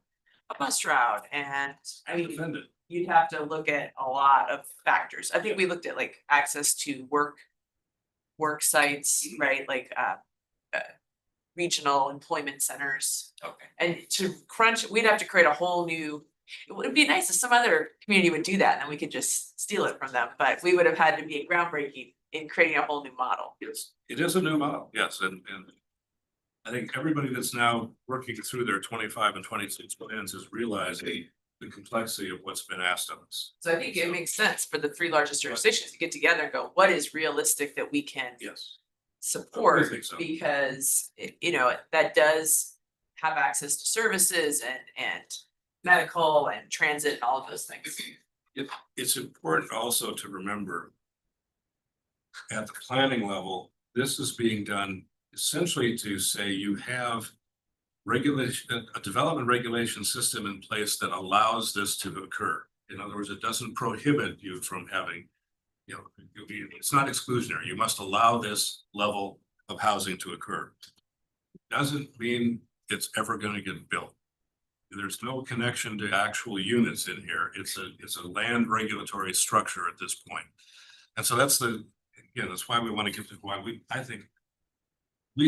a bus route, and I mean, defended. you'd have to look at a lot of factors. I think we looked at like access to work sites, right, like regional employment centers. Okay. And to crunch, we'd have to create a whole new, it would be nice if some other community would do that, and then we could just steal it from them, but we would have had to be groundbreaking in creating a whole new model. Yes, it is a new model, yes, and I think everybody that's now working through their 25 and 26 plans is realizing the complexity of what's been asked of us. So I think it makes sense for the 3 largest jurisdictions to get together and go, what is realistic that we can Yes. support? think so. Because that does have access to services and medical and transit and all of those things. It's important also to remember at the planning level, this is being done essentially to say you have a development regulation system in place that allows this to occur. In other words, it doesn't prohibit you from having, it's not exclusionary. You must allow this level of housing to occur. Doesn't mean it's ever going to get built. There's no connection to actual units in here. It's a land regulatory structure at this point. And so that's again, that's why we want to get to why we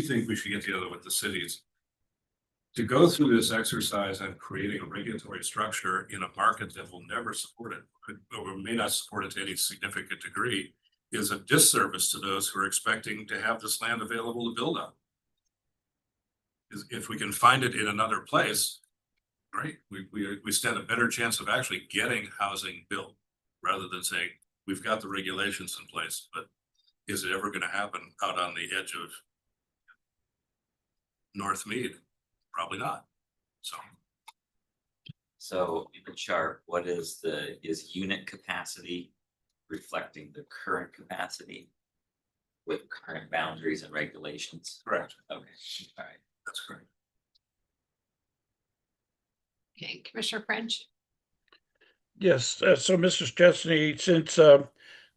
think we should get together with the cities to go through this exercise of creating a regulatory structure in a market that will never support it, or may not support it to any significant degree, is a disservice to those who are expecting to have this land available to build on. If we can find it in another place, great, we stand a better chance of actually getting housing built, rather than saying, we've got the regulations in place, but is it ever gonna happen out on the edge of North Mead? Probably not, so. So in the chart, what is unit capacity reflecting the current capacity with current boundaries and regulations? Correct. Okay, all right. That's correct. Okay, Commissioner French. Yes, so Mr. Chesney, since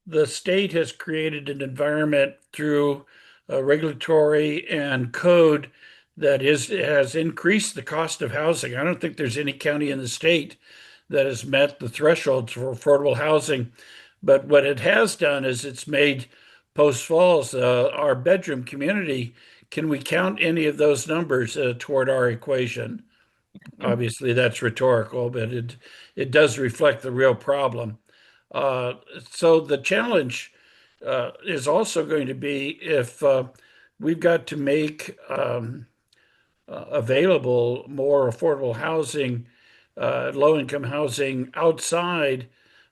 the state has created an environment through regulatory and code that has increased the cost of housing. I don't think there's any county in the state that has met the thresholds for affordable housing. But what it has done is it's made Post Falls our bedroom community. Can we count any of those numbers toward our equation? Obviously, that's rhetorical, but it does reflect the real problem. So the challenge is also going to be if we've got to make available more affordable housing, low-income housing outside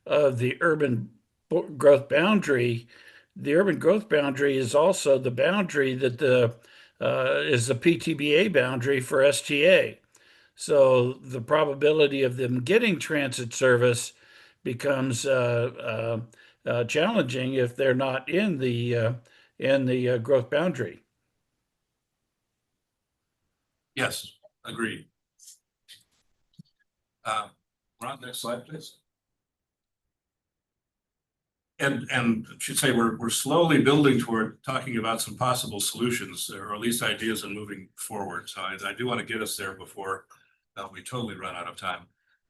of the urban growth boundary. The urban growth boundary is also the boundary that is the PTBA boundary for STA. So the probability of them getting transit service becomes challenging if they're not in the growth boundary. Yes, agreed. Ron, next slide, please. And should say we're slowly building toward talking about some possible solutions, or at least ideas and moving forward. So I do want to get us there before we totally run out of time.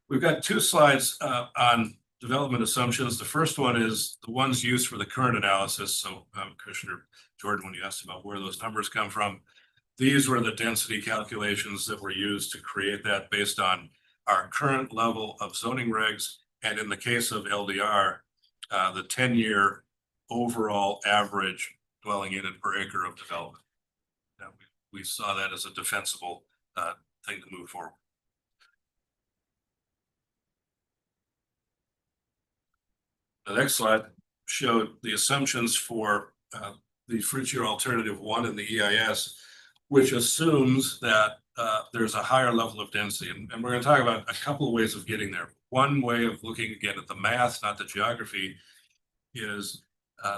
We've got two slides on development assumptions. The first one is the ones used for the current analysis. So Commissioner Jordan, when you asked about where those numbers come from, these were the density calculations that were used to create that based on our current level of zoning regs. And in the case of LDR, the 10-year overall average dwelling unit per acre of development. We saw that as a defensible thing to move forward. The next slide showed the assumptions for the first year alternative 1 in the EIS, which assumes that there's a higher level of density. And we're going to talk about a couple of ways of getting there. One way of looking again at the math, not the geography, is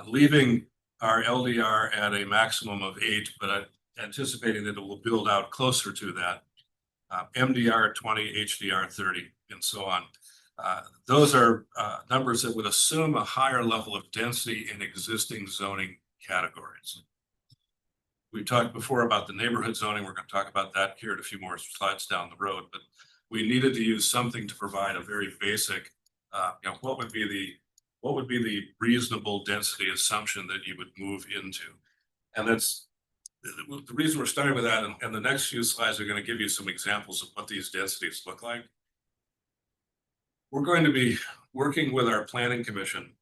leaving our LDR at a maximum of 8, but anticipating that it will build out closer to that. MDR 20, HDR 30, and so on. Those are numbers that would assume a higher level of density in existing zoning categories. We talked before about the neighborhood zoning. We're going to talk about that here in a few more slides down the road, but we needed to use something to provide a very basic, what would be the reasonable density assumption that you would move into? And that's the reason we're starting with that. And the next few slides are going to give you some examples of what these densities look like. We're going to be working with our planning commission.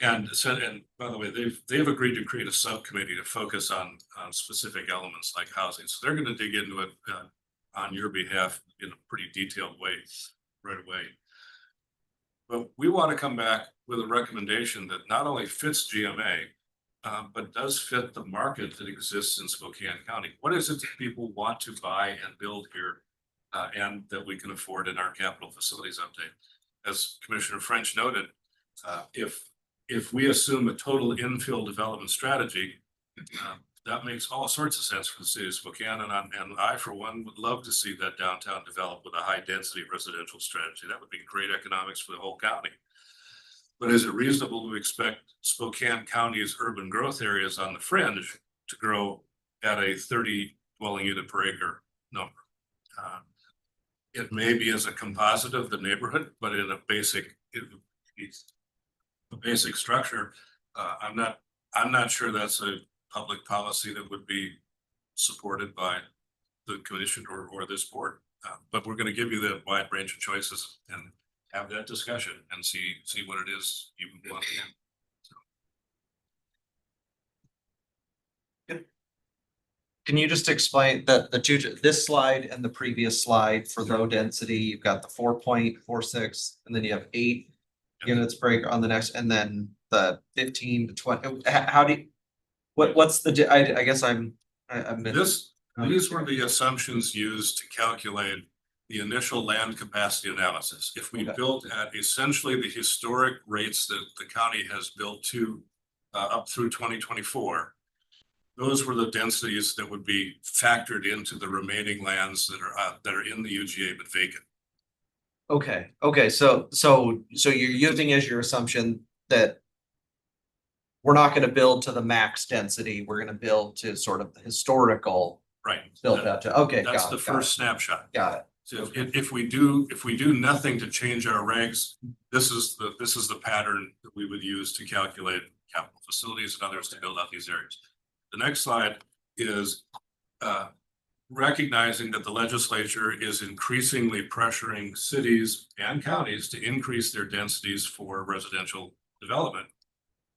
And by the way, they've agreed to create a subcommittee to focus on specific elements like housing. So they're going to dig into it on your behalf in a pretty detailed way right away. But we want to come back with a recommendation that not only fits GMA, but does fit the market that exists in Spokane County. What is it that people want to buy and build here, and that we can afford in our capital facilities update? As Commissioner French noted, if we assume a total infill development strategy, that makes all sorts of sense for the city of Spokane. And I, for one, would love to see that downtown develop with a high density residential strategy. That would be great economics for the whole county. But is it reasonable to expect Spokane County's urban growth areas on the fringe to grow at a 30 dwelling unit per acre number? It may be as a composite of the neighborhood, but in a basic structure, I'm not sure that's a public policy that would be supported by the commission or this board. But we're gonna give you the wide range of choices and have that discussion and see what it is you want. Can you just explain the two, this slide and the previous slide for low density, you've got the 4.46, and then you have 8 units per acre on the next, and then the 15 to 20, how do you? What's the, I guess I'm These were the assumptions used to calculate the initial land capacity analysis. If we built at essentially the historic rates that the county has built to up through 2024, those were the densities that would be factored into the remaining lands that are in the UGA but vacant. Okay, so you're using as your assumption that we're not gonna build to the max density, we're gonna build to sort of the historical Right. built out to, okay, That's got the it, first snapshot. got it. So if we do nothing to change our regs, this is the pattern that we would use to calculate capital facilities and others to build out these areas. The next slide is recognizing that the legislature is increasingly pressuring cities and counties to increase their densities for residential development.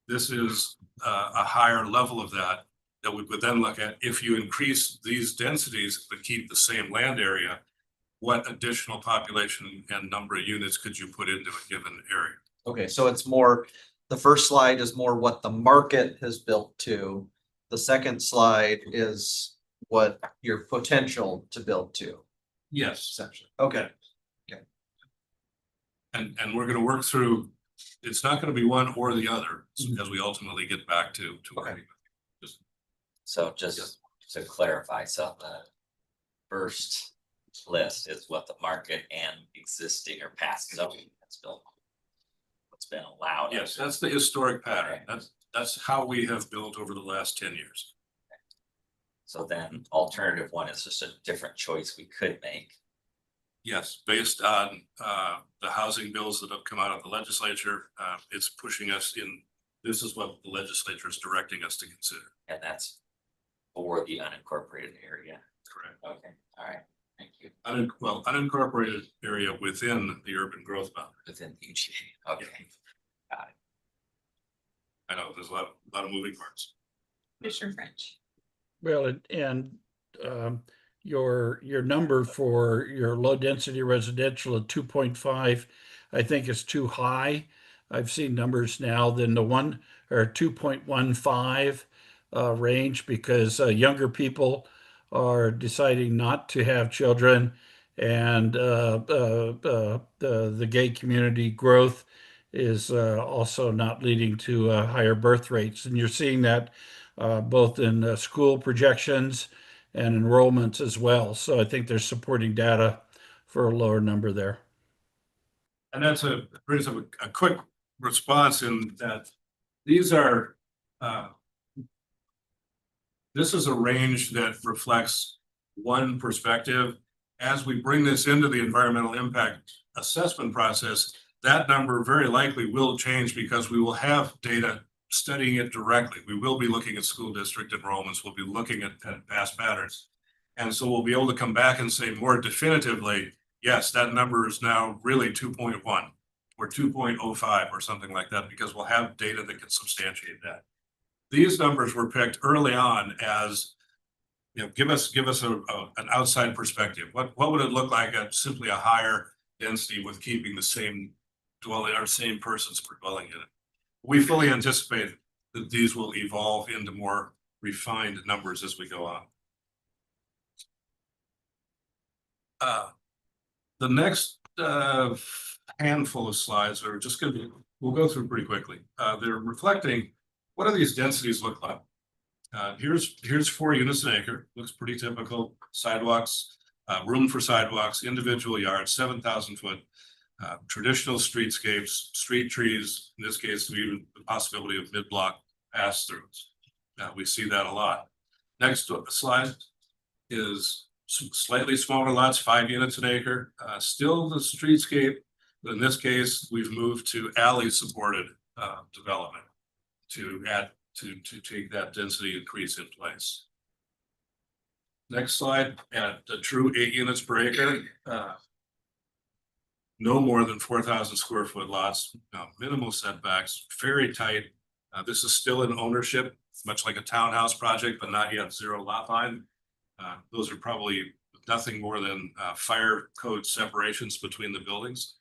This is a higher level of that we would then look at. If you increase these densities but keep the same land area, what additional population and number of units could you put into a given area? Okay, so it's more, the first slide is more what the market has built to. The second slide is what your potential to build to, Yes. essentially. Okay. And we're gonna work through, it's not gonna be one or the other as we ultimately get back to. Okay. So just to clarify, so the first list is what the market and existing or past zoning has built. What's been allowed. Yes, that's the historic pattern. That's how we have built over the last 10 years. So then alternative one is just a different choice we could make. Yes, based on the housing bills that have come out of the legislature, it's pushing us in, this is what the legislature is directing us to consider. And that's for the unincorporated area. Correct. Okay, all right, thank you. Unincorporated area within the urban growth boundary. Within UGA, okay. Got it. I know, there's a lot of moving parts. Commissioner French. Well, your number for your low density residential at 2.5, I think is too high. I've seen numbers now than the 1 or 2.15 range, because younger people are deciding not to have children, and the gay community growth is also not leading to higher birth rates. And you're seeing that both in school projections and enrollments as well. So I think there's supporting data for a lower number there. And that's brings up a quick response in that these are this is a range that reflects one perspective. As we bring this into the environmental impact assessment process, that number very likely will change because we will have data studying it directly. We will be looking at school district enrollments. We'll be looking at past patterns. And so we'll be able to come back and say more definitively, yes, that number is now really 2.1 or 2.05 or something like that, because we'll have data that can substantiate that. These numbers were picked early on as, you know, give us an outside perspective. What would it look like at simply a higher density with keeping the same dwelling or same persons per dwelling unit? We fully anticipate that these will evolve into more refined numbers as we go on. The next handful of slides are just going to be, we'll go through pretty quickly. They're reflecting what do these densities look like. Here's 4 units an acre, looks pretty typical. Sidewalks, room for sidewalks, individual yards, 7,000 foot. Traditional streetscapes, street trees, in this case, even the possibility of mid-block pass-throughs. We see that a lot. Next slide is slightly smaller lots, 5 units an acre. Still the streetscape, but in this case, we've moved to alley-supported development. to add to take that density increase in place. Next slide, at the true 8 units per acre, no more than 4,000 square foot lots, minimal setbacks, very tight. This is still in ownership, much like a townhouse project, but not yet 0 lot line. Those are probably nothing more than fire code separations between the buildings.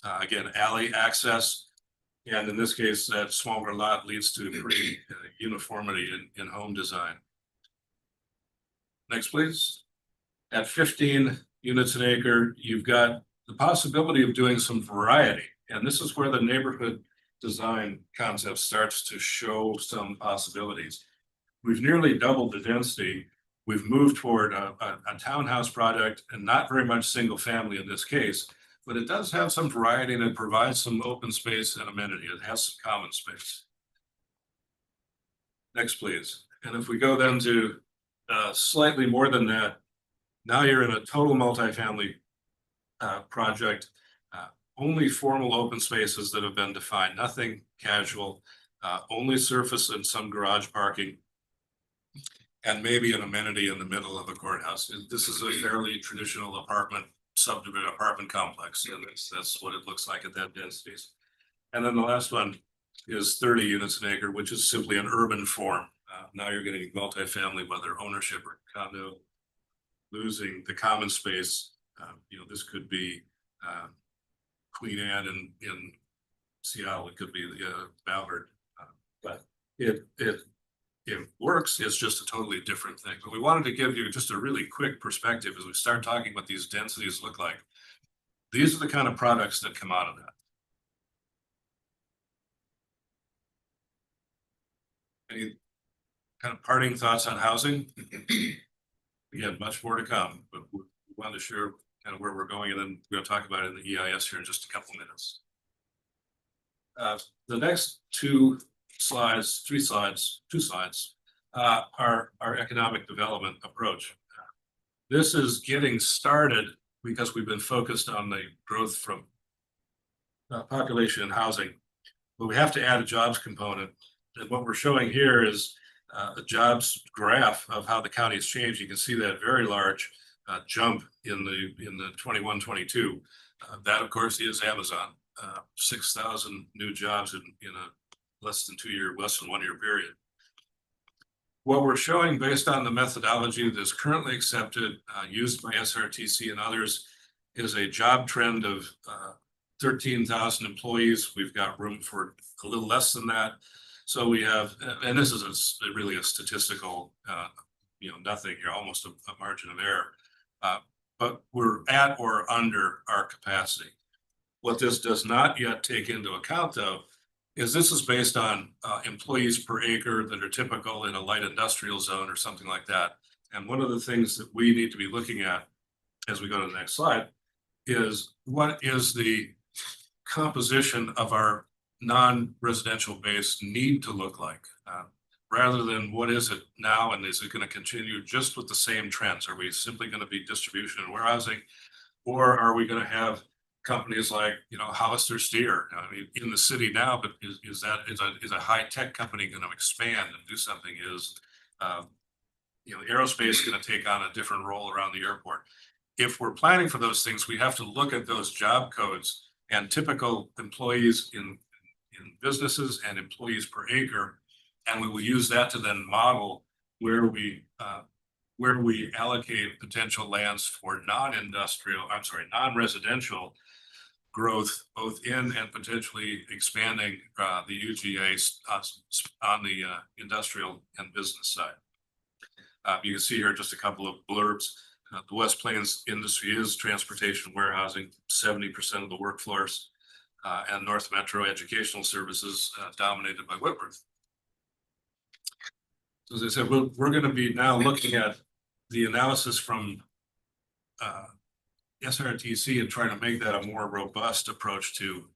Again, alley access, and in this case, that smaller lot leads to pretty uniformity in home design. Next, please. At 15 units an acre, you've got the possibility of doing some variety. And this is where the neighborhood design concept starts to show some possibilities. We've nearly doubled the density. We've moved toward a townhouse project and not very much single family in this case, but it does have some variety and it provides some open space and amenity. It has some common space. Next, please. And if we go then to slightly more than that, now you're in a total multifamily project, only formal open spaces that have been defined, nothing casual, only surface and some garage parking, and maybe an amenity in the middle of a courthouse. This is a fairly traditional apartment subdivision apartment complex, and that's what it looks like at that densities. And then the last one is 30 units an acre, which is simply an urban form. Now you're getting multifamily, whether ownership or condo, losing the common space. This could be Queen Anne in Seattle. It could be the Ballard, but it works. It's just a totally different thing. But we wanted to give you just a really quick perspective as we start talking what these densities look like. These are the kind of products that come out of that. Any kind of parting thoughts on housing? Again, much more to come, but we wanted to share kind of where we're going, and then we're going to talk about it in the EIS here in just a couple of minutes. The next two slides are our economic development approach. This is getting started because we've been focused on the growth from population and housing, but we have to add a jobs component. And what we're showing here is a jobs graph of how the county has changed. You can see that very large jump in the 21-22. That of course is Amazon. 6,000 new jobs in a less than 1 year period. What we're showing based on the methodology that's currently accepted, used by SRTC and others, is a job trend of 13,000 employees. We've got room for a little less than that. So we have, and this is really a statistical, nothing here, almost a margin of error. But we're at or under our capacity. What this does not yet take into account, though, is this is based on employees per acre that are typical in a light industrial zone or something like that. And one of the things that we need to be looking at as we go to the next slide is what is the composition of our non-residential base need to look like, rather than what is it now and is it going to continue just with the same trends? Are we simply going to be distribution and warehousing, or are we going to have companies like Hollister Steer in the city now? But is a high-tech company going to expand and do something? Is aerospace going to take on a different role around the airport? If we're planning for those things, we have to look at those job codes and typical employees in businesses and employees per acre, and we will use that to then model where we allocate potential lands for non-residential growth, both in and potentially expanding the UGA on the industrial and business side. You can see here just a couple of blurbs. The West Plains industry is transportation, warehousing, 70% of the workforce, and North Metro educational services dominated by Whitworth. So as I said, we're going to be now looking at the analysis from SRTC and trying to make that a more robust approach to,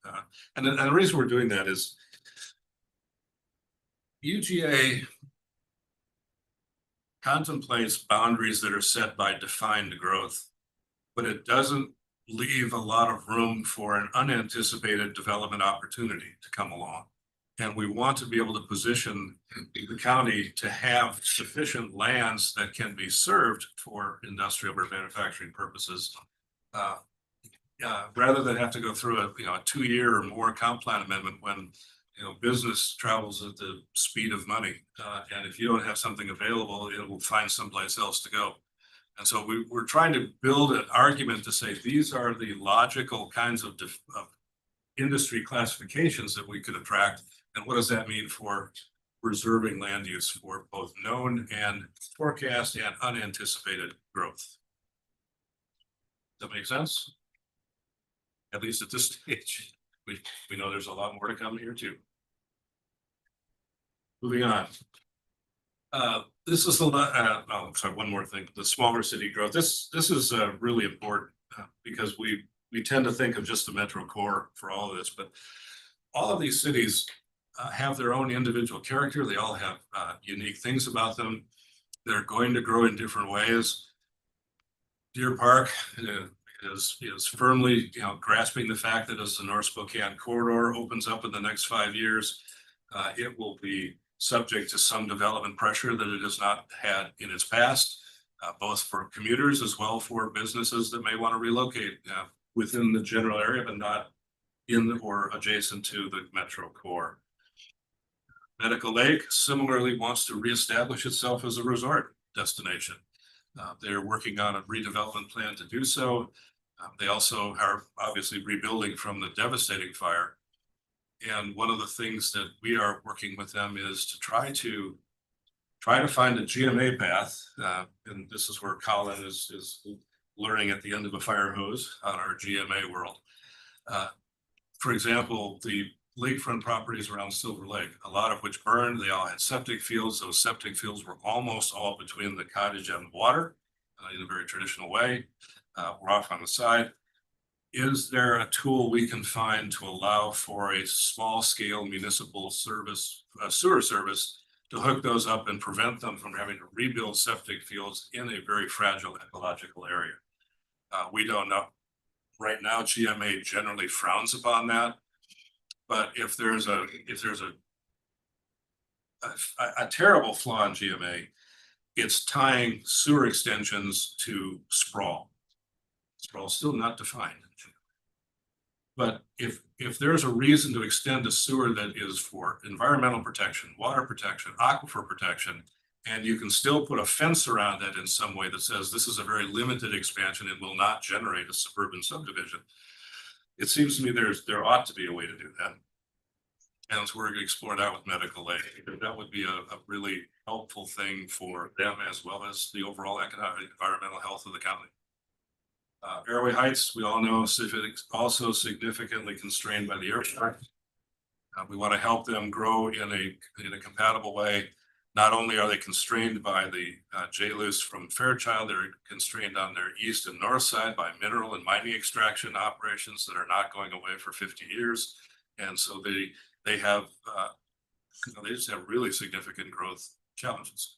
and the reason we're doing that is UGA contemplates boundaries that are set by defined growth, but it doesn't leave a lot of room for an unanticipated development opportunity to come along. And we want to be able to position the county to have sufficient lands that can be served for industrial or manufacturing purposes. Rather than have to go through a 2-year or more comp plan amendment when business travels at the speed of money. And if you don't have something available, it will find someplace else to go. And so we're trying to build an argument to say these are the logical kinds of industry classifications that we could attract. And what does that mean for preserving land use for both known and forecast and unanticipated growth? Does that make sense? At least at this stage, we know there's a lot more to come here too. Moving on. This is oh, sorry, one more thing, the smaller city growth. This is really important because we tend to think of just the metro core for all of this, but all of these cities have their own individual character. They all have unique things about them. They're going to grow in different ways. Deer Park is firmly grasping the fact that as the North Spokane corridor opens up in the next 5 years, it will be subject to some development pressure that it has not had in its past, both for commuters as well for businesses that may want to relocate within the general area, but not in or adjacent to the metro core. Medical Lake similarly wants to reestablish itself as a resort destination. They're working on a redevelopment plan to do so. They also are obviously rebuilding from the devastating fire. And one of the things that we are working with them is to try to find a GMA path. And this is where Colin is learning at the end of a fire hose on our GMA world. For example, the lakefront properties around Silver Lake, a lot of which burned, they all had septic fields. Those septic fields were almost all between the cottage and the water in a very traditional way. We're off on the side. Is there a tool we can find to allow for a small scale municipal service, sewer service, to hook those up and prevent them from having to rebuild septic fields in a very fragile ecological area? We don't know. Right now, GMA generally frowns upon that. But if there's a terrible flaw in GMA, it's tying sewer extensions to sprawl. Sprawl is still not defined. But if there's a reason to extend a sewer that is for environmental protection, water protection, aquifer protection, and you can still put a fence around it in some way that says this is a very limited expansion and will not generate a suburban subdivision, it seems to me there ought to be a way to do that. And so we're going to explore that with Medical Lake. That would be a really helpful thing for them as well as the overall economic environmental health of the county. Airway Heights, we all know, also significantly constrained by the airport. We want to help them grow in a compatible way. Not only are they constrained by the JLUS from Fairchild, they're constrained on their east and north side by mineral and mining extraction operations that are not going away for 50 years. And so they have, they just have really significant growth challenges.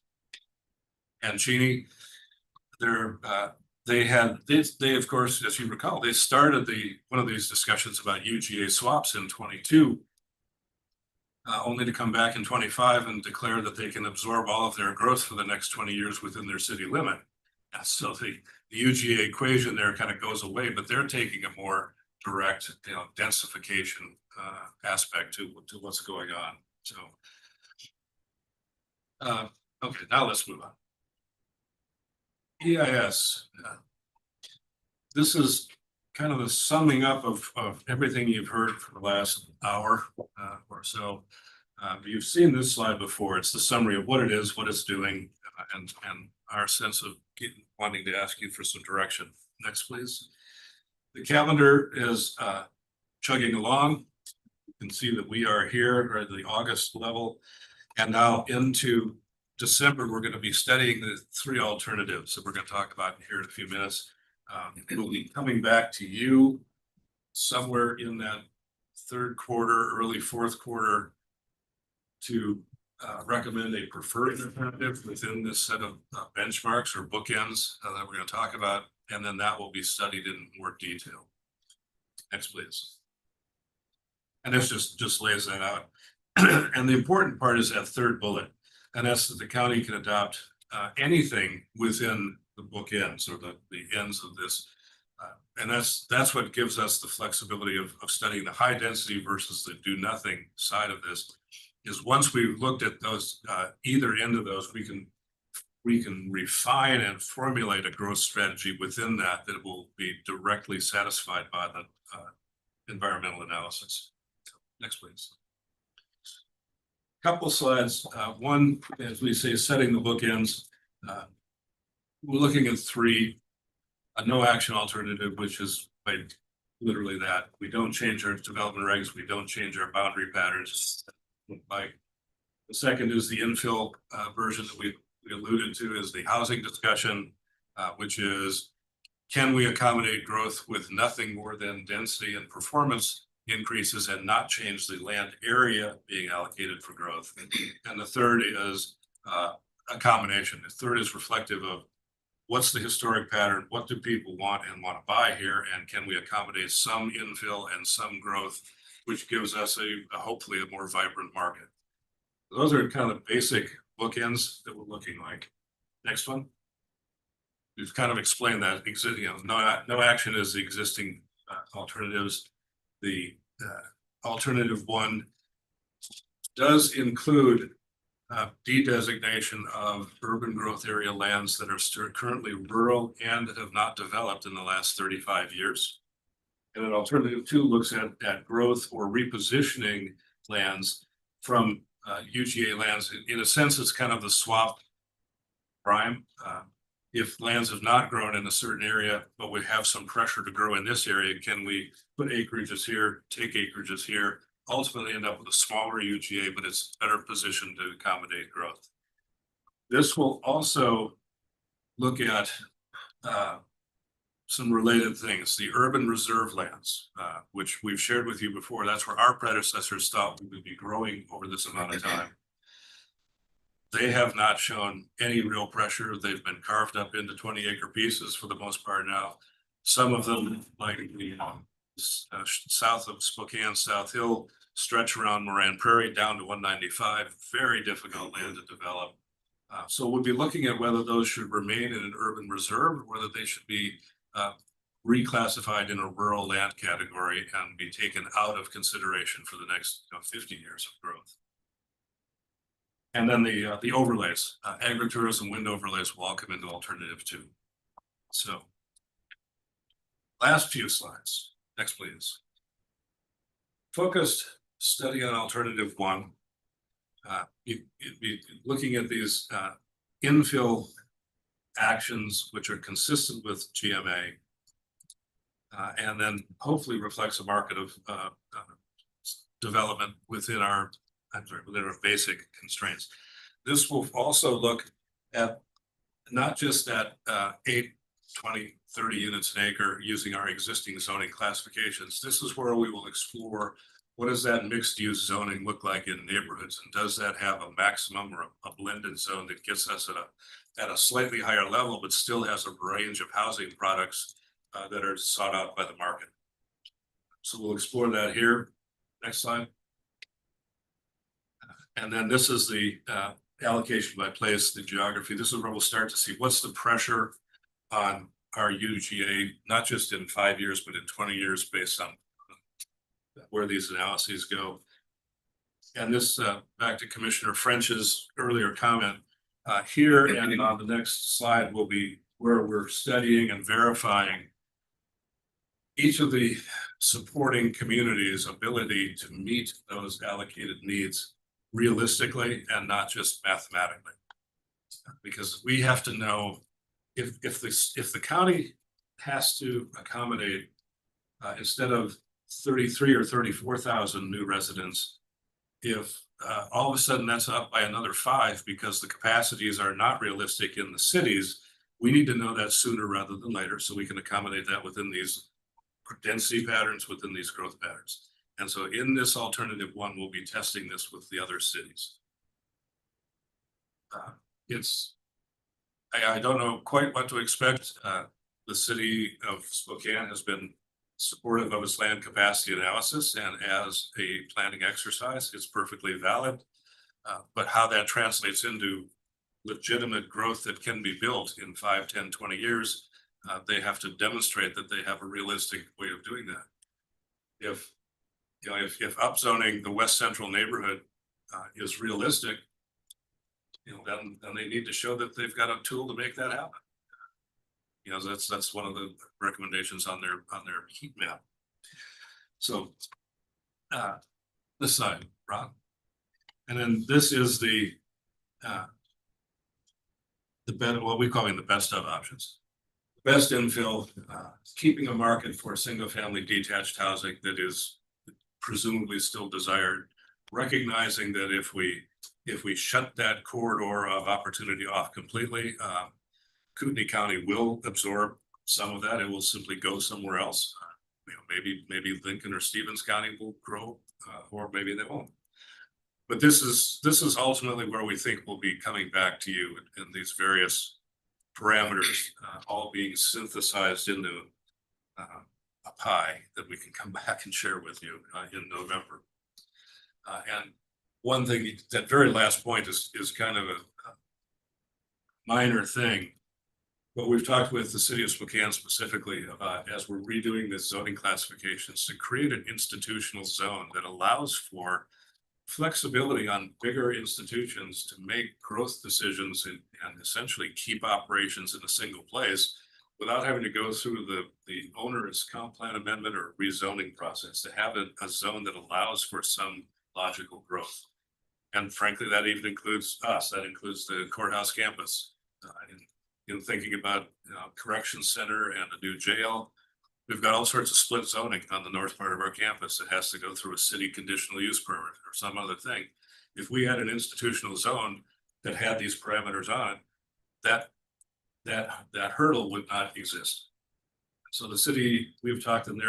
And Cheney, they of course, as you recall, they started one of these discussions about UGA swaps in 22, only to come back in 25 and declare that they can absorb all of their growth for the next 20 years within their city limit. And so the UGA equation there kind of goes away, but they're taking a more direct, densification aspect to what's going on. So, okay, now let's move on. EIS. This is kind of the summing up of everything you've heard for the last hour or so. You've seen this slide before. It's the summary of what it is, what it's doing, and our sense of wanting to ask you for some direction. Next, please. The calendar is chugging along. You can see that we are here at the August level, and now into December, we're going to be studying the 3 alternatives that we're going to talk about here in a few minutes. We'll be coming back to you somewhere in that 3rd quarter, early 4th quarter to recommend a preferred alternative within this set of benchmarks or bookends that we're going to talk about, and then that will be studied in more detail. Next, please. And this just lays that out. And the important part is that third bullet, and that's that the county can adopt anything within the bookends or the ends of this. And that's what gives us the flexibility of studying the high density versus the do nothing side of this. Is once we've looked at those, either end of those, we can refine and formulate a growth strategy within that will be directly satisfied by the environmental analysis. Next, please. Couple slides. One, as we say, setting the bookends. We're looking at three. A no action alternative, which is like literally that. We don't change our development regs. We don't change our boundary patterns. Like the second is the infill version that we alluded to is the housing discussion, which is, can we accommodate growth with nothing more than density and performance increases and not change the land area being allocated for growth? And the third is a combination. The third is reflective of what's the historic pattern, what do people want and want to buy here, and can we accommodate some infill and some growth, which gives us a hopefully a more vibrant market. Those are kind of basic bookends that we're looking like. Next one. We've kind of explained that no action is the existing alternatives. The alternative one does include de-designation of urban growth area lands that are currently rural and that have not developed in the last 35 years. And an alternative two looks at growth or repositioning lands from UGA lands. In a sense, it's kind of the swap prime. If lands have not grown in a certain area, but we have some pressure to grow in this area, can we put acreages here, take acreages here, ultimately end up with a smaller UGA, but it's better positioned to accommodate growth. This will also look at some related things, the urban reserve lands, which we've shared with you before. That's where our predecessors thought we would be growing over this amount of time. They have not shown any real pressure. They've been carved up into 20-acre pieces for the most part now. Some of them, like the south of Spokane, South Hill, stretch around Moran Prairie down to 195, very difficult land to develop. So we'll be looking at whether those should remain in an urban reserve or whether they should be reclassified in a rural land category and be taken out of consideration for the next 50 years of growth. And then the overlays, agritourism wind overlays will all come into alternative two. So last few slides. Next, please. Focused study on alternative one. You'd be looking at these infill actions which are consistent with GMA and then hopefully reflects a market of development within our basic constraints. This will also look at not just at 8, 20, 30 units an acre using our existing zoning classifications. This is where we will explore what does that mixed use zoning look like in neighborhoods, and does that have a maximum or a blended zone that gets us at a slightly higher level but still has a range of housing products that are sought out by the market. So we'll explore that here. Next slide. And then this is the allocation by place, the geography. This is where we'll start to see what's the pressure on our UGA, not just in 5 years, but in 20 years based on where these analyses go. And this, back to Commissioner French's earlier comment, here and on the next slide will be where we're studying and verifying each of the supporting communities' ability to meet those allocated needs realistically and not just mathematically. Because we have to know if the county has to accommodate instead of 33 or 34,000 new residents, if all of a sudden that's up by another 5 because the capacities are not realistic in the cities, we need to know that sooner rather than later so we can accommodate that within these density patterns, within these growth patterns. And so in this alternative one, we'll be testing this with the other cities. I don't know quite what to expect. The city of Spokane has been supportive of its land capacity analysis and as a planning exercise, it's perfectly valid. But how that translates into legitimate growth that can be built in 5, 10, 20 years, they have to demonstrate that they have a realistic way of doing that. If upzoning the west central neighborhood is realistic, then they need to show that they've got a tool to make that happen. That's one of the recommendations on their heat map. So this side, Ron. And then this is the what we call the best of options. Best infill, keeping a market for single family detached housing that is presumably still desired, recognizing that if we shut that corridor of opportunity off completely, Kootenai County will absorb some of that. It will simply go somewhere else. Maybe Lincoln or Stevens County will grow, or maybe they won't. But this is ultimately where we think we'll be coming back to you in these various parameters, all being synthesized into a pie that we can come back and share with you in November. And one thing, that very last point is kind of a minor thing, but we've talked with the city of Spokane specifically about, as we're redoing this zoning classifications, to create an institutional zone that allows for flexibility on bigger institutions to make growth decisions and essentially keep operations in a single place without having to go through the onerous comp plan amendment or rezoning process, to have a zone that allows for some logical growth. And frankly, that even includes us. That includes the courthouse campus. In thinking about corrections center and a new jail, we've got all sorts of split zoning on the north part of our campus that has to go through a city conditional use permit or some other thing. If we had an institutional zone that had these parameters on it, that hurdle would not exist. So the city, we've talked, and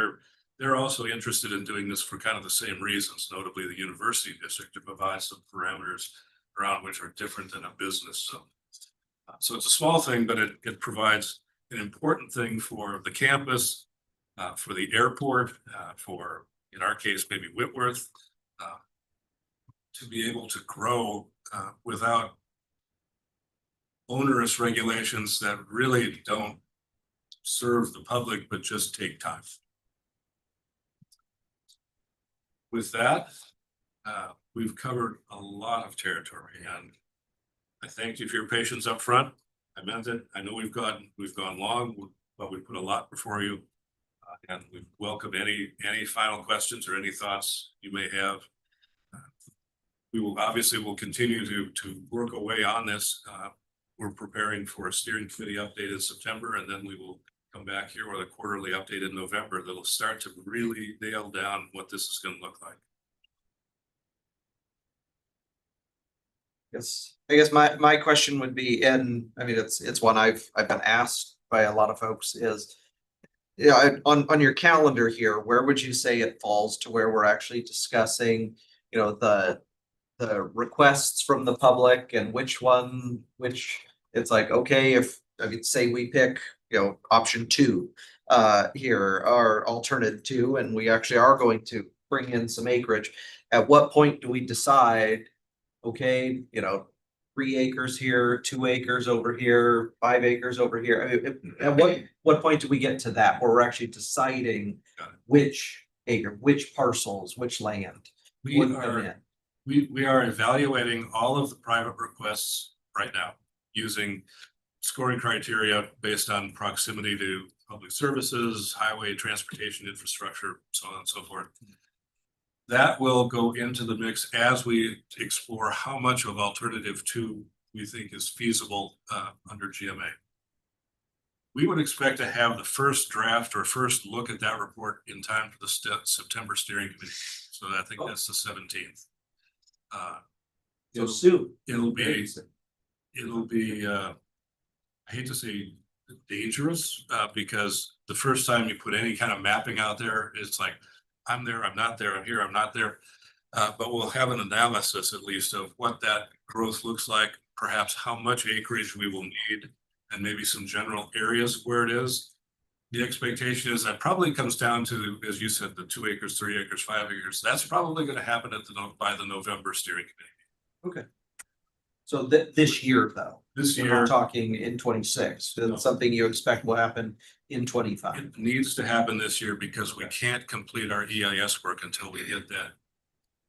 they're also interested in doing this for kind of the same reasons, notably the university district, to provide some parameters around which are different than a business zone. So it's a small thing, but it provides an important thing for the campus, for the airport, for, in our case, maybe Whitworth, to be able to grow without onerous regulations that really don't serve the public, but just take time. With that, we've covered a lot of territory, and I thank you for your patience up front. I meant it. I know we've gone long, but we put a lot before you. And we welcome any final questions or any thoughts you may have. We will continue to work away on this. We're preparing for a steering committee update in September, and then we will come back here with a quarterly update in November that'll start to really nail down what this is going to look like. Yes, I guess my question would be, and I mean, it's one I've been asked by a lot of folks, is, on your calendar here, where would you say it falls to where we're actually discussing, the requests from the public, and which it's like, okay, say we pick, option 2 here, or alternate 2, and we actually are going to bring in some acreage. At what point do we decide, okay, 3 acres here, 2 acres over here, 5 acres over here? I mean, at what point do we get to that where we're actually deciding which acre, which parcels, which land? We are evaluating all of the private requests right now using scoring criteria based on proximity to public services, highway, transportation infrastructure, so on and so forth. That will go into the mix as we explore how much of alternative 2 we think is feasible under GMA. We would expect to have the first draft or first look at that report in time for the September steering committee. So I think that's the 17th. So soon. It'll be I hate to say dangerous, because the first time you put any kind of mapping out there, it's like, I'm there, I'm not there, I'm here, I'm not there. But we'll have an analysis at least of what that growth looks like, perhaps how much acreage we will need, and maybe some general areas where it is. the expectation is that probably comes down to, as you said, the 2 acres, 3 acres, 5 acres. That's probably gonna happen at by the November steering committee. So this year though, This we're year, not talking in 26. No. It's something you expect will happen in 25. it needs to happen this year because we can't complete our EIS work until we get that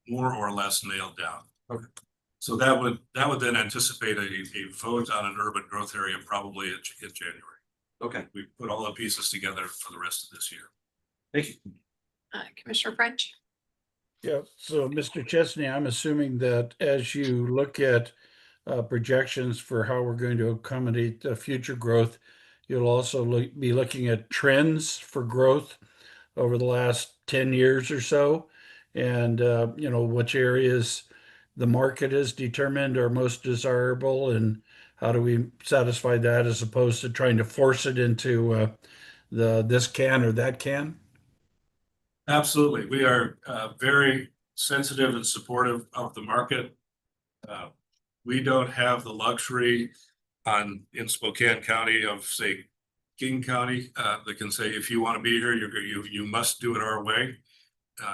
more or less nailed down. Okay. So that would then anticipate a vote on an urban growth area probably in January. Okay, We put all the pieces together for the rest of this year. thank you. Commissioner French. Yeah, so Mr. Chesney, I'm assuming that as you look at projections for how we're going to accommodate the future growth, you'll also be looking at trends for growth over the last 10 years or so, and you know, which areas the market has determined are most desirable, and how do we satisfy that as opposed to trying to force it into this can or that can? Absolutely. We are very sensitive and supportive of the market. We don't have the luxury in Spokane County of, say, King County that can say, if you want to be here, you must do it our way.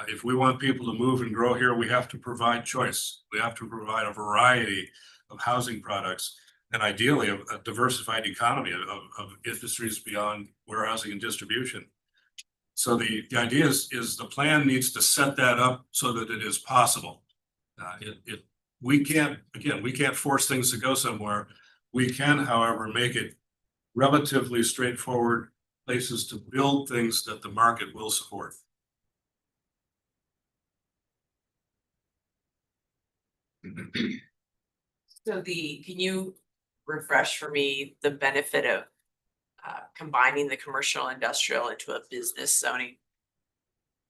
If we want people to move and grow here, we have to provide choice. We have to provide a variety of housing products and ideally a diversified economy of industries beyond warehousing and distribution. So the idea is the plan needs to set that up so that it is possible. We can't force things to go somewhere. We can, however, make it relatively straightforward places to build things that the market will support. So can you refresh for me the benefit of combining the commercial industrial into a business zoning?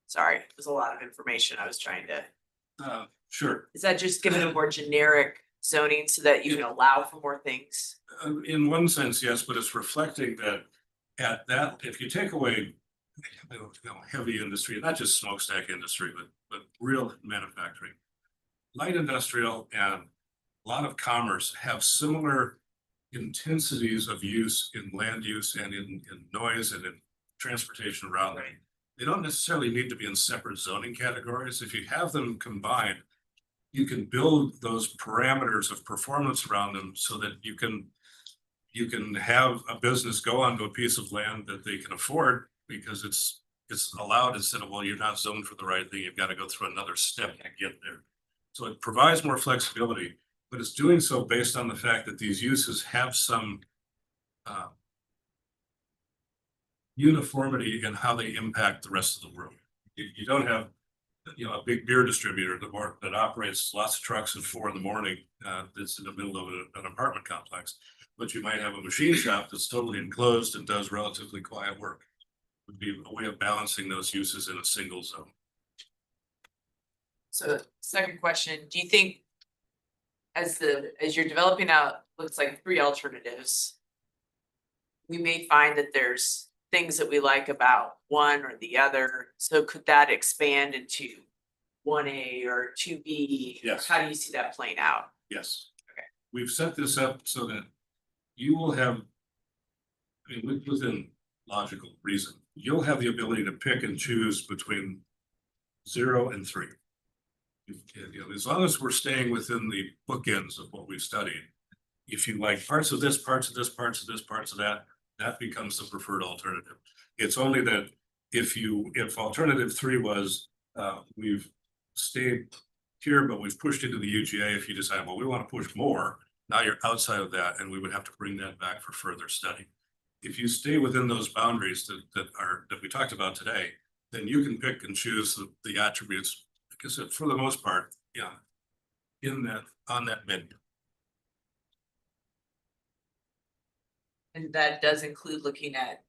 Sorry, there's a lot of information I was trying to. Sure. Is that just giving a more generic zoning so that you can allow for more things? In one sense, yes, but it's reflecting that if you take away heavy industry, not just smokestack industry, but real manufacturing, light industrial and a lot of commerce have similar intensities of use in land use and in noise and in transportation around them. They don't necessarily need to be in separate zoning categories. If you have them combined, you can build those parameters of performance around them so that you can have a business go onto a piece of land that they can afford because it's allowed instead of, well, you're not zoned for the right thing. You've got to go through another step to get there. So it provides more flexibility, but it's doing so based on the fact that these uses have some uniformity in how they impact the rest of the world. You don't have, a big beer distributor that operates lots of trucks at 4 a.m. That's in the middle of an apartment complex, but you might have a machine shop that's totally enclosed and does relatively quiet work. Would be a way of balancing those uses in a single zone. So second question, do you think as you're developing out, looks like 3 alternatives, we may find that there's things that we like about one or the other. So could that expand into 1A or 2B? Yes. How do you see that playing out? Yes. Okay. We've set this up so that you will have, within logical reason, you'll have the ability to pick and choose between 0 and 3. As long as we're staying within the bookends of what we've studied, if you like parts of this, parts of this, parts of this, parts of that, that becomes the preferred alternative. It's only that if alternative 3 was, we've stayed here, but we've pushed into the UGA, if you decide, well, we want to push more, now you're outside of that, and we would have to bring that back for further study. If you stay within those boundaries that we talked about today, then you can pick and choose the attributes, because for the most part, on that menu. And that does include looking at,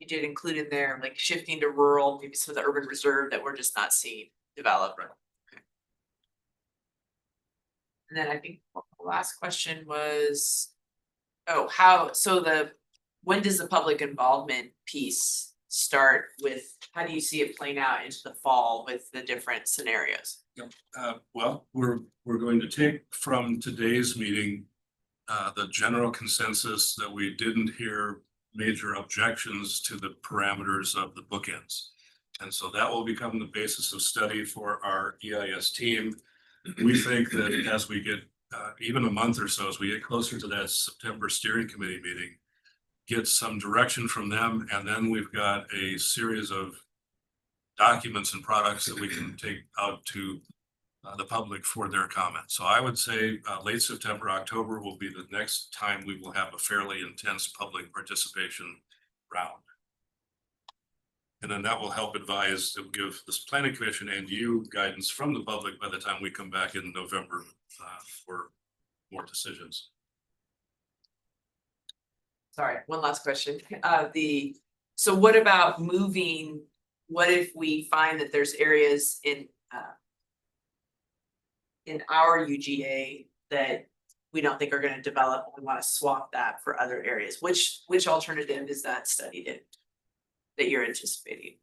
you did include in there, like shifting to rural, maybe some of the urban reserve that we're just not seeing develop. Right. Okay. And then I think the last question was, when does the public involvement piece start with, how do you see it playing out into the fall with the different scenarios? Well, we're going to take from today's meeting the general consensus that we didn't hear major objections to the parameters of the bookends. And so that will become the basis of study for our EIS team. We think that as we get even a month or so, as we get closer to that September steering committee meeting, get some direction from them, and then we've got a series of documents and products that we can take out to the public for their comments. So I would say late September, October will be the next time we will have a fairly intense public participation round. And then that will help advise, it will give this planning commission and you guidance from the public by the time we come back in November for more decisions. Sorry, one last question. So what about moving, what if we find that there's areas in our UGA that we don't think are gonna develop, we wanna swap that for other areas? Which alternative is that studied in? That you're anticipating?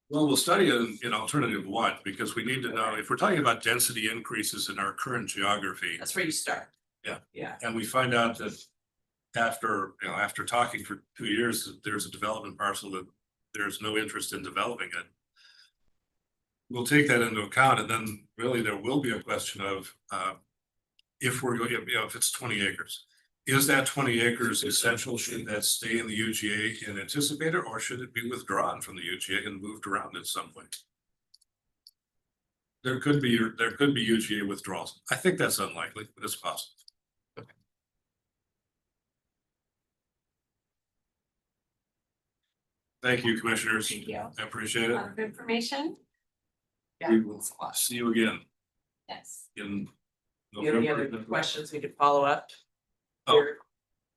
Well, we'll study in alternative one, because we need to know if we're talking about density increases in our current geography. That's where you start. Yeah. Yeah. And we find out that after talking for 2 years, that there's a development parcel that there's no interest in developing it. We'll take that into account, and then really there will be a question of if we're going, if it's 20 acres. Is that 20 acres essential? Should that stay in the UGA and anticipated, or should it be withdrawn from the UGA and moved around at some point? There could be UGA withdrawals. I think that's unlikely, but it's possible. Thank you, commissioners. Thank you. I appreciate it. Of information, We will see you again yes. in Do you have any November. other questions we could follow up? Oh,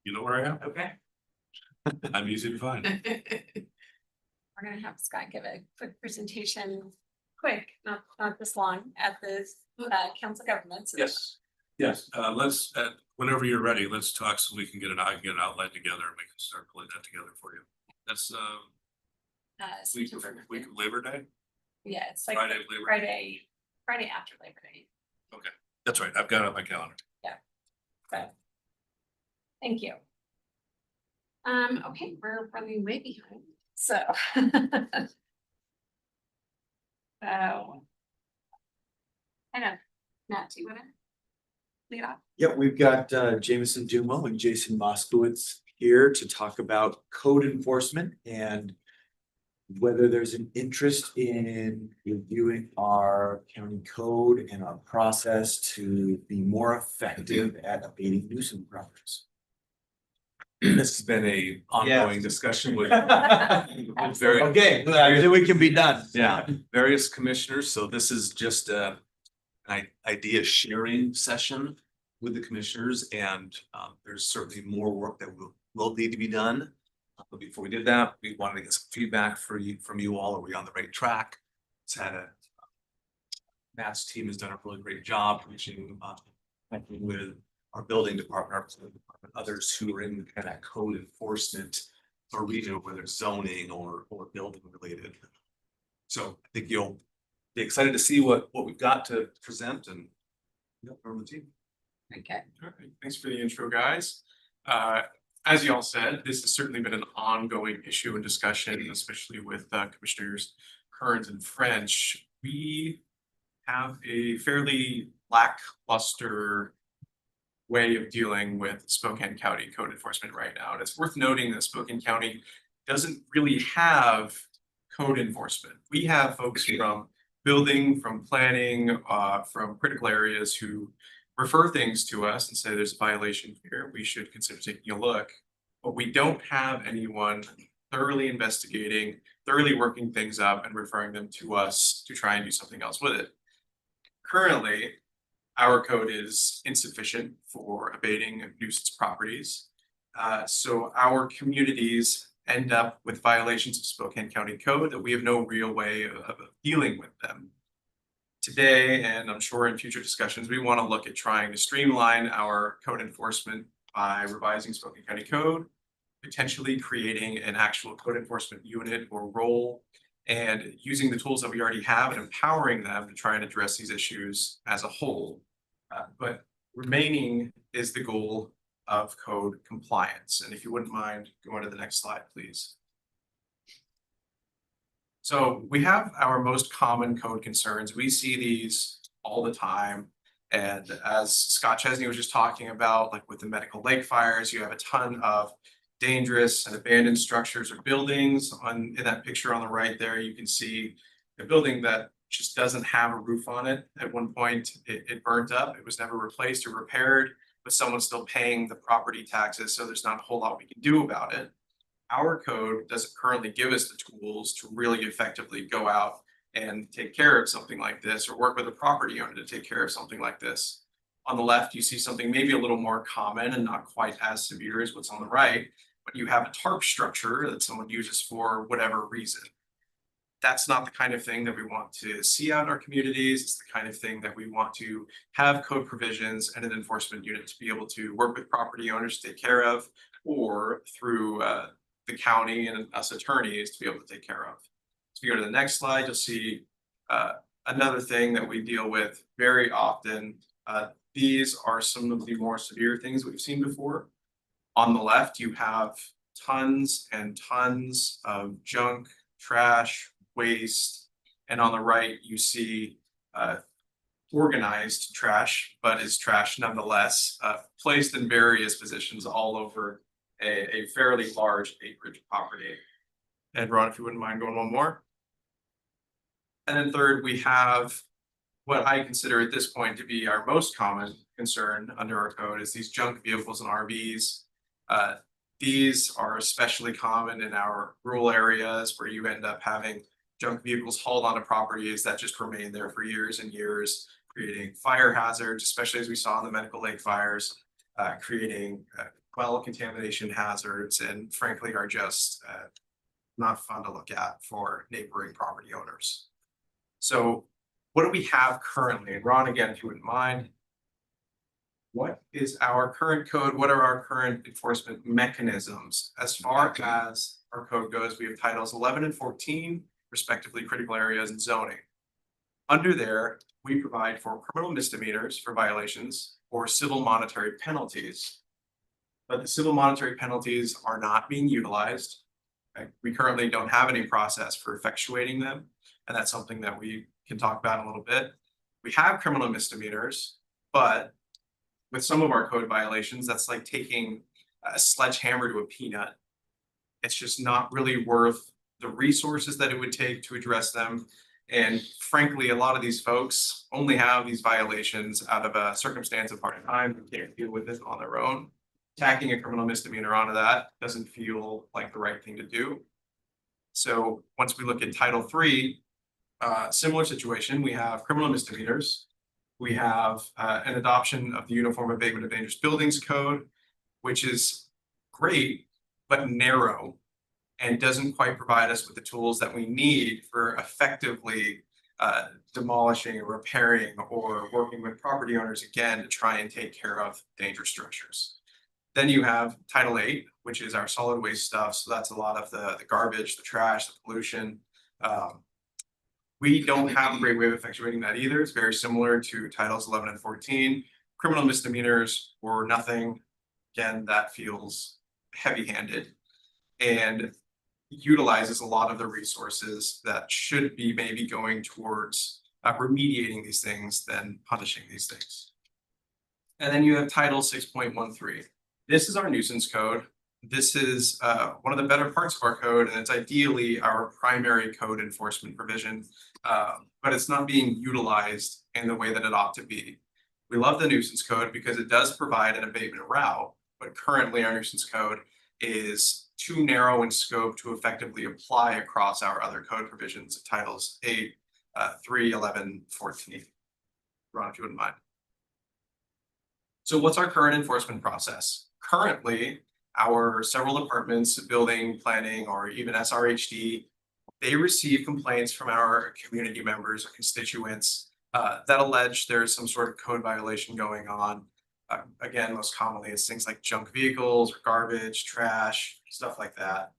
you know where I am? Okay. I'm easy to find. We're gonna have Scott give a quick presentation, quick, not this long, at the council governments. Yes, let's, whenever you're ready, let's talk so we can get an outline together and we can start pulling that together for you. That's week of Labor Day? Yeah, it's like Friday, Labor. Friday after Labor Day. Okay, that's right. I've got it on my calendar. So, thank you. Okay, we're running way behind, so. So. I know, Matt, do you wanna lead off? Yeah, we've got Jameson Dumo and Jason Moskowitz here to talk about code enforcement and whether there's an interest in reviewing our county code and our process to be more effective at abating nuisance properties. This has been a ongoing discussion with very. Okay, then we can be done. Yeah, various commissioners, so this is just an idea sharing session with the commissioners, and there's certainly more work that will need to be done. But before we did that, we wanted to get some feedback from you all. Are we on the right track? It's had Matt's team has done a really great job reaching with our building department, our planning department, others who are in kind of code enforcement arena, whether it's zoning or building related. So I think you'll be excited to see what we've got to present and from the team. Okay. All right, thanks for the intro, guys. As you all said, this has certainly been an ongoing issue and discussion, especially with Commissioners Kearns and French. We have a fairly lackluster way of dealing with Spokane County code enforcement right now. And it's worth noting that Spokane County doesn't really have code enforcement. We have folks from building, from planning, from critical areas who refer things to us and say there's a violation here, we should consider taking a look. But we don't have anyone thoroughly investigating, thoroughly working things up and referring them to us to try and do something else with it. Currently, our code is insufficient for abating nuisance properties. So our communities end up with violations of Spokane County code that we have no real way of dealing with them. Today, and I'm sure in future discussions, we want to look at trying to streamline our code enforcement by revising Spokane County code, potentially creating an actual code enforcement unit or role, and using the tools that we already have and empowering them to try and address these issues as a whole. But remaining is the goal of code compliance. And if you wouldn't mind going to the next slide, please. So we have our most common code concerns. We see these all the time. And as Scott Chesney was just talking about, like with the medical lake fires, you have a ton of dangerous and abandoned structures or buildings. In that picture on the right there, you can see a building that just doesn't have a roof on it. At one point, it burnt up. It was never replaced or repaired, but someone's still paying the property taxes, so there's not a whole lot we can do about it. Our code doesn't currently give us the tools to really effectively go out and take care of something like this, or work with a property owner to take care of something like this. On the left, you see something maybe a little more common and not quite as severe as what's on the right, but you have a tarp structure that someone uses for whatever reason. That's not the kind of thing that we want to see out in our communities. It's the kind of thing that we want to have code provisions and an enforcement unit to be able to work with property owners to take care of, or through the county and us attorneys to be able to take care of. So if you go to the next slide, you'll see another thing that we deal with very often. These are some of the more severe things we've seen before. On the left, you have tons and tons of junk, trash, waste, and on the right, you see organized trash, but is trash nonetheless, placed in various positions all over a fairly large acreage property. And Ron, if you wouldn't mind going one more. And then third, we have what I consider at this point to be our most common concern under our code is these junk vehicles and RVs. These are especially common in our rural areas where you end up having junk vehicles hauled onto properties that just remain there for years and years, creating fire hazards, especially as we saw in the medical lake fires, creating well contamination hazards, and frankly are just not fun to look at for neighboring property owners. So what do we have currently? And Ron, again, if you wouldn't mind, what is our current code? What are our current enforcement mechanisms? As far as our code goes, we have titles 11 and 14, respectively, critical areas and zoning. Under there, we provide for criminal misdemeanors for violations or civil monetary penalties. But the civil monetary penalties are not being utilized. Okay? We currently don't have any process for effectuating them, and that's something that we can talk about in a little bit. We have criminal misdemeanors, but with some of our code violations, that's like taking a sledgehammer to a peanut. It's just not really worth the resources that it would take to address them. And frankly, a lot of these folks only have these violations out of a circumstance of hard time. They can't deal with it on their own. Tacking a criminal misdemeanor onto that doesn't feel like the right thing to do. So once we look at Title III, similar situation, we have criminal misdemeanors. We have an adoption of the Uniform Abatement of Dangerous Buildings Code, which is great, but narrow and doesn't quite provide us with the tools that we need for effectively demolishing or repairing or working with property owners again to try and take care of dangerous structures. Then you have Title VIII, which is our solid waste stuff. So that's a lot of the garbage, the trash, the pollution. We don't have a great way of effectuating that either. It's very similar to Titles 11 and 14. Criminal misdemeanors or nothing. Again, that feels heavy-handed and utilizes a lot of the resources that should be maybe going towards remediating these things than punishing these things. And then you have Title 6.13. This is our nuisance code. This is one of the better parts of our code, and it's ideally our primary code enforcement provision, but it's not being utilized in the way that it ought to be. We love the nuisance code because it does provide an abatement route, but currently our nuisance code is too narrow in scope to effectively apply across our other code provisions, Titles 8, 3, 11, 14. Ron, if you wouldn't mind. So what's our current enforcement process? Currently, our several departments, building, planning, or even SRHD, they receive complaints from our community members or constituents that allege there's some sort of code violation going on. Again, most commonly it's things like junk vehicles or garbage, trash, stuff like that.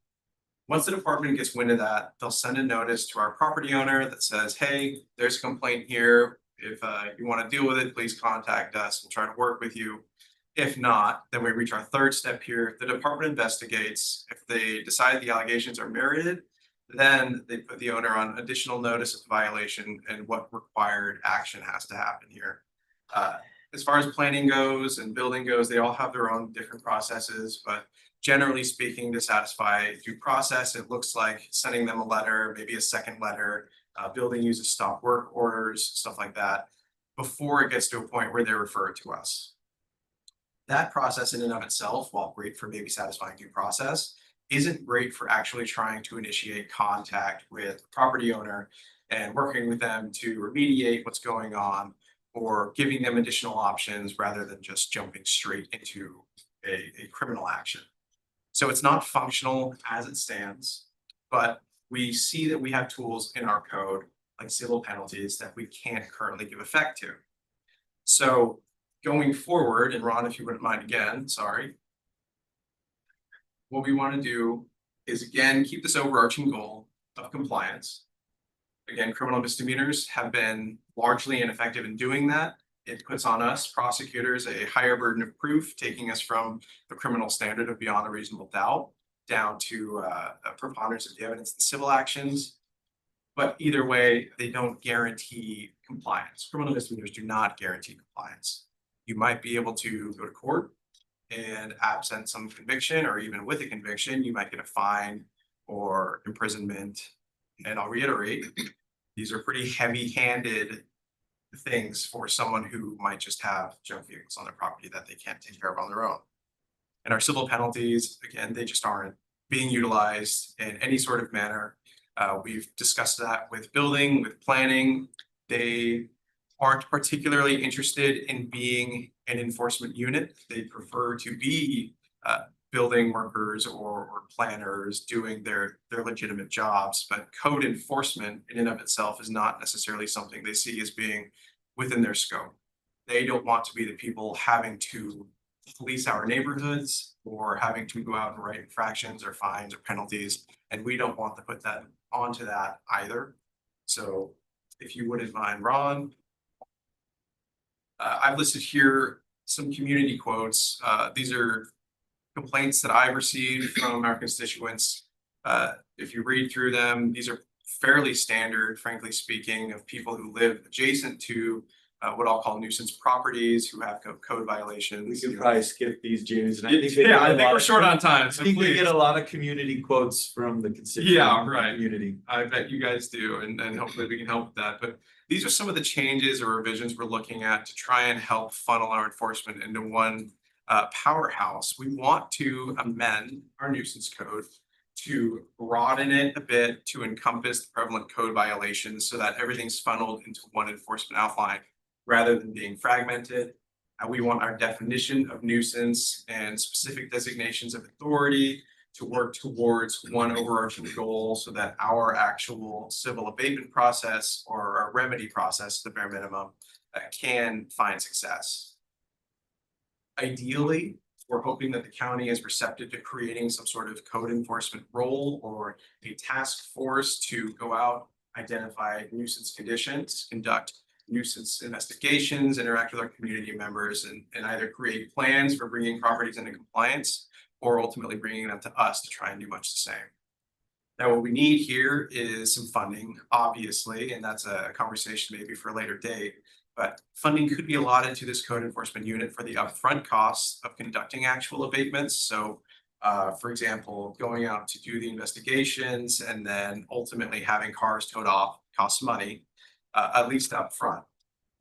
Once the department gets wind of that, they'll send a notice to our property owner that says, hey, there's a complaint here. If you want to deal with it, please contact us. We'll try to work with you. If not, then we reach our third step here. If the department investigates, if they decide the allegations are merited, then they put the owner on additional notice of violation and what required action has to happen here. As far as planning goes and building goes, they all have their own different processes, but generally speaking, to satisfy due process, it looks like sending them a letter, maybe a second letter, building uses stop work orders, stuff like that, before it gets to a point where they refer it to us. That process in and of itself, while great for maybe satisfying due process, isn't great for actually trying to initiate contact with the property owner and working with them to remediate what's going on or giving them additional options rather than just jumping straight into a criminal action. So it's not functional as it stands, but we see that we have tools in our code, like civil penalties, that we can't currently give effect to. So going forward, and Ron, if you wouldn't mind again, sorry. What we want to do is again, keep this overarching goal of compliance. Again, criminal misdemeanors have been largely ineffective in doing that. It puts on us prosecutors a higher burden of proof, taking us from the criminal standard of beyond a reasonable doubt down to a preponderance of the evidence in civil actions. But either way, they don't guarantee compliance. Criminal misdemeanors do not guarantee compliance. You might be able to go to court and absent some conviction, or even with a conviction, you might get a fine or imprisonment. And I'll reiterate, these are pretty heavy-handed things for someone who might just have junk vehicles on their property that they can't take care of on their own. And our civil penalties, again, they just aren't being utilized in any sort of manner. We've discussed that with building, with planning. They aren't particularly interested in being an enforcement unit. They prefer to be building workers or planners doing their legitimate jobs. But code enforcement in and of itself is not necessarily something they see as being within their scope. They don't want to be the people having to police our neighborhoods or having to go out and write infractions or fines or penalties. And we don't want to put that onto that either. So if you wouldn't mind, Ron, I've listed here some community quotes. These are complaints that I've received from our constituents. If you read through them, these are fairly standard, frankly speaking, of people who live adjacent to what I'll call nuisance properties who have code violations. We could probably skip these, James. And I think Yeah, I think we're short on time, so I think we please. get a lot of community quotes from the constituent Yeah, right. community. I bet you guys do, and hopefully we can help with that. But these are some of the changes or revisions we're looking at to try and help funnel our enforcement into one powerhouse. We want to amend our nuisance code to broaden it a bit to encompass the prevalent code violations so that everything's funneled into one enforcement outline rather than being fragmented. We want our definition of nuisance and specific designations of authority to work towards one overarching goal so that our actual civil abatement process or our remedy process, the bare minimum, can find success. Ideally, we're hoping that the county is receptive to creating some sort of code enforcement role or a task force to go out, identify nuisance conditions, conduct nuisance investigations, interact with our community members, and either create plans for bringing properties into compliance or ultimately bringing them to us to try and do much the same. Now, what we need here is some funding, obviously, and that's a conversation maybe for a later date. But funding could be allotted to this code enforcement unit for the upfront costs of conducting actual abatements. So, for example, going out to do the investigations and then ultimately having cars towed off costs money, at least upfront.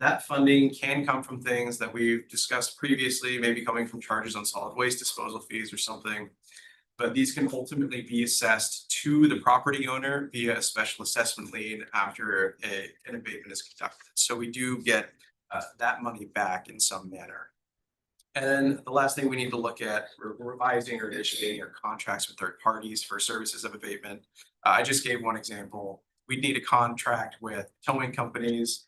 That funding can come from things that we've discussed previously, maybe coming from charges on solid waste disposal fees or something. But these can ultimately be assessed to the property owner via a special assessment lien after an abatement is conducted. So we do get that money back in some manner. And then the last thing we need to look at, we're revising or initiating our contracts with third parties for services of abatement. I just gave one example. We'd need a contract with towing companies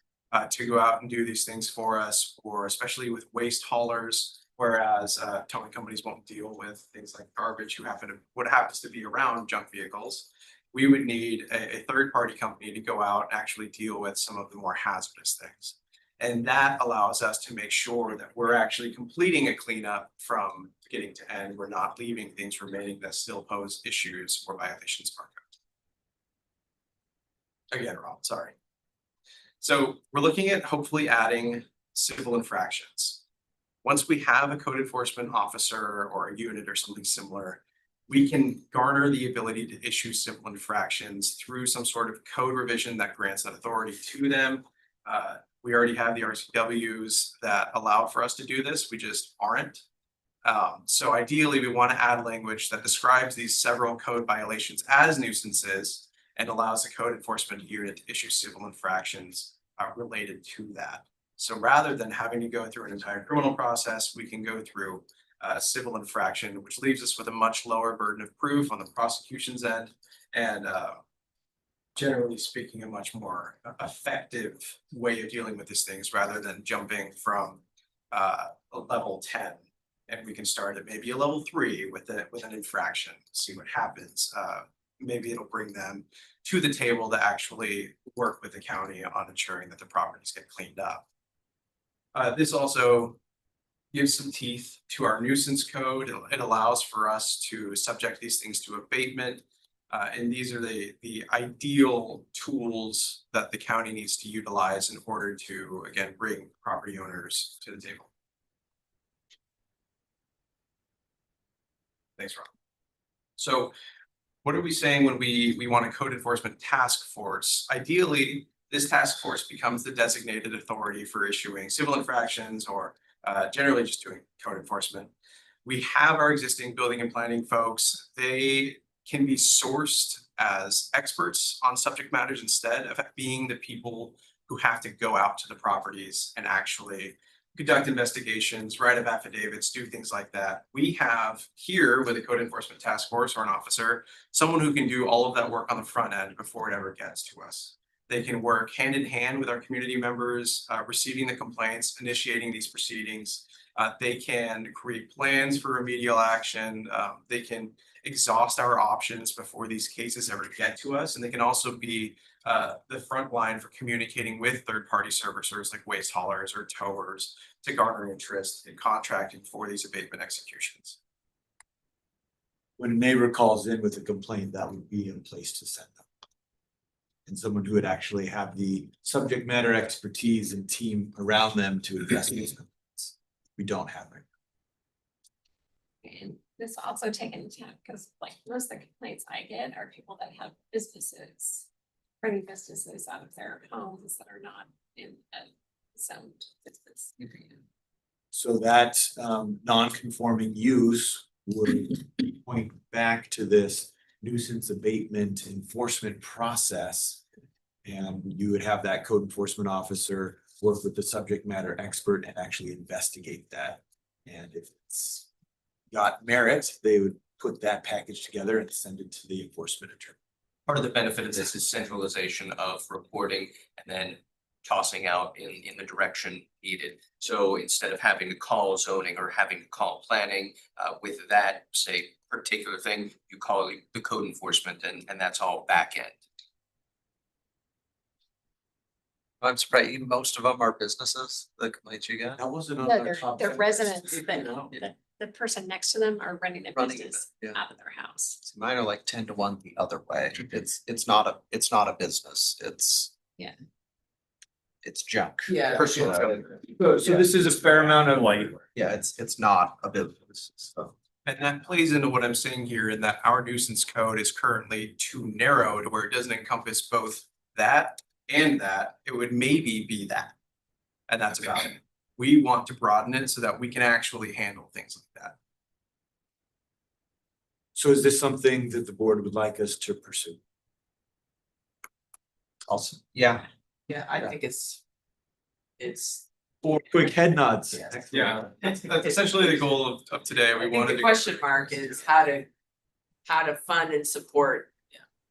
to go out and do these things for us, or especially with waste haulers. Whereas towing companies won't deal with things like garbage what happens to be around junk vehicles. We would need a third party company to go out and actually deal with some of the more hazardous things. And that allows us to make sure that we're actually completing a cleanup from beginning to end. We're not leaving things remaining that still pose issues or violations of our code. Again, Rob, sorry. So we're looking at hopefully adding civil infractions. Once we have a code enforcement officer or a unit or something similar, we can garner the ability to issue civil infractions through some sort of code revision that grants that authority to them. We already have the RCWs that allow for us to do this, we just aren't. So ideally, we want to add language that describes these several code violations as nuisances and allows the code enforcement unit to issue civil infractions related to that. So rather than having to go through an entire criminal process, we can go through civil infraction, which leaves us with a much lower burden of proof on the prosecution's end, and generally speaking, a much more effective way of dealing with these things rather than jumping from a level 10. And we can start at maybe a level 3 with an infraction, see what happens. Maybe it'll bring them to the table to actually work with the county on ensuring that the properties get cleaned up. This also gives some teeth to our nuisance code. It allows for us to subject these things to abatement. And these are the ideal tools that the county needs to utilize in order to, again, bring property owners to the table. Thanks, Rob. So what are we saying when we want a code enforcement task force? Ideally, this task force becomes the designated authority for issuing civil infractions or generally just doing code enforcement. We have our existing building and planning folks. They can be sourced as experts on subject matters instead of being the people who have to go out to the properties and actually conduct investigations, write up affidavits, do things like that. We have here with a code enforcement task force or an officer, someone who can do all of that work on the front end before it ever gets to us. They can work hand in hand with our community members, receiving the complaints, initiating these proceedings. They can create plans for remedial action. They can exhaust our options before these cases ever get to us. And they can also be the front line for communicating with third-party servicers like waste haulers or towers to garner interest in contracting for these abatement executions. When a neighbor calls in with a complaint, that would be in place to send them. And someone who would actually have the subject matter expertise and team around them to investigate complaints. We don't have it. And this also taken into account because like most of the complaints I get are people that have businesses, running businesses out of their homes that are not in a zoned business area. So that non-conforming use would point back to this nuisance abatement enforcement process. And you would have that code enforcement officer work with the subject matter expert and actually investigate that. And if it's got merit, they would put that package together and send it to the enforcement attorney. Part of the benefit of this is centralization of reporting and then tossing out in the direction needed. So instead of having to call zoning or having to call planning with that, say, particular thing, you call it the code enforcement and that's all back end. I'm surprised most of them are businesses, the complaints you got. That wasn't on No, our they're top they're 10 residents, list. but No. the person next to them are running a Running it, business yeah. out of their house. Mine are like 10 to 1 the other way. It's not a business. It's. Yeah. It's junk. Yeah. Personal. So this is a fair amount of Yeah, it's not a business, so. And that plays into what I'm saying here in that our nuisance code is currently too narrow to where it doesn't encompass both that and that. It would maybe be that. And that's about it. We want to broaden it so that we can actually handle things like that. So is this something that the board would like us to pursue? Also, yeah. Yeah, I think it's. Four quick head nods. Yeah, that's essentially the goal of today. I We think wanted the to. question mark is how to fund and support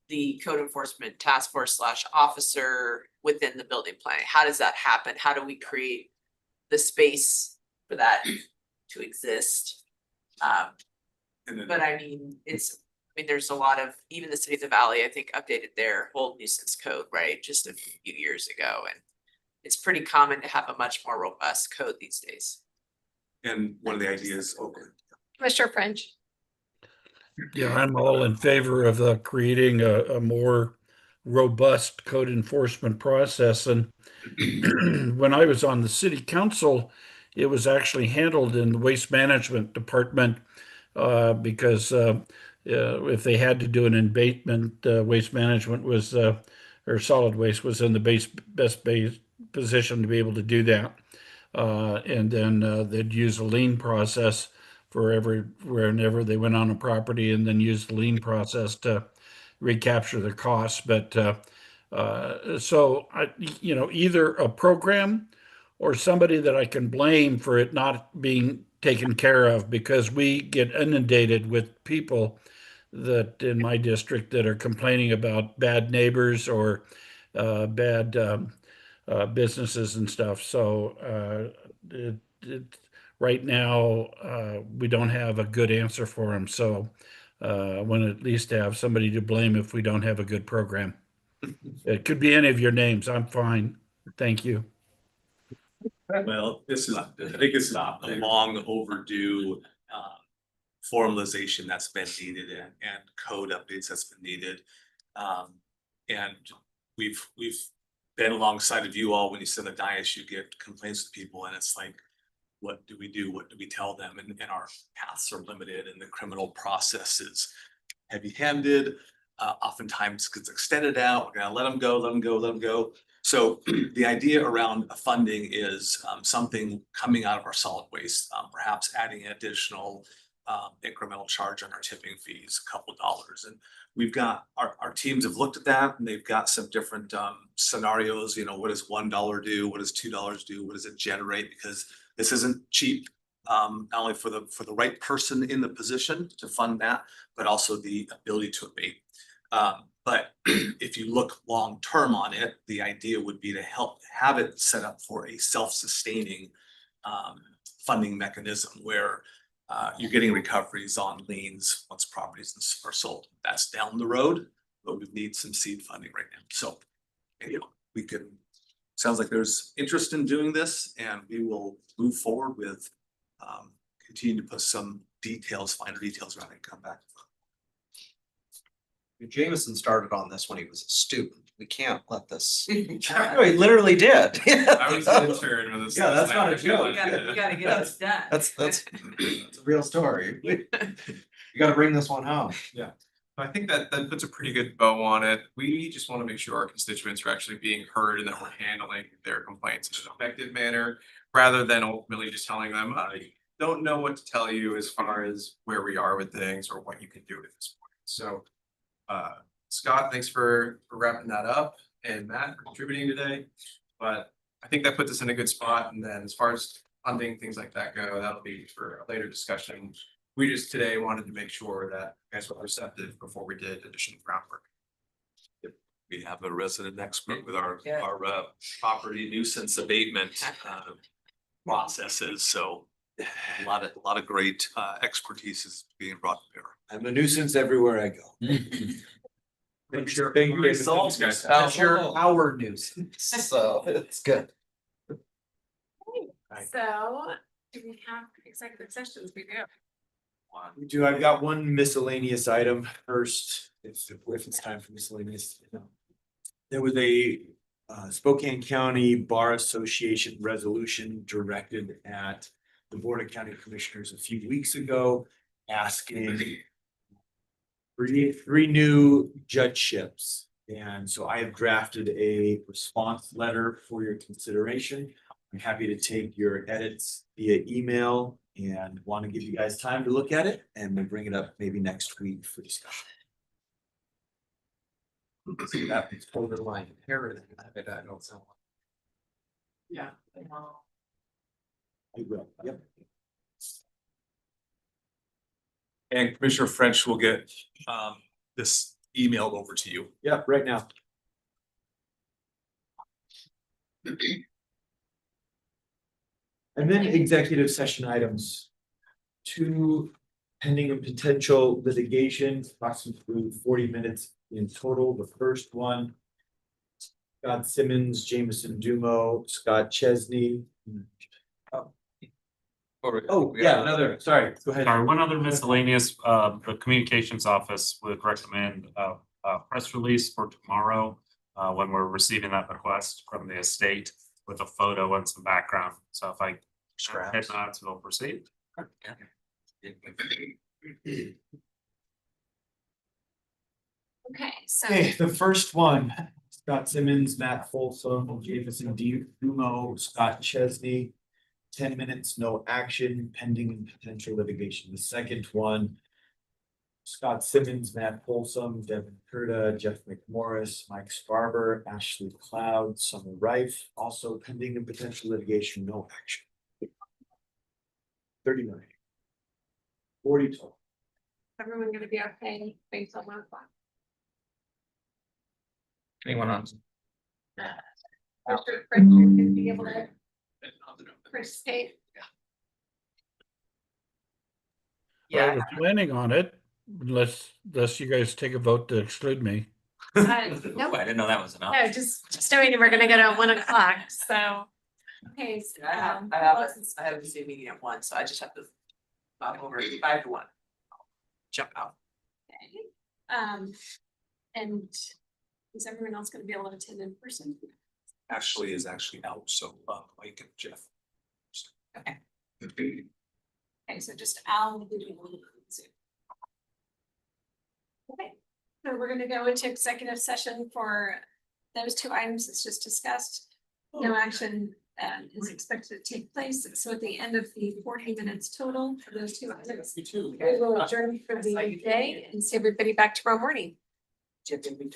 the code enforcement task force / officer within the building plan. How does that happen? How do we create the space for that to exist? But I mean, there's a lot of, even the city of the Valley, I think, updated their whole nuisance code, right, just a few years ago, and it's pretty common to have a much more robust code these days. And one of the ideas, Commissioner French. Yeah, I'm all in favor of creating a more robust code enforcement process. And when I was on the city council, it was actually handled in the waste management department because if they had to do an abatement, waste management was or solid waste was in the best position to be able to do that. And then they'd use a lien process for whenever they went on a property, and then use the lien process to recapture the costs. But so either a program or somebody that I can blame for it not being taken care of, because we get inundated with people that in my district that are complaining about bad neighbors or bad businesses and stuff. So right now, we don't have a good answer for them. So I want to at least have somebody to blame if we don't have a good program. It could be any of your names. I'm fine. Thank you. well, this is, I think it's a long overdue formalization that's been needed and code updates that's been needed. And we've been alongside of you all. When you send the dice, you get complaints to people, and it's like, what do we do? What do we tell them? And our paths are limited, and the criminal process is heavy-handed. Oftentimes gets extended out. We're gonna let them go, let them go, let them go. So the idea around funding is something coming out of our solid waste, perhaps adding an additional incremental charge on our tipping fees, a couple of dollars. And we've got our teams have looked at that, and they've got some different scenarios. You know, what does $1 do? What does $2 do? What does it generate? Because this isn't cheap, not only for the right person in the position to fund that, but also the ability to abate. But if you look long term on it, the idea would be to help have it set up for a self-sustaining funding mechanism where you're getting recoveries on liens once properties are sold. That's down the road, but we need some seed funding right now. So, we can. Sounds like there's interest in doing this, and we will move forward with continue to put some finer details around it and come back. Jameson started on this when he was a student. We can't let this. No, he literally did. I was an intern when this. Yeah, that's not a joke. You gotta get this done. That's a real story. You gotta bring this one home. Yeah, I think that puts a pretty good bow on it. We just want to make sure our constituents are actually being heard and that we're handling their complaints in an effective manner, rather than ultimately just telling them, I don't know what to tell you as far as where we are with things or what you can do at this point. So Scott, thanks for wrapping that up, and Matt for contributing today. But I think that puts us in a good spot. And then as far as funding, things like that go, that'll be for a later discussion. We just today wanted to make sure that you guys were receptive before we did additional groundwork. We have a resident expert with our property nuisance abatement processes. So a lot of great expertise is being brought to bear. I'm a nuisance everywhere I go. Sure. Results, guys. You're our nuisance, so it's good. So do we have executive sessions? We do. We do. I've got one miscellaneous item first, if it's time for miscellaneous. There was a Spokane County Bar Association resolution directed at the Board of County Commissioners a few weeks ago, asking three new judgeships. And so I have drafted a response letter for your consideration. I'm happy to take your edits via email and want to give you guys time to look at it, and we'll bring it up maybe next week for discussion. See, that is borderline imperative. I don't sound like. Yeah. I will, yep. And Commissioner French will get this emailed over to you. Yep, right now. And then executive session items. 2 pending and potential litigation, approximately 40 minutes in total. The first one Scott Simmons, Jameson Dumo, Scott Chesney. Oh, yeah, another, sorry, go ahead. Sorry, one other miscellaneous, the communications office would recommend a press release for tomorrow. When we're receiving that request from the estate with a photo and some background. So if I head nods, we'll proceed. Okay, so. Okay, the first one, Scott Simmons, Matt Folsom, Jameson Dumo, Scott Chesney. 10 minutes, no action, pending potential litigation. The second one. Scott Simmons, Matt Folsom, Devin Kurta, Jeff McMorris, Mike Sparber, Ashley Cloud, Summer Rife, also pending and potential litigation, no action. 39. 40 total. Everyone gonna be okay based on 1 o'clock? Anyone on? Mr. French, you can be able to participate. I was planning on it, unless you guys take a vote to exclude me. Ooh, I didn't know that was enough. No, just knowing we're gonna go to 1 o'clock, so. Okay. I have the same meeting at 1, so I just have to. Over 5 to 1. Jump out. Okay. And is everyone else gonna be able to attend in person? Ashley is actually out, so Mike and Jeff. Okay. Okay, so just Al will be doing Zoom. Okay, so we're gonna go into executive session for those 2 items that's just discussed. No action is expected to take place, so at the end of the 40 minutes total for those 2 items. We will adjourn for the day and see everybody back tomorrow morning. Jeff, did we-